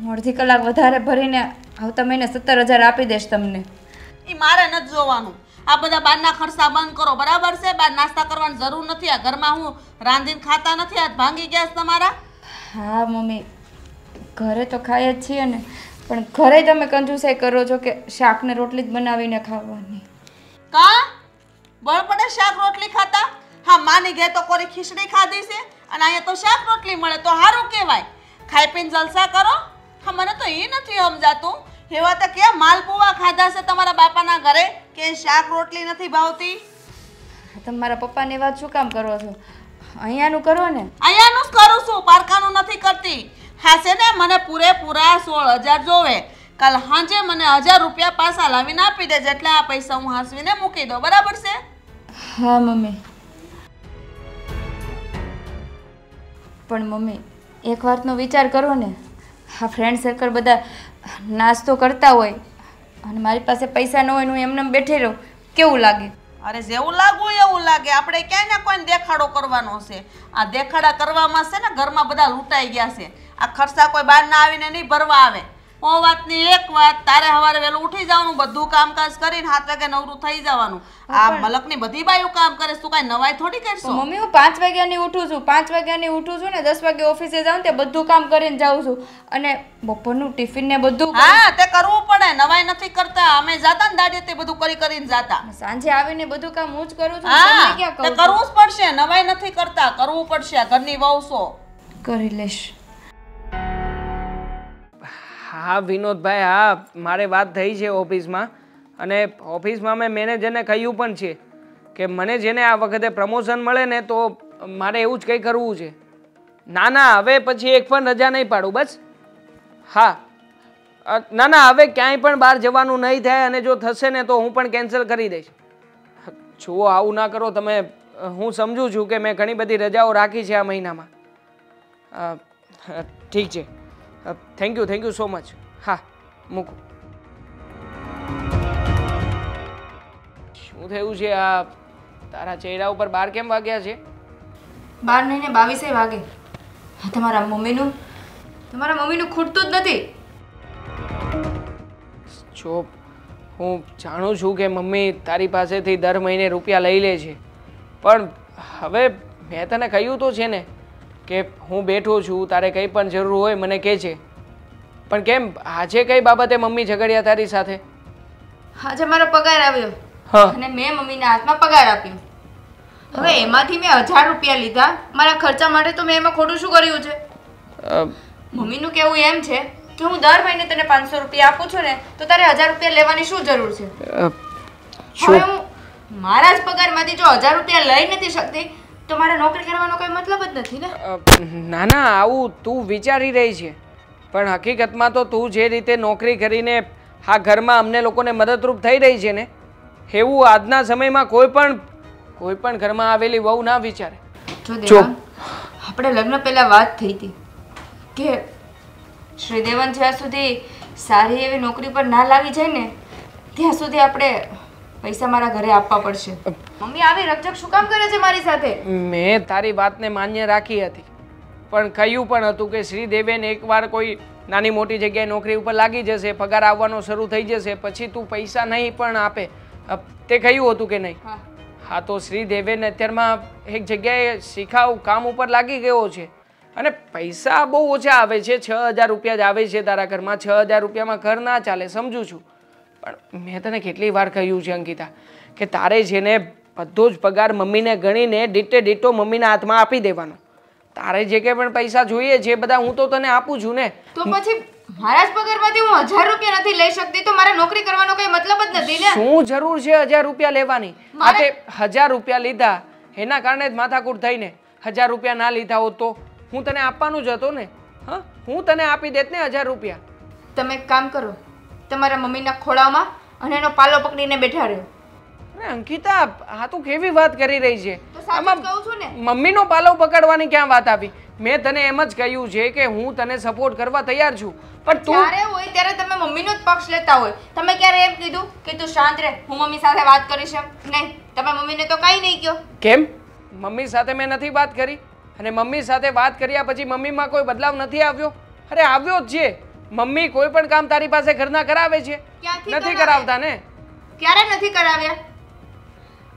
હું અડધી કલાક વધારે ભરીને આવતા મહિને 17,000 આપી દઈશ તમને. એ મારે નથી જોવાનું. આ બધા બહારના ખર્ચા બંધ કરો, બરાબર છે? બહાર નાસ્તા કરવાની જરૂર નથી. આ ઘરમાં હું રાંધીને ખાતા નથી. આ ભાંગી ગયા છે તમારા. હા મમ્મી, ઘરે તો ખાય જ છીએ ને, પણ ઘરે તમે કંજુસાઈ કરો છો કે શાક ને રોટલી જ બનાવીને ખાવાની. કા બળ પડે શાક રોટલી ખાતા? હા, માની ગયા તો કોરી ખીચડી ખાધી છે અને અહીંયા તો શાક રોટલી મળે તો સારું કહેવાય. ખાઈ પીને જલસા કરો. હા, મને તો એ નથી સમજાતું. એવા તો ક્યાં માલપુવા ખાધા છે તમારા બાપાના ઘરે કે શાક રોટલી નથી ભાવતી? તમારા પપ્પાની વાત શું કામ કરો છો? અહીંયાનું કરો ને. અહીંયાનું જ કરું છું, પારકાનું નથી કરતી. હા છે ને, મને પૂરેપૂરા 16,000 જોવે. કાલ સાંજે મને 1,000 રૂપિયા પાછા લાવીને આપી દેજે, એટલે આ પૈસા હું હાંસવીને મૂકી દઉં, બરાબર છે? હા મમ્મી. પણ મમ્મી, એક વાતનો વિચાર કરો ને. આ ફ્રેન્ડ સર્કલ બધા નાસ્તો કરતા હોય અને મારી પાસે પૈસા ન હોય ને હું એમને બેઠી રહું, કેવું લાગે? અરે જેવું લાગવું એવું લાગે. આપણે ક્યાંય ને કોઈને દેખાડો કરવાનો છે. આ દેખાડા કરવામાં છે ને ઘરમાં બધા લૂંટાઈ ગયા છે. આ ખર્ચા કોઈ બહારના આવીને નહીં ભરવા આવે. ઓ વાતની એક વાત, તારે સવારે વહેલું ઉઠી જવાનું, બધું કામકાજ કરીને 7 વાગે નવરું થઈ જવાનું. આ મલકની બધી બાયું કામ કરે, તું કાંઈ નવાઈ થોડી કરશો? મમ્મી, હું 5 વાગ્યાની ઉઠું છું. 5 વાગ્યાની ઉઠું છું ને 10 વાગે ઓફિસે જાઉં તે બધું કામ કરીને જાઉં છું. અને બપોરનું ટિફિન ને બધું. હા, તે કરવું પડે. નવાઈ નથી કરતા. અમે જાતા ને દાડીએ તે બધું કરીને જાતા. સાંજે આવીને બધું કામ હું જ કરું છું. હા, તમને ક્યાં તે કહું? કરવું જ પડશે. નવાઈ નથી કરતા, કરવું પડશે. આ ઘરની વહુ છો. કરી લઈશ. હા વિનોદભાઈ, હા મારે વાત થઈ છે ઓફિસમાં, અને ઓફિસમાં મેં મેનેજરને કહ્યું પણ છે કે મને જેને આ વખતે પ્રમોશન મળે ને તો મારે એવું જ કંઈ કરવું છે. ના ના, હવે પછી એક પણ રજા નહીં પાડું, બસ. હા, ના ના, હવે ક્યાંય પણ બહાર જવાનું નહીં થાય, અને જો થશે ને તો હું પણ કેન્સલ કરી દઈશ. જુઓ, આવું ના કરો તમે. હું સમજુ છું કે મેં ઘણી બધી રજાઓ રાખી છે આ મહિનામાં. ઠીક છે, થેન્ક યુ સો મચ. હા, મૂકું. શું થયું છે? આ તારા ચહેરા ઉપર 12 કેમ વાગ્યા છે? 12 નહીં ને 22 વાગે. તમારા મમ્મીનું ખૂટતું જ નથી. જો હું જાણું છું કે મમ્મી તારી પાસેથી દર મહિને રૂપિયા લઈ લે છે, પણ હવે મેં તને કહ્યું તો છે ને કે હું બેઠો છું, તારે કંઈ પણ જરૂર હોય મને કહે છે. પણ કેમ આજે કઈ બાબતે મમ્મી ઝઘડ્યા તારી સાથે? આજે મારો પગાર આવ્યો અને મેં મમ્મીના હાથમાં પગાર આપ્યો. હવે એમાંથી મેં 1,000 રૂપિયા લીધા મારા ખર્ચા માટે, તો મેં એમાં ખોટું શું કર્યું છે? મમ્મીનું કહેવું એમ છે કે હું દર મહિને તને 500 રૂપિયા આપું છું ને, તો તારે 1,000 રૂપિયા લેવાની શું જરૂર છે? હવે હું મારા જ પગારમાંથી જો 1,000 રૂપિયા લઈ નથી શકતી તો મારે નોકરી કરવાનો કોઈ મતલબ જ નથી ને. ના ના, આવું તું વિચારી રહી છે, પણ હકીકતમાં તો તું જે રીતે નોકરી કરીને આ ઘરમાં અમને લોકોને મદદરૂપ થઈ રહી છે ને, એવું આજના સમયમાં કોઈ પણ ઘરમાં આવેલી વહુ ના વિચારે. જો આપણે લગ્ન પહેલા વાત થઈ હતી કે શ્રીદેવન જ્યાં સુધી સારી એવી નોકરી પર ના લાવી જાય ને ત્યાં સુધી આપણે પૈસા મારા ઘરે આપવા પડશે. મમ્મી આવી રકઝક શું કામ કરે છે મારી સાથે? મેં તારી વાતને માન્ય રાખી હતી, પણ કહ્યું પણ હતું કે શ્રીદેવેન એકવાર કોઈ નાની મોટી જગ્યાએ નોકરી ઉપર લાગી જશે, પગાર આવવાનો શરૂ થઈ જશે, પછી તું પૈસા નહીં પણ આપે. તે કહ્યું હતું કે નહીં? હા, તો શ્રીદેવેન અત્યારમાં એક જગ્યાએ શીખાવ કામ ઉપર લાગી ગયો છે, અને પૈસા બહુ ઓછા આવે છે. 6,000 રૂપિયા જ આવે છે તારા ઘરમાં. 6,000 રૂપિયામાં ઘર ના ચાલે, સમજુ છું. પણ મેં તને કેટલી વાર કહ્યું છે અંકિતા કે તારે જેને બધો જ પગાર મમ્મીને ગણીને ડીટો મમ્મીના હાથમાં આપી દેવાનો. તારે જે કંઈ પણ પૈસા જોઈએ છે બધા હું તો તને આપું છું ને. તો પછી મારા જ પગારમાંથી હું 1,000 રૂપિયા નથી લઈ શકતી તો મારે નોકરી કરવાનો કઈ મતલબ જ નથી ને. શું જરૂર છે 1,000 રૂપિયા લેવાની? આ તે 1,000 રૂપિયા લીધા એના કારણે જ માથાકૂટ થઈને. 1,000 રૂપિયા ના લીધા હોત તો હું તને આપવાનું જ હતો ને. હા, હું તને આપી દેત ને 1,000 રૂપિયા. તમે એક કામ કરો, તમારા મમ્મીના ખોળામાં અને એનો પાલો પકડીને બેઠા રહ્યો. અરે અંકિતા, આ તું કેવી વાત કરી રહી છે? તો સાચું જ કહું છું ને. મમ્મીનો પાલો પકડવાની ક્યાં વાત આવી? મેં તને એમ જ કહ્યું છે કે હું તને સપોર્ટ કરવા તૈયાર છું, પણ તું જ્યારે હોય ત્યારે તમે મમ્મીનો જ પક્ષ લેતા હોય. તમે ક્યારે એમ કીધું કે તું શાંત રહે, હું મમ્મી સાથે વાત કરીશ? નહીં, તમે મમ્મીને તો કંઈ નહીં કહો. કેમ? મમ્મી સાથે મેં નથી વાત કરી, અને મમ્મી સાથે વાત કર્યા પછી મમ્મીમાં કોઈ બદલાવ નથી આવ્યો? અરે આવ્યો જ છે. મમ્મી કોઈ પણ કામ તારી પાસે ઘરના કરાવે છે? ક્યાંથી નથી કરાવે? કરાવતા ને? ક્યારે નથી કરાવ્યા?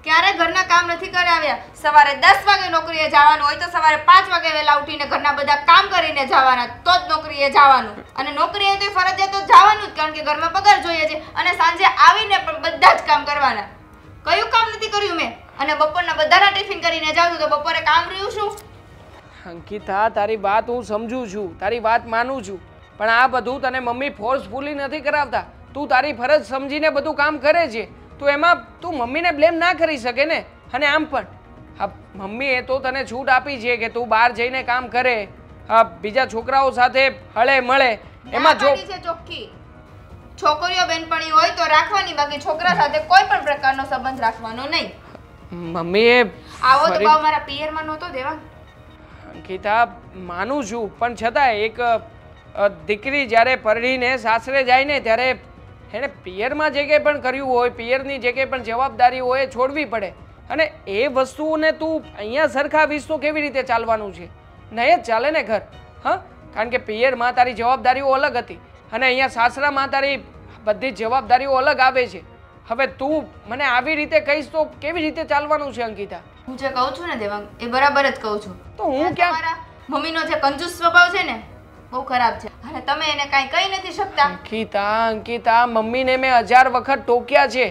ક્યારે ઘરના કામ નથી કરાવ્યા? સવારે 10 વાગે નોકરીએ જવાનું હોય તો સવારે 5 વાગે વહેલા ઉઠીને ઘરના બધા કામ કરીને જવાના, તો જ નોકરીએ જવાનું. અને નોકરીએ તો ફરજિયાત તો જવાનું જ, કારણ કે ઘરમાં પગાર જોઈએ છે. અને સાંજે આવીને પણ બધા જ કામ કરવાના. કયું કામ નથી કર્યું મેં? અને બપોરના બધાના ટિફિન કરીને જાઉં છું તો બપોરે કામ રહ્યું શું? અંકિતા, તારી વાત હું સમજુ છું, તારી વાત માનું છું, પણ આ બધું તને મમ્મી ફોર્સફુલી નથી કરાવતા. તું તારી ફરજ સમજીને બધું કામ કરે છે, તો એમાં તું મમ્મીને બ્લેમ ના કરી શકે ને. અને આમ પણ હા, મમ્મીએ તો તને છૂટ આપી છે કે તું બહાર જઈને કામ કરે, બીજા છોકરાઓ સાથે હળે મળે. એમાં જો છે ચોખ્ખી, છોકરીઓ બેનપણી હોય તો રાખવાની, બાકી છોકરા સાથે કોઈ પણ પ્રકારનો સંબંધ રાખવાનો નહીં. મમ્મીએ આવો તો ભાવ મારા પિયરમાં નહોતો દેવા. અંકિતા, માનું છું, પણ છતાંય એક દીકરી જ્યારે પરણીને સાસરે જાય ને ત્યારે એણે પિયરમાં જે કંઈ પણ કર્યું હોય, પિયરની જે કંઈ પણ જવાબદારી હોય એ છોડવી પડે. અને એ વસ્તુને તું અહીંયા સરખાવીશ તો કેવી રીતે ચાલવાનું છે? નહીં જ ચાલે ને ઘર. હા, કારણ કે પિયરમાં તારી જવાબદારીઓ અલગ હતી અને અહીંયા સાસરામાં તારી બધી જવાબદારીઓ અલગ આવે છે. હવે તું મને આવી રીતે કહીશ તો કેવી રીતે ચાલવાનું છે અંકિતા? હું જે કહું છું ને દેવાંગ, એ બરાબર જ કહું છું. તો હું ક્યાં તમારા મમ્મીનો જે કંજૂસ સ્વભાવ છે ને, બહુ ખરાબ છે. અને તમે એને કાંઈ કહી નથી શકતા. અંકિતા, મમ્મીને મેં 1000 વખત ટોક્યા છે,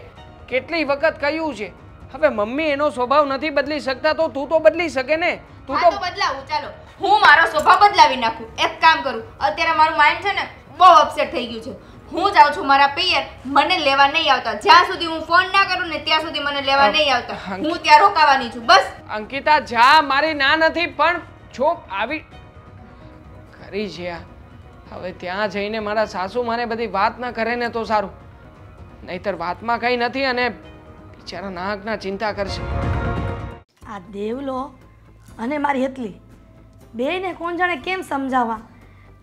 કેટલી વખત કહ્યું છે. હવે મમ્મી એનો સ્વભાવ નથી બદલી શકતા તો તું તો બદલી શકે ને. તું હા તો બદલાવું, ચાલો હું મારો સ્વભાવ બદલાવી નાખું. એક કામ કરું, અત્યારે મારું માઇન્ડ છે ને બહુ અપસેટ થઈ ગયું છે. હું જાઉં છું મારા પિયર, મને લેવા નહીં આવતા. જ્યાં સુધી હું ફોન ના કરું ને ત્યાં સુધી મને લેવા નહીં આવતા. હું ત્યાં રોકાવાની છું, બસ. અંકિતા જા, મારી ના નથી, પણ જો આવી કરી છે આ, હવે ત્યાં જઈને મારા સાસુ મને બધી વાત ના કરે ને તો સારું, નહીતર વાતમાં કંઈ નથી અને બિચારા નાહકના ચિંતા કરશે. આ દેવલો અને મારી હેતલી બેયને કોણ જાણે કેમ સમજાવવા,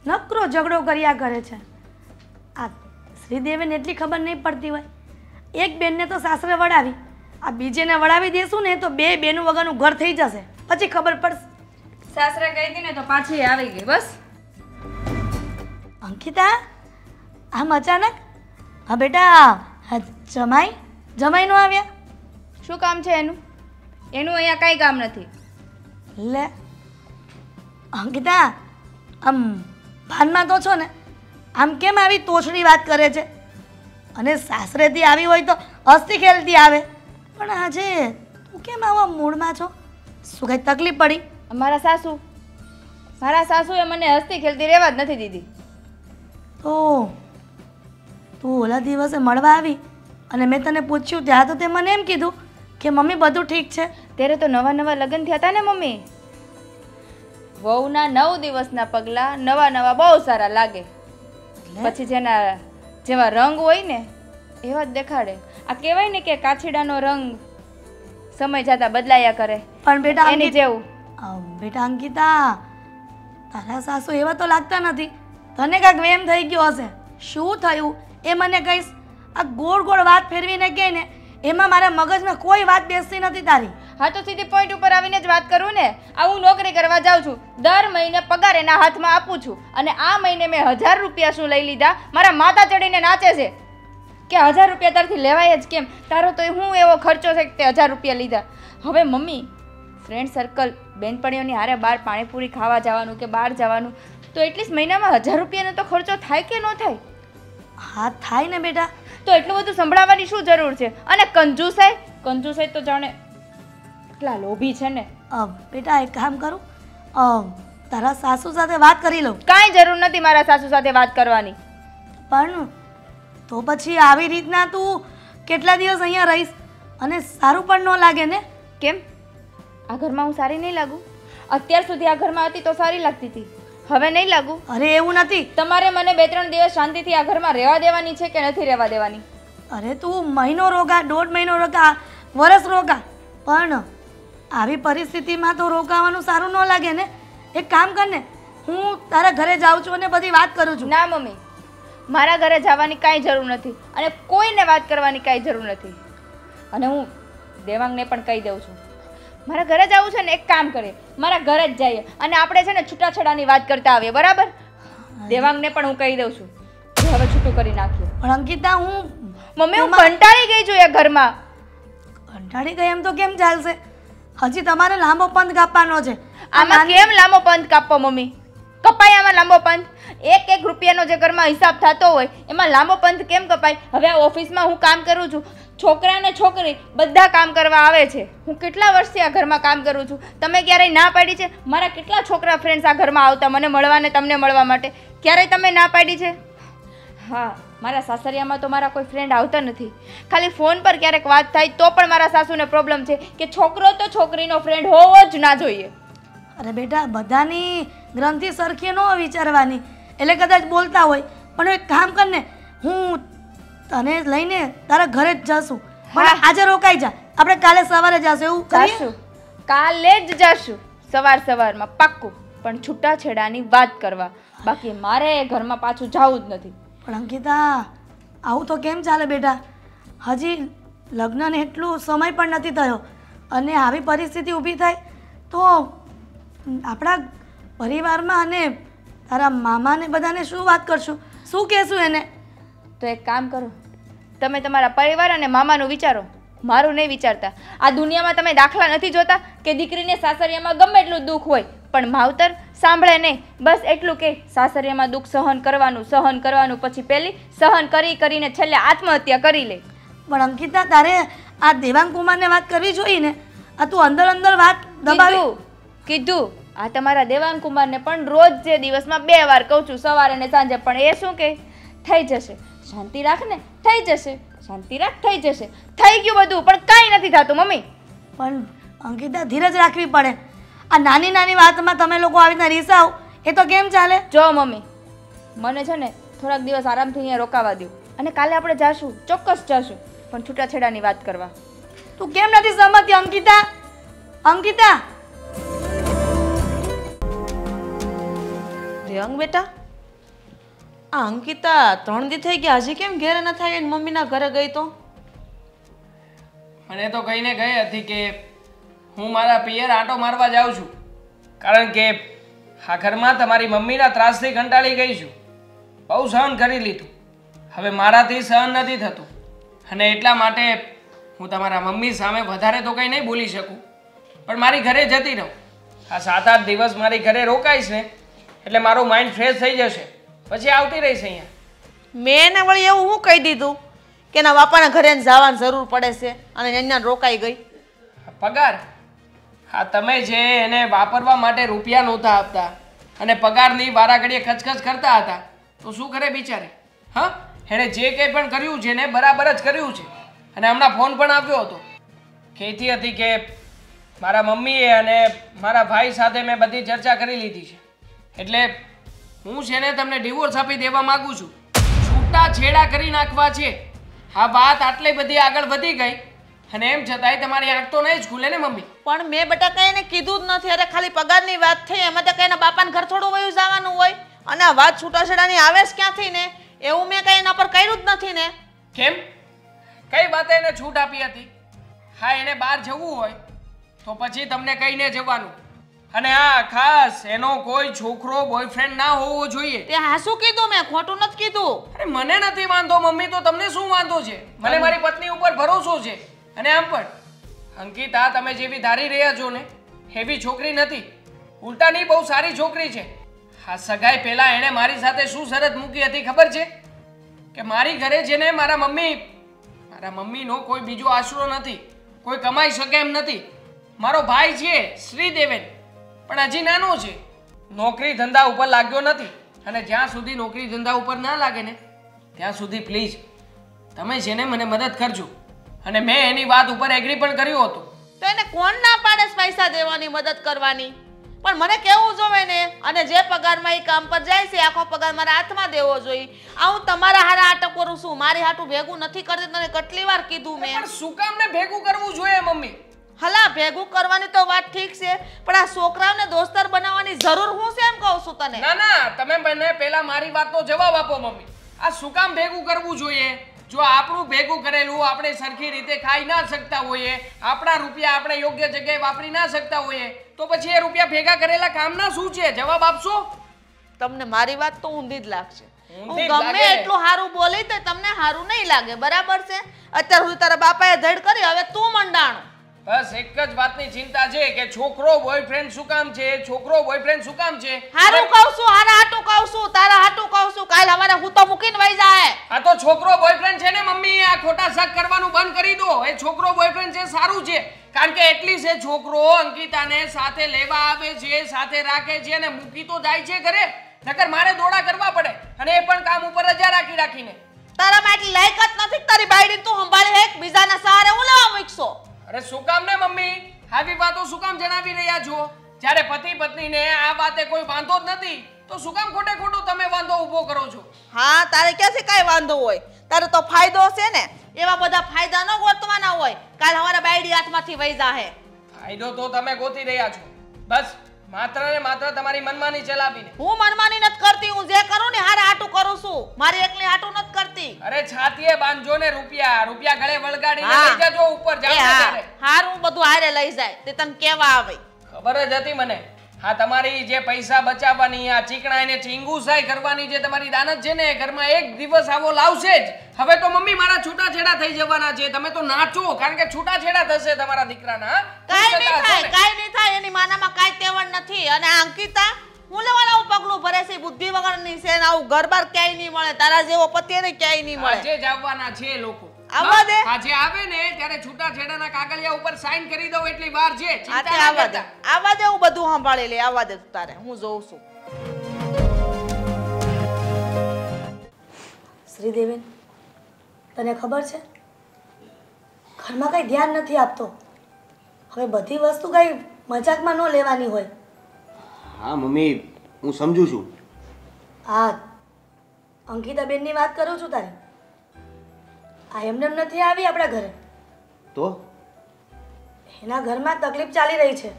નકરો ઝઘડો કર્યા કરે છે. આ શ્રીદેવીને એટલી ખબર નહીં પડતી હોય, એક બેનને તો સાસરે વળાવી, આ બીજેને વળાવી દેશું ને તો બે બેનું વગરનું ઘર થઈ જશે, પછી ખબર પડશે. સાસરે ગઈ હતી ને તો પાછી આવી ગઈ, બસ. અંકિતા, આમ અચાનક? હા બેટા, જમાઈ નો આવ્યા? શું કામ છે એનું? એનું અહીંયા કાંઈ કામ નથી. લે અંકિતા, આમ ભાનમાં તો છો ને? આમ કેમ આવી તોછડી વાત કરે છે? અને સાસરેથી આવી હોય તો હસતી ખેલતી આવે, પણ આજે તું કેમ આવા મૂડમાં છો? શું કઈ તકલીફ પડી? મારા સાસુએ મને હસતી ખેલતી રહેવા જ નથી દીધી. તો તું ઓલા દિવસે મળવા આવી અને મેં તને પૂછ્યું ત્યાં તો તે મને એમ કીધું કે મમ્મી બધું ઠીક છે. ત્યારે તો નવા લગ્ન થયા હતા ને મમ્મી. વહુના 9 દિવસના પગલા નવા બહુ સારા લાગે, પછી જેવા રંગ હોય ને એવા જ દેખાડે. આ કહેવાય ને કે કાછીડાનો રંગ સમય જતા બદલાયા કરે, પણ બેટા એની જેવું. બેટા અંકિતા, તારા સાસુ એવા તો લાગતા નથી, તને કાંઈક વેમ થઈ ગયો હશે. શું થયું એ મને કહીશ? આ ગોળ ગોળ વાત ફેરવીને કહે ને એમાં મારા મગજમાં કોઈ વાત બેસતી નથી તારી. હા તો સીધી પોઈન્ટ ઉપર આવીને જ વાત કરું ને. આ હું નોકરી કરવા જાઉં છું, દર મહિને પગાર એના હાથમાં આપું છું, અને આ મહિને મેં 1000 રૂપિયા શું લઈ લીધા, મારા માથા ચડીને નાચે છે કે 1000 રૂપિયા તારથી લેવાય જ કેમ? તારો તો હું એવો ખર્ચો છે કે તે 1000 રૂપિયા લીધા. હવે મમ્મી, ફ્રેન્ડ સર્કલ બેનપણીઓની હારે બહાર પાણીપુરી ખાવા જવાનું કે બહાર જવાનું, તો એટલીસ્ટ મહિનામાં 1000 રૂપિયાનો તો ખર્ચો થાય કે ન થાય? હા થાય ને બેટા. તો એટલું બધું સંભળાવવાની શું જરૂર છે? અને કંજુસાઈ તો જાણે એટલા લોભી છે ને. બેટા એક કામ કરું, તારા સાસુ સાથે વાત કરી લઉં. કાંઈ જરૂર નથી મારા સાસુ સાથે વાત કરવાની. પણ તો પછી આવી રીતના તું કેટલા દિવસ અહીંયા રહીશ અને સારું પણ ન લાગે ને? કેમ? આ ઘરમાં હું સારી નહીં લાગુ? અત્યાર સુધી આ ઘરમાં હતી તો સારી લાગતી હતી, હવે નહીં લાગુ? અરે એવું નથી. તમારે મને 2-3 દિવસ શાંતિથી આ ઘરમાં રહેવા દેવાની છે કે નથી રહેવા દેવાની? અરે તું મહિનો રોકા, 1.5 મહિનો રોકા, વરસ રોકા, પણ આવી પરિસ્થિતિમાં તો રોકાવાનું સારું ન લાગે ને. એક કામ કર ને, હું તારા ઘરે જાઉં છું અને બધી વાત કરું છું. ના મમ્મી, મારા ઘરે જવાની કાંઈ જરૂર નથી અને કોઈને વાત કરવાની કાંઈ જરૂર નથી. અને હું દેવાંગને પણ કહી દઉં છું, મારા ઘરે જવું છે ને એક કામ કરીએ, મારા ઘરે જ જઈએ અને આપણે છે ને છૂટાછેડાની વાત કરતા આવીએ, બરાબર? દેવાંગને પણ હું કહી દઉં છું કે હવે છૂટું કરી નાખ્યું. પણ અંકિતા હું મમ્મી હું કંટાળી ગઈ છું એ ઘરમાં. કંટાળી ગઈ એમ તો કેમ ચાલશે? હજી તમારે લાંબો પંથ કાપવાનો છે. આમાં કેમ લાંબો પંથ કાપવો મમ્મી? કપાય આમાં લાંબો પંથ? એક રૂપિયાનો જે ઘરમાં હિસાબ થતો હોય એમાં લાંબો પંથ કેમ કપાય? હવે આ ઓફિસમાં હું કામ કરું છું, છોકરા ને છોકરી બધા કામ કરવા આવે છે. હું કેટલા વર્ષથી આ ઘરમાં કામ કરું છું. તમે ક્યારેય ના પાડી છે? મારા કેટલા છોકરા ફ્રેન્ડ્સ આ ઘરમાં આવતા મને મળવા ને તમને મળવા માટે, ક્યારેય તમે ના પાડી છે? હા, મારા સાસરિયામાં તો મારા કોઈ ફ્રેન્ડ આવતા નથી. ખાલી ફોન પર ક્યારેક વાત થાય તો પણ મારા સાસુને પ્રોબ્લેમ છે કે છોકરો તો છોકરીનો ફ્રેન્ડ હોવો જ ના જોઈએ. અરે બેટા, બધાની ગ્રંથિ સરખી ન વિચારવાની, એટલે કદાચ બોલતા હોય. પણ એક કામ કર ને, હું તને લઈને તારા ઘરે જ જશું. પણ આજે રોકાઈ જા, આપણે કાલે સવારે જશું. એવું જાશું, કાલે જ જાશું સવારમાં પાક્કું. પણ છૂટાછેડાની વાત કરવા, બાકી મારે એ ઘરમાં પાછું જવું જ નથી. પણ અંકિતા, આવું તો કેમ ચાલે બેટા? હજી લગ્નને એટલું સમય પણ નથી થયો અને આવી પરિસ્થિતિ ઊભી થાય તો આપણા પરિવારમાં અને તારા મામાને બધાને શું વાત કરશું? શું કહેશું એને? તો એક કામ કરો, તમે તમારા પરિવાર અને મામાનું વિચારો, મારું નહીં વિચારતા. આ દુનિયામાં તમે દાખલા નથી જોતા કે દીકરીને સાસરિયામાં ગમે એટલું દુઃખ હોય પણ માવતર સાંભળે નહીં. બસ એટલું કે સાસરિયામાં દુઃખ સહન કરવાનું, પછી પેલી સહન કરીને છેલ્લે આત્મહત્યા કરી લે. પણ અંકિતા, તારે આ દેવાંગ કુમારને વાત કરવી જોઈએ ને. આ તું અંદર વાત દબાવી કીધું. આ તમારા દેવાંગ કુમારને પણ રોજ જે દિવસમાં 2 વાર કહું છું, સવારે અને સાંજે. પણ એ શું કે થઈ જશે, શાંતિ રાખ ને, થઈ જશે, શાંતિ રાખ, થઈ જશે. થઈ ગયું બધું, પણ કાંઈ નથી થતું મમ્મી. પણ અંકિતા, ધીરજ રાખવી પડે. આ નાની વાતમાં તમે લોકો આવી રીતના રીસાવ, એ તો કેમ ચાલે? જો મમ્મી, મને છે ને થોડાક દિવસ આરામથી અહીંયા રોકાવા દો અને કાલે આપણે જાશું, ચોક્કસ જાશું, પણ છૂટાછેડાની વાત કરવા. તું કેમ નથી સમજતી અંકિતા? અંકિતા! દેવાંગ બેટા, આ અંકિતા 3 દી થઈ ગયા, હજી કેમ ઘેર ન થાય? મમ્મીના ઘરે ગઈ તો મને તો કહીને ગઈ હતી કે હું મારા પિયર આંટો મારવા જાઉં છું, કારણ કે આ ઘરમાં તમારી મમ્મીના ત્રાસથી કંટાળી ગઈ છું. બહુ સહન કરી લીધું, હવે મારાથી સહન નથી થતું અને એટલા માટે હું તમારા મમ્મી સામે વધારે તો કંઈ નહીં બોલી શકું, પણ મારી ઘરે જતી રહું. આ 7-8 દિવસ મારી ઘરે રોકાઈશ ને એટલે મારું માઇન્ડ ફ્રેશ થઈ જશે, પછી આવતી રહીશ અહીંયા. મેં એને વળી એવું હું કહી દીધું કે એના બાપાના ઘરે જવાની જરૂર પડે છે અને અહીંયા રોકાઈ ગઈ? પગાર, હા, તમે જે એને વાપરવા માટે રૂપિયા નહોતા આપતા અને પગારની વારાઘડીએ ખચખચ કરતા હતા તો શું કરે બિચારે? હા, એણે જે કંઈ પણ કર્યું છે ને બરાબર જ કર્યું છે. અને હમણાં ફોન પણ આવ્યો હતો, કહેતી હતી કે મારા મમ્મીએ અને મારા ભાઈ સાથે મેં બધી ચર્ચા કરી લીધી છે, એટલે હું છે ને તમને ડિવોર્સ આપી દેવા માંગુ છું. છૂટાછેડા કરી નાખવા છે. આ વાત આટલી બધી આગળ વધી ગઈ અને એમ છતાંય તમારી આંખ તો નહીં જ ખુલે ને મમ્મી? પણ મેં બેટા કઈ એને કીધું જ નથી. અરે ખાલી પગારની વાત થઈ, એમાં તો કઈ એના બાપાને ઘર થોડું વયું જવાનું હોય? અને આ વાત છૂટાછેડાની આવે જ ક્યાંથી ને? એવું મેં કઈ એના પર કર્યું જ નથી ને. કેમ? કઈ વાતે એને છૂટ આપી હતી? હા, એને બહાર જવું હોય તો પછી તમને કહીને જવાનું. અને હા, ખાસ એનો કોઈ છોકરો બોયફ્રેન્ડ ના હોવો જોઈએ. તે હા શું કીધું? મેં ખોટું નથી કીધું. અરે મને નથી વાંધો મમ્મી, તો તમને શું વાંધો છે? મને મારી પત્ની ઉપર ભરોસો છે. અને આમ પણ અંકિતા, તમે જેવી ધારી રહ્યા છો ને એવી છોકરી નથી, ઉલટાની બહુ સારી છોકરી છે. હા, સગાઈ પહેલા એણે મારી સાથે શું શરત મૂકી હતી ખબર છે? કે મારી ઘરે છે ને મારા મમ્મીનો કોઈ બીજો આશરો નથી, કોઈ કમાઈ શકે એમ નથી. મારો ભાઈ છે શ્રીદેવન, પણ હજી નાનો છે, નોકરી ધંધા ઉપર લાગ્યો નથી. અને જ્યાં સુધી નોકરી ધંધા ઉપર ના લાગે ને ત્યાં સુધી પ્લીઝ તમે છે ને મને મદદ કરજો. અને મેં એની વાત ઉપર એગ્રી પણ કર્યું હતું. તો એને કોણ ના પાડે પૈસા દેવાની, મદદ કરવાની? પણ મને કેવું જોવે ને, અને જે પગારમાં એ કામ પર જાય છે આખો પગાર મારા હાથમાં દેવો જોઈએ. આ હું તમારા હારા આટક કરું છું, મારી હાટું ભેગું નથી કરતી. તને કેટલી વાર કીધું મેં. પણ શું કામ ને ભેગું કરવું જોઈએ મમ્મી? હલા, ભેગું કરવાની તો વાત ઠીક છે, પણ આ છોકરાઓને દોસ્તાર બનાવવાની જરૂર હું છે એમ કહું છું તને. ના, તમે મને પહેલા મારી વાતનો જવાબ આપો મમ્મી. આ શું કામ ભેગું કરવું જોઈએ? જો આપણું ભેગું કરેલું આપણે સરખી રીતે ખાઈ ના શકતા હોઈએ, આપણા રૂપિયા આપણે યોગ્ય જગ્યાએ વાપરી ના શકતા હોઈએ, તો પછી એ રૂપિયા ભેગા કરેલા કામના શું છે? જવાબ આપશો? તમને મારી વાત તો ઊંધી જ લાગશે હું ઊંધી જ ગમે લાગે ને. એટલું સારું બોલી તો તમને સારું નહીં લાગે બરાબર છે અત્યાર સુધી તારા બાપાએ ધડ કરી હવે તું મંડાણું બસ એક જ વાતની ચિંતા છે કે છોકરો બોયફ્રેન્ડ શું કામ છે છોકરો બોયફ્રેન્ડ શું કામ છે હારું કહું છું હારા હાટું કહું છું તારા હાટું કહું છું કાલ અમારે હું તો મૂકીને વઈ જાય આ તો છોકરો બોયફ્રેન્ડ છે ને મમ્મી આ ખોટા શક કરવાનું બંધ કરી દો એ છોકરો બોયફ્રેન્ડ છે સારું છે કારણ કે એટલી છે છોકરો અંકિતાને સાથે લેવા આવે છે સાથે રાખે છે અને મૂકી તો જાય છે ઘરે નકર મારે દોડા કરવા પડે અને એ પણ કામ ઉપર રજા રાખીને તારામાં એટલી લાયકાત નથી કે તારી બાયડી તું સંભાળી હે કે બીજાના સહારે હું લેવા મૂકશો અરે શું કામ ને મમ્મી આવી વાતો શું કામ જણાવી રહ્યા છો જ્યારે પતિ પત્નીને આ વાતે કોઈ વાંધો જ નથી તો શું કામ ખોટે ખોટું તમે વાંધો ઊભો કરો છો હા તારે ક્યાંથી કાંઈ વાંધો હોય તારે તો ફાયદો છે ને એવા બધા ફાયદા ન ગોતવાના હોય કાલ અમારા બાયડી હાથમાંથી વઈ જાહે ફાયદો તો તમે ગોતી રહ્યા છો બસ માત્ર ને માત્ર તમારી મનમાની ચલાવીને હું મનમાની નથી કરતી હું જે કરું ને હારે હાટું કરું છું મારી એકલી હાટું નથી કરતી અરે છાતીએ બાંધજો ને રૂપિયા ગળે વળગાડીને લઈ જજો ઉપર જાવ ત્યારે હારું બધું હારે લઈ જાય તે તને કેવા આવે ખબર જ હતી મને હા તમારી જે પૈસા બચાવવાની આ ચીકણાઈને ચીંગુસાઈ કરવાની જે તમારી દાનત છે ને ઘરમાં એક દિવસ આવો લાવશે જ હવે તો મમ્મી મારા છૂટાછેડા થઈ જવાના છે તમે તો નાચો કારણ કે છૂટાછેડા થશે તમારા દીકરાના કાઈ નહીં થાય એની માનામાં કાઈ તેવડ નથી અને આ અંકિતા હું લેવાના પગલું ભરે છે બુદ્ધિ વગરની છે ને આવું ઘર-બાર ક્યાંય નહીં મળે તારા જેવો પતિ એને ક્યાંય નહીં મળે આજે જ આવવાના છે લોકો આવવા દે આજે આવે ને ત્યારે છૂટાછેડાના કાગળિયા ઉપર સાઈન કરી દઉં એટલી વાર છે આતે આવવા દે હું બધું સંભાળી લે આવવા દે તારે હું જોઉં છું શ્રીદેવી તને ખબર છે ઘરમાં કઈ ધ્યાન નથી આપતો હવે બધી વસ્તુ કઈ મજાકમાં ન લેવાની હોય હા મમ્મી હું સમજુ છું હા અંકિતાબેનની વાત કરું છું તારી આ એમને નથી આવી આપણા ઘરે તો એના ઘરમાં તકલીફ ચાલી રહી છે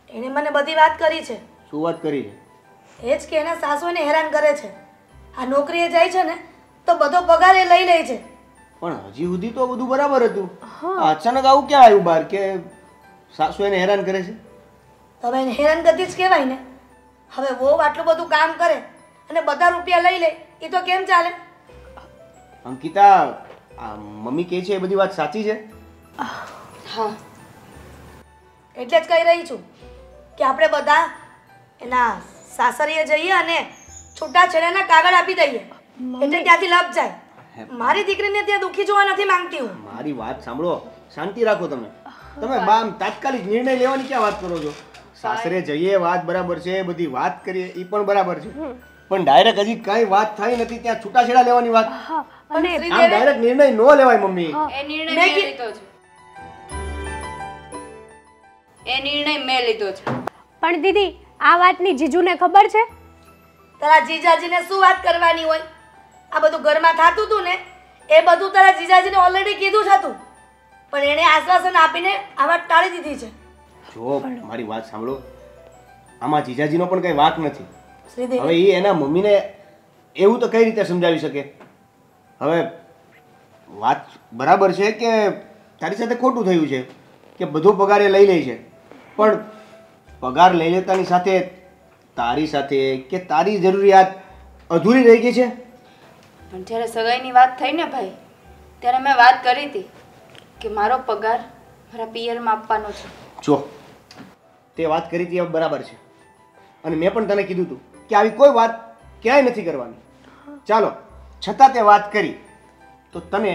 એને મને બધી વાત કરી છે શું વાત કરી છે એ જ કે એના સાસુ એને હેરાન કરે છે આ નોકરીએ જાય છે ને તો બધો પગાર એ લઈ લે છે પણ હજી સુધી તો બધું બરાબર હતું અચાનક આવું ક્યાં આવ્યું બહાર કે સાસુ એને હેરાન કરે છે હવે એને હેરાનગતિ જ કહેવાય ને હવે વહુ આટલું બધું કામ કરે અને બધા રૂપિયા લઈ લે એ તો કેમ ચાલે અંકિતા આ મમ્મી કહે છે એ બધી વાત સાચી છે હા એટલે જ કહી રહી છું કે આપણે બધા એના સાસરીએ જઈએ અને છૂટાછેડાના કાગળ આપી દઈએ એટલે ત્યાંથી લાભ જાય મારી દીકરીને ત્યાં દુખી જોવા નથી માંગતી હું મારી વાત સાંભળો શાંતિ રાખો તમે બામ તાત્કાલિક નિર્ણય લેવાની ક્યાં વાત કરો છો સાસરે જઈએ વાત બરાબર છે બધી વાત કરીએ એ પણ બરાબર છે પણ ડાયરેક્ટ હજી કઈ વાત થઈ નથી ત્યાં છૂટાછેડા લેવાની વાત અને આમ ડાયરેક્ટ નિર્ણય ન લેવાય મમ્મી એ નિર્ણય મેં લીધો છે એ નિર્ણય મેં લીધો છે પણ દીદી આ વાતની જીજુને ખબર છે તારા જીજાજીને શું વાત કરવાની હોય આ બધું ઘરમાં થતું હતું ને એ બધું તારા જીજાજીને ઓલરેડી કીધું જ હતું પણ એણે આશ્વાસન આપીને આ વાત ટાળી દીધી છે જો મારી વાત સાંભળો આમાં જીજાજીનો પણ કઈ વાંક નથી શ્રીદેવી હવે એ એના મમ્મીને એવું તો કઈ રીતે સમજાવી શકે હવે વાત બરાબર છે કે તારી સાથે ખોટું થયું છે કે બધો પગાર એ લઈ લે છે પણ પગાર લઈ લેતાની સાથે તારી સાથે કે તારી જરૂરિયાત અધૂરી રહી ગઈ છે પણ જ્યારે સગાઈની વાત થઈ ને ભાઈ ત્યારે મેં વાત કરી હતી કે મારો પગાર મારા પિયરમાં આપવાનો છે જો તે વાત કરી હતી એ બરાબર છે અને મેં પણ તને કીધું હતું કે આવી કોઈ વાત ક્યાંય નથી કરવાની ચાલો છતાં તે વાત કરી તો તને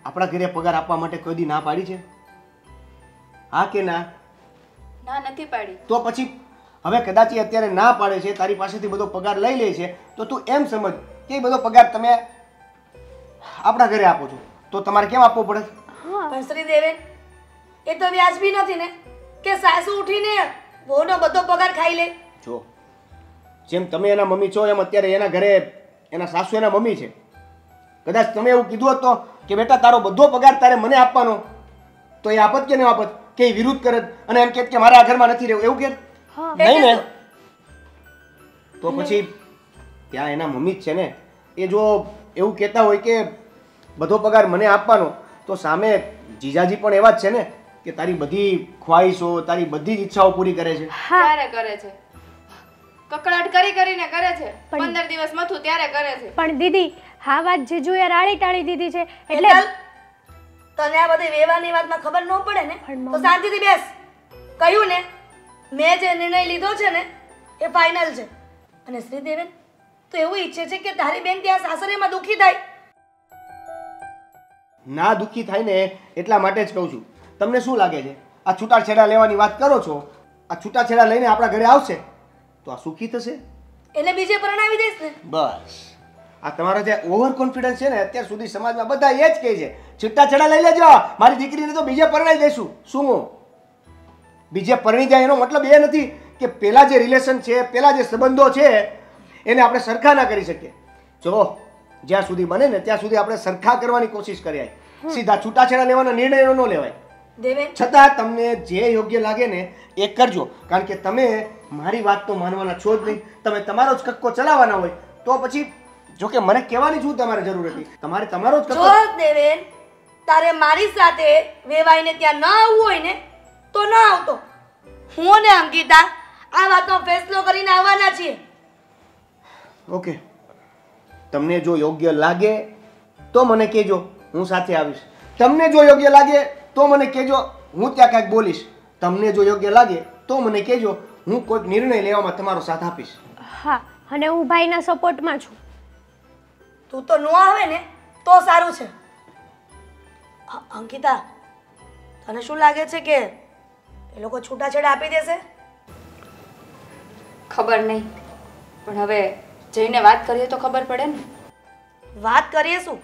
આપણા ઘરે પગાર આપવા માટે કોઈ દી ના પાડી છે હા કે ના ના નથી પાડી તો પછી હવે કદાચ એ અત્યારે ના પાડે છે તારી પાસેથી બધો પગાર લઈ લે છે તો તું એમ સમજ કે એ બધો પગાર તમે આપણા ઘરે આપો છો તો તમારે કેમ આપવો પડે પણ શ્રીદેવી એ તો વ્યાજબી નથી ને કે સાસુ ઉઠીને વહુનો બધો પગાર ખાઈ લે જો જેમ તમે એના મમ્મી છો એમ અત્યારે એના ઘરે એના સાસુ એના મમ્મી છે કદાચ તમે એવું કીધું હોત તો કે બેટા તારો બધો પગાર તારે મને આપવાનો તો એ આપત કે નહીં આપત કે એ વિરુદ્ધ કરે અને એમ કે મારા આ ઘરમાં નથી રહેવું એવું કે નહીં ને તો પછી ત્યાં એના મમ્મી જ છે ને એ જો એવું કહેતા હોય કે બધો પગાર મને આપવાનો તો સામે જીજાજી પણ એવા જ છે ને કે તારી બધી ખ્વાહિશો તારી બધી જ ઈચ્છાઓ પૂરી કરે છે ક્યારે કરે છે કકડાટ કરી કરીને કરે છે 15 દિવસ મથું ત્યારે કરે છે. પણ દીદી હા વાત જીજુએ રાળી ટાળી દીધી છે એટલે હેતલ, તને આ બધી વેવાની વાતમાં ખબર ન પડે ને પણ તો શાંતિથી બેસ. કહ્યું ને, મેં જે નિર્ણય લીધો છે ને એ ફાઇનલ છે. અને શ્રીદેવન તો એવું ઈચ્છે છે કે તારી બેન ત્યાં સાસરીમાં દુખી થાય. ના દુઃખી થાય ને એટલા માટે જ કહું છું. તમને શું લાગે છે આ છૂટાછેડા લેવાની વાત કરો છો, આ છૂટાછેડા લઈને આપણા ઘરે આવશે તો આ સુખી થશે? એટલે બીજે પરણાવી દઈશ ને. બસ આ તમારો જે ઓવર કોન્ફિડન્સ છે ને અત્યાર સુધી સમાજમાં બધા એ જ કહે છે છૂટાછેડા લઈ લેજો, મારી દીકરીને તો બીજે પરણાવી દઈશું. શું બીજે પરણી જાય એનો મતલબ એ નથી કે પેલા જે રિલેશન છે, પેલા જે સંબંધો છે એને આપણે સરખા ના કરી શકીએ. જો જ્યાં સુધી બને ને ત્યાં સુધી આપણે સરખા કરવાની કોશિશ કરીએ. સીધા છૂટાછેડા લેવાનો નિર્ણય ન લેવાય. દેવેન, છતાં તમને જે યોગ્ય લાગે ને એ કરજો, કારણ કે તમે મારી વાત તો માનવાના છો જ નહીં. તમે તમારો જ કક્કો ચલાવવાના હોય તો પછી જો કે મને કહેવાની શું તમારે જરૂર હતી? તમારે તમારો જ જો કક્કો. દેવેન, તારે મારી સાથે વેવાઈને ત્યાં ન આવવું હોય ને તો ન આવતો. હું ને અંકિતા આ વાતનો ફેસલો કરીને આવવાના છીએ. ઓકે, તમને જો યોગ્ય લાગે તો મને કહેજો, હું સાથે આવીશ. તમને જો યોગ્ય લાગે તો મને કહેજો, હું ત્યાં કાંઈક બોલીશ. તમને જો યોગ્ય લાગે તો મને કહેજો, હું કોઈક નિર્ણય લેવામાં તમારો સાથ આપીશ. હા અને હું ભાઈના સપોર્ટમાં છું. તું તો ન આવે ને તો સારું છે. અંકિતા, તને શું લાગે છે કે એ લોકો છૂટાછેડા આપી દેશે? ખબર નહીં, પણ હવે જઈને વાત કરીએ તો ખબર પડે ને. વાત કરીએ શું?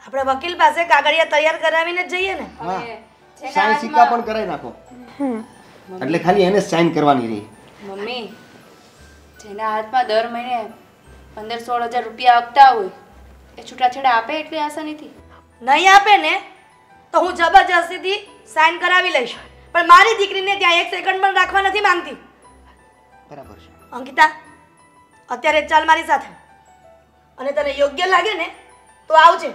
આપણે વકીલ પાસે કાગળિયા તૈયાર કરાવીને જ જઈએ ને. હા, હવે જેના સાઈન સિક્કા હાથમાં- પણ કરાવી નાખો. એટલે ખાલી એને સાઈન કરવાની રહી. મમ્મી, જેના હાથમાં દર મહિને 15-16 હજાર રૂપિયા આપતા હોય એ છૂટાછેડા આપે એટલી આસાનીથી? નહીં આપે ને તો હું જબરજસ્તીથી સાઈન કરાવી લઈશ. પણ મારી દીકરીને ત્યાં એક સેકન્ડ પણ રાખવા નથી માંગતી. બરાબર છે. અંકિતા, અત્યારે જ ચાલ મારી સાથે. અને તને યોગ્ય લાગે ને તો આવજે,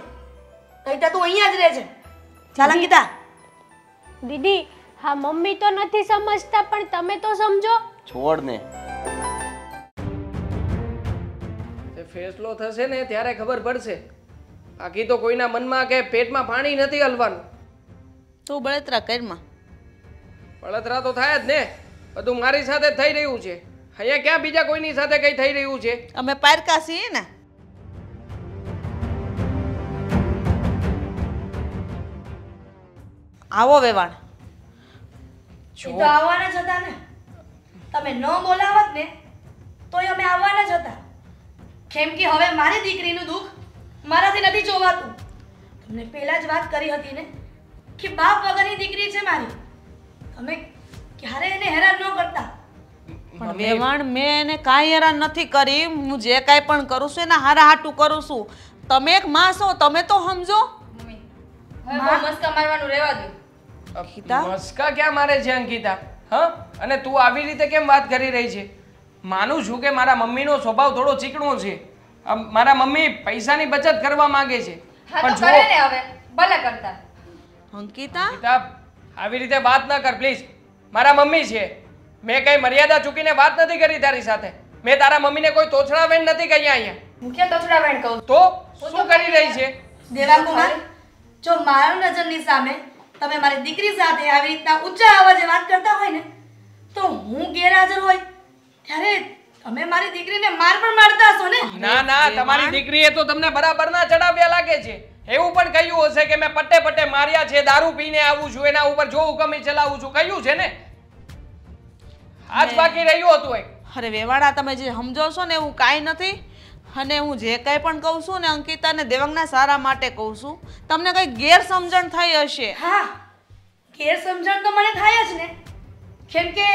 નહીં તો તું અહીંયા જ રહેજે. ચાલ અંકિતા. દીદી હા મમ્મી તો નથી સમજતા પણ તમે તો સમજો. છોડ ને. તે ફેસલો થશે ને ત્યારે ખબર પડશે. બાકી તો કોઈના મનમાં કે પેટમાં પાણી નથી હલવાનું. તું બળતરા કરમાં. બળતરા તો થાય જ ને, બધું મારી સાથે જ થઈ રહ્યું છે. અહીંયા ક્યાં બીજા કોઈની સાથે કઈ થઈ રહ્યું છે? અમે પારકા છીએ ને. આવો વેવાણ. એ તો આવવાના જ હતા ને. તમે ન બોલાવત ને તોય અમે આવવાના જ હતા. કેમ કે હવે મારી દીકરીનું દુઃખ મારાથી નથી જોવાતું. તમને પહેલા જ વાત કરી હતી ને કે બાપ વગરની દીકરી છે મારી. તમે ક્યારે એને હેરાન ન કરતા. પણ વેવાણ, મેં એને કાંઈ હેરાન નથી કરી. હું જે કાંઈ પણ કરું છું એના હારા હાટું કરું છું. તમે એક માં છો, તમે તો સમજો. મમ્મી, હવે બહુ મસ્કા મારવાનું રહેવા દો. અંકિતા? મસ્કા ક્યાં મારે છે અંકિતા? હા, અને તું આવી રીતે કેમ વાત કરી રહી છે? માનું છું કે મારા મમ્મીનો સ્વભાવ થોડો ચીકણો છે. મારા મમ્મી પૈસાની બચત કરવા માંગે છે. હા તો કરે ને હવે, ભલે કરતા. અંકિતા, અંકિતા, આવી રીતે વાત ન કર પ્લીઝ. મારા મમ્મી છે, મેં કઈ મર્યાદા ચૂકીને વાત નથી કરી તારી સાથે. મેં તારા મમ્મીને કોઈ તોછડા વેણ નથી કહી અહીંયા. હું ક્યાં તોછડા વેણ કહું? તો શું કરી રહી છે? દેવાકુમાર, જો મારા નજરની સામે તમે મારી દીકરી સાથે આવી રીતના ઊંચા અવાજે વાત કરતા હોય ને તો હું ગેરહાજર હોય ત્યારે તમે મારી દીકરીને માર પણ મારતા હશો ને. ના ના, તમારી દીકરીએ તો તમને બરાબર ના ચડાવ્યા લાગે છે. એવું પણ કહ્યું હશે કે મેં પટ્ટે પટ્ટે માર્યા છે, દારૂ પીને આવું છું, એના ઉપર જો હુકમી ચલાવું છું, કહ્યું છે ને. આજ બાકી રહ્યું હતું એક. અરે વેવાણા, તમે જે સમજો છો ને એવું કાંઈ નથી. અને હું જે કાંઈ પણ કહું છું ને અંકિતાને દેવાંગના સારા માટે કહું છું. તમને કંઈ ગેરસમજણ થઈ હશે. હા, ગેરસમજણ તો મને થાય જ ને. કેમ કે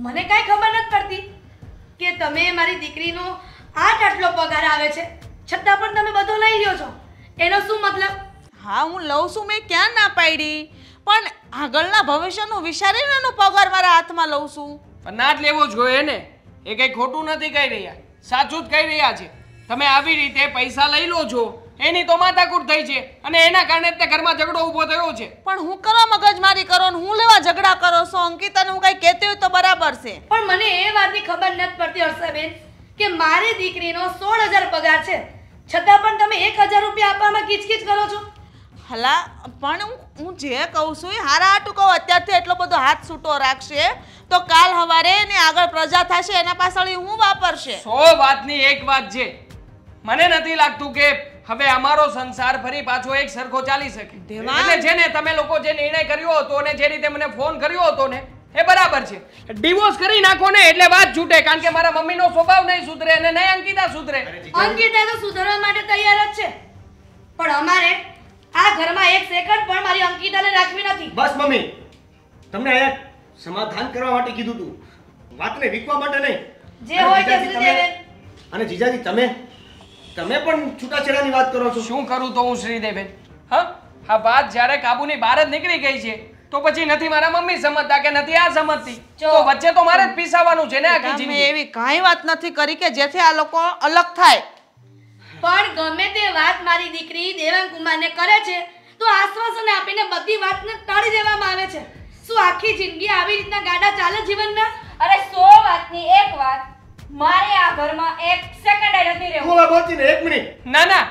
મને કાંઈ ખબર નથી પડતી કે તમે મારી દીકરીનો આટલો પગાર આવે છે છતાં પણ તમે બધો લઈ લ્યો છો. એનો શું મતલબ? હા, હું લઉં છું, મેં ક્યાં ના પાડી. પણ આગળના ભવિષ્યનું વિચારીને એનો પગાર મારા હાથમાં લઉં છું. પણ ના જ લેવો જોઈએ ને. એ કઈ ખોટું નથી કહી રહ્યા, સાચું જ કહી રહ્યા છે. તમે આવી રીતે પૈસા લઈ લો છો એની તો માથાકૂટ થઈ છે અને એના કારણે તે ઘરમાં ઝઘડો ઊભો થયો છે. પણ હું કરવા મગજમારી કરો ને હું લેવા ઝઘડા કરો છો? અંકિતાને હું કઈ કહેતી હોય તો બરાબર છે. પણ મને એ વાતની ખબર નથી પડતી હર્ષાબેન કે મારી દીકરીનો 16,000 પગાર છે, છતાં પણ તમે 1,000 રૂપિયા આપવામાં કીચકીચ કરો છો. હલા પણ હું જે કહું છું એ હારા હાટું કહું. અત્યારથી એટલો બધો હાથ છૂટો રાખશે તો કાલ હવારે ને આગળ પ્રજા થશે એના પાછળ હું વાપરશે. 100 વાતની એક વાત છે. મને નથી લાગતું કે હવે અમારો સંસાર ફરી પાછો એક સરખો ચાલી શકે. એટલે છે ને તમે લોકો જે નિર્ણય કર્યો હતો ને જે રીતે મને ફોન કર્યો હતો ને એ બરાબર છે. ડિવોર્સ કરી નાખો ને એટલે વાત છૂટે. કારણ કે મારા મમ્મીનો સ્વભાવ નહીં સુધરે અને નહીં અંકિતા સુધરે. અંકિતા તો સુધરવા માટે તૈયાર જ છે, પણ અમારે આ ઘરમાં એક સેકન્ડ પણ મારી અંકિતાને રાખવી નથી. બસ મમ્મી, તમને અહીંયા સમાધાન કરવા માટે કીધું તું, વાતને વીકવા માટે નહીં. જે હોય તે શ્રીદેવે. અને જીજાજી તમે પણ છૂટાછેડાની વાત કરો છો. શું કરું તો હું શ્રીદેવેન? હા, આ વાત જ્યારે કાબુની બહાર જ નીકળી ગઈ છે તો પછી નથી મારા મમ્મી સમજતા કે નથી આ સમજતી, તો વચ્ચે તો મારે જ પીસાવાનું છે ને આખી મેં જિંદગી. એવી કાંઈ વાત નથી કરી કે જેથી આ લોકો અલગ થાય. પણ ગમે તે વાત મારી દીકરી દેવાંગ કુમારને કરે છે તો આશ્વાસન આપીને બધી વાતને ટાળી દેવામાં આવે છે. શું આખી જિંદગી આવી રીતના ગાડા ચાલે જીવનના? અરે 100 વાતની એક વાત, મારે આ ઘરમાં એક સેકન્ડ નથી રહેવું. બોલા બોલતી ને 1 મિનિટ. ના ના,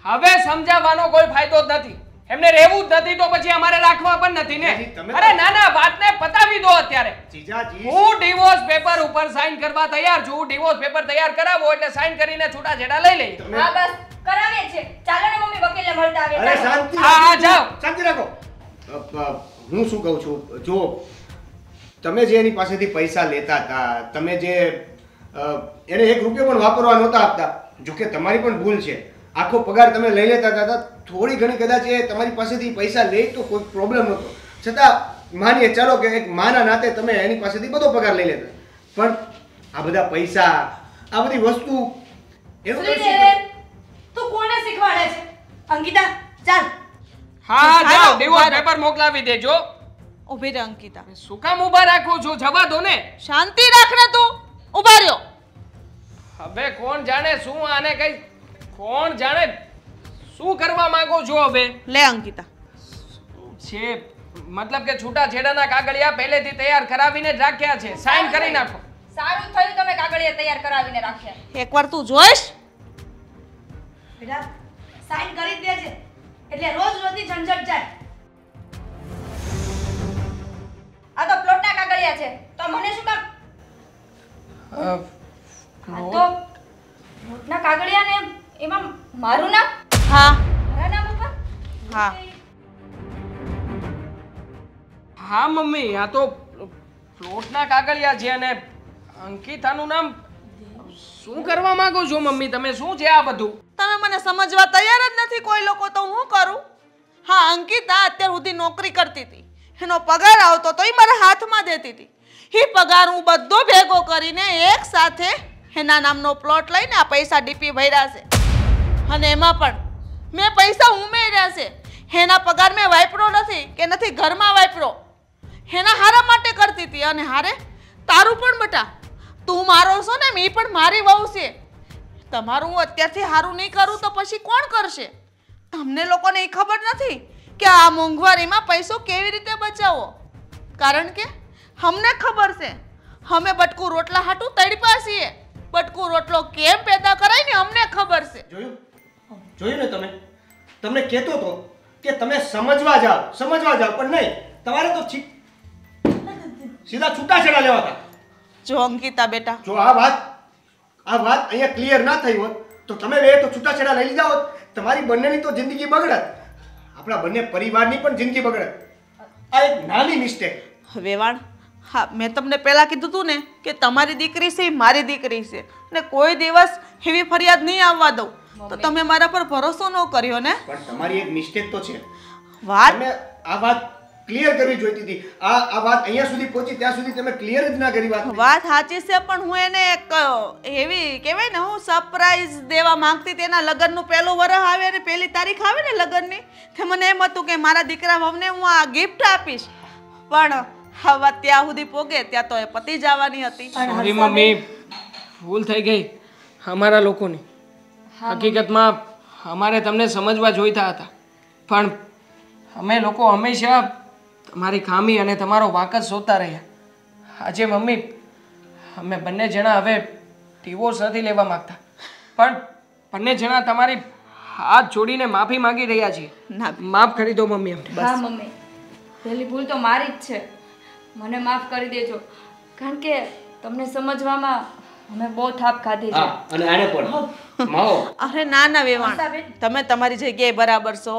હવે સમજાવવાનો કોઈ ફાયદો જ નથી. એમને રહેવું જ નથી તો પછી અમારે રાખવા પણ નથી ને. અરે ના ના, વાતને પતાવી દો અત્યારે. જીજાજી હું ડિવોર્સ પેપર ઉપર સાઈન કરવા તૈયાર છું. ડિવોર્સ પેપર તૈયાર કરાવો એટલે સાઈન કરીને છૂટાછેડા લઈ લઈએ. હા બસ કરાવીએ છે. ચાલો ને મમ્મી વકીલને મળતા આવે. અરે શાંતિ, હા જાઓ. શાંતિ રાખો. હું શું કહું છું, જો તમે જે એની પાસેથી પૈસા લેતા હતા, તમે જે એને 1 રૂપિયો પણ વાપરવા નહોતા આપતા, જો કે તમારી પણ ભૂલ છે. આખો પગાર તમે લઈ લેતા હતા, થોડી ઘણી કદાચ એ તમારી પાસેથી પૈસા લે તો કોઈ પ્રોબ્લેમ નહોતો, છતાં માનીએ ચાલો કે એક માના નાતે તમે એની પાસેથી બધો પગાર લઈ લેતા, પણ આ બધા પૈસા, આ બધી વસ્તુ એનું શ્રીદેવે, તું કોને શીખવાડે છે? અંકિતા ચાલ. હા જાઓ, ડિવોર્સ પેપર મોકલાવી દેજો. ઊભી રહે અંકિતા. શું કામ ઊભા રાખો છો? જવા દો ને. શાંતિ રાખ ને તું. ઊભા રહ્યો. હવે કોણ જાણે શું આને કઈ, કોણ જાણે શું કરવા માંગો છો હવે? લે અંકિતા. છે મતલબ કે છૂટાછેડાના કાગળિયા પહેલેથી તૈયાર કરાવીને જ રાખ્યા છે. સાઈન કરી નાખો. સારું થયું તમે કાગળિયા તૈયાર કરાવીને રાખ્યા. એકવાર તું જોઈશ. બેટા સાઈન કરી જ દેજે એટલે રોજ રોજની ઝંઝટ જાય. આ તો પ્લોટના કાગળિયા છે તો મને શું કામ? આ તો પ્લોટના કાગળિયા ને એમાં મારું નામ? હા મારા નામ ઉપર? હા હા મમ્મી, આ તો પ્લોટના કાગળિયા છે અને અંકિતાનું નામ. શું કરવા માંગો છો મમ્મી તમે? શું છે આ બધું? તમે મને સમજવા તૈયાર જ નથી કોઈ લોકો, તો હું કરું? હા, અંકિતા અત્યાર સુધી નોકરી કરતી હતી, એનો પગાર આવતો તો એ મારા હાથમાં દેતી હતી. એ પગાર હું બધો ભેગો કરીને એક સાથે એના નામનો પ્લોટ લઈને આ પૈસા ડીપી ભર્યા છે, અને એમાં પણ મેં પૈસા ઉમેર્યા છે. એના પગાર મેં વાપરો નથી કે નથી ઘરમાં વાપરો, એના હારા માટે કરતી હતી. અને હારે તારું પણ બટા, તું મારો છો ને, મેં પણ મારી વહુ છે. તમારું હું અત્યારથી સારું નહીં કરું તો પછી કોણ કરશે? તમને લોકોને એ ખબર નથી કે આ મોંઘવારીમાં પૈસો કેવી રીતે બચાવવો. કારણ કે અમને ખબર છે, અમે બટકું રોટલા હાટું તડપ્યા છીએ. બટકું રોટલો કેમ પેદા કરાય ને અમને ખબર છે. જોયું ને તમે? તમને કહેતો તો કે તમે સમજવા જાઓ પણ નહીં, તમારે તો સીધા છૂટાછેડા લેવાતા. જો અંકિતા બેટા, જો આ વાત અહીંયા ક્લિયર ના થઈ હોત તો તમે બે તો છૂટાછેડા લઈ લીધા હોત, તમારી બંનેની તો જિંદગી બગડત, આપણા બંને પરિવારની પણ જિંદગી બગડત. આ એક નાની મિસ્ટેક. વેવાણ, હા, મેં તમને પહેલાં કીધું હતું ને કે તમારી દીકરી છે એ મારી દીકરી છે, અને કોઈ દિવસ એવી ફરિયાદ નહીં આવવા દઉં. તો તમે મારા પર ભરોસો ન કર્યો ને? પણ તમારી એક મિસ્ટેક તો છે. વાત તમે આ વાત ક્લિયર કરવી જોઈતી હતી. આ વાત અહીંયા સુધી પહોંચી ત્યાં સુધી તમે ક્લિયર જ ના કરી વાત સાચી છે, પણ હું એને એક એવી કહેવાય ને, હું સરપ્રાઈઝ દેવા માંગતી હતી. એના લગ્નનું પહેલું વરસ આવે અને પહેલી તારીખ આવે ને લગ્નની, તે મને એમ હતું કે મારા દીકરા વહુને હું આ ગિફ્ટ આપીશ, પણ હવે ત્યાં સુધી પોગે ત્યાં તો એ પતી જવાની હતી. સોરી મમ્મી, ભૂલ થઈ ગઈ અમારા લોકોની. હકીકતમાં અમારે તમને સમજવા જોઈતા હતા પણ અમે લોકો હંમેશા તમારી ખામી અને તમારો વાંક જ શોધતા રહ્યા. આજે મમ્મી અમે બંને જણા હવે ડિવોર્સ નથી લેવા માંગતા પણ બંને જણા તમારી હાથ જોડીને માફી માંગી રહ્યા છીએ. માફ કરી દો મમ્મી અમને. હા મમ્મી, પહેલી ભૂલ તો મારી જ છે. મને માફ કરી દેજો કારણ કે તમને સમજવામાં અમે બહુ થાપ ખાધી છે. હા, અને આને પણ માવો. અરે ના ના વેવાણ, તમે તમારી જગ્યાએ બરાબર છો.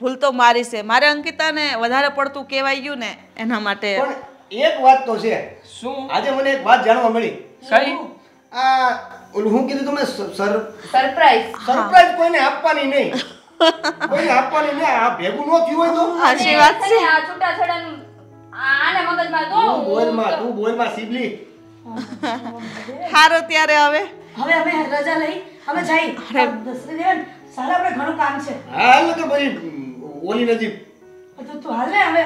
ભૂલ તો મારી છે. મારે અંકિતાને વધારે પડતું કહેવાય ગયું ને એના માટે. પણ એક વાત તો છે. શું? આજે મને એક વાત જાણવા મળી. કઈ? આ ઓલું હું કીધું તમે સરપ્રાઈઝ સરપ્રાઈઝ કોઈને આપવાની નહીં. કોઈને આપવાની નહીં. આ ભેગું ન થયું હોય તો સાચી વાત છે. આ છૂટાછેડાનું આને મગજમાં તો તું બોલમાં સીબલી. સારું ત્યારે હવે હવે અમે રજા લઈ અમે જઈ. દસરી દેવન સારા આપણે ઘણું કામ છે. હા, એટલે તો પછી ઓલી નજીક તું હાલ ને હવે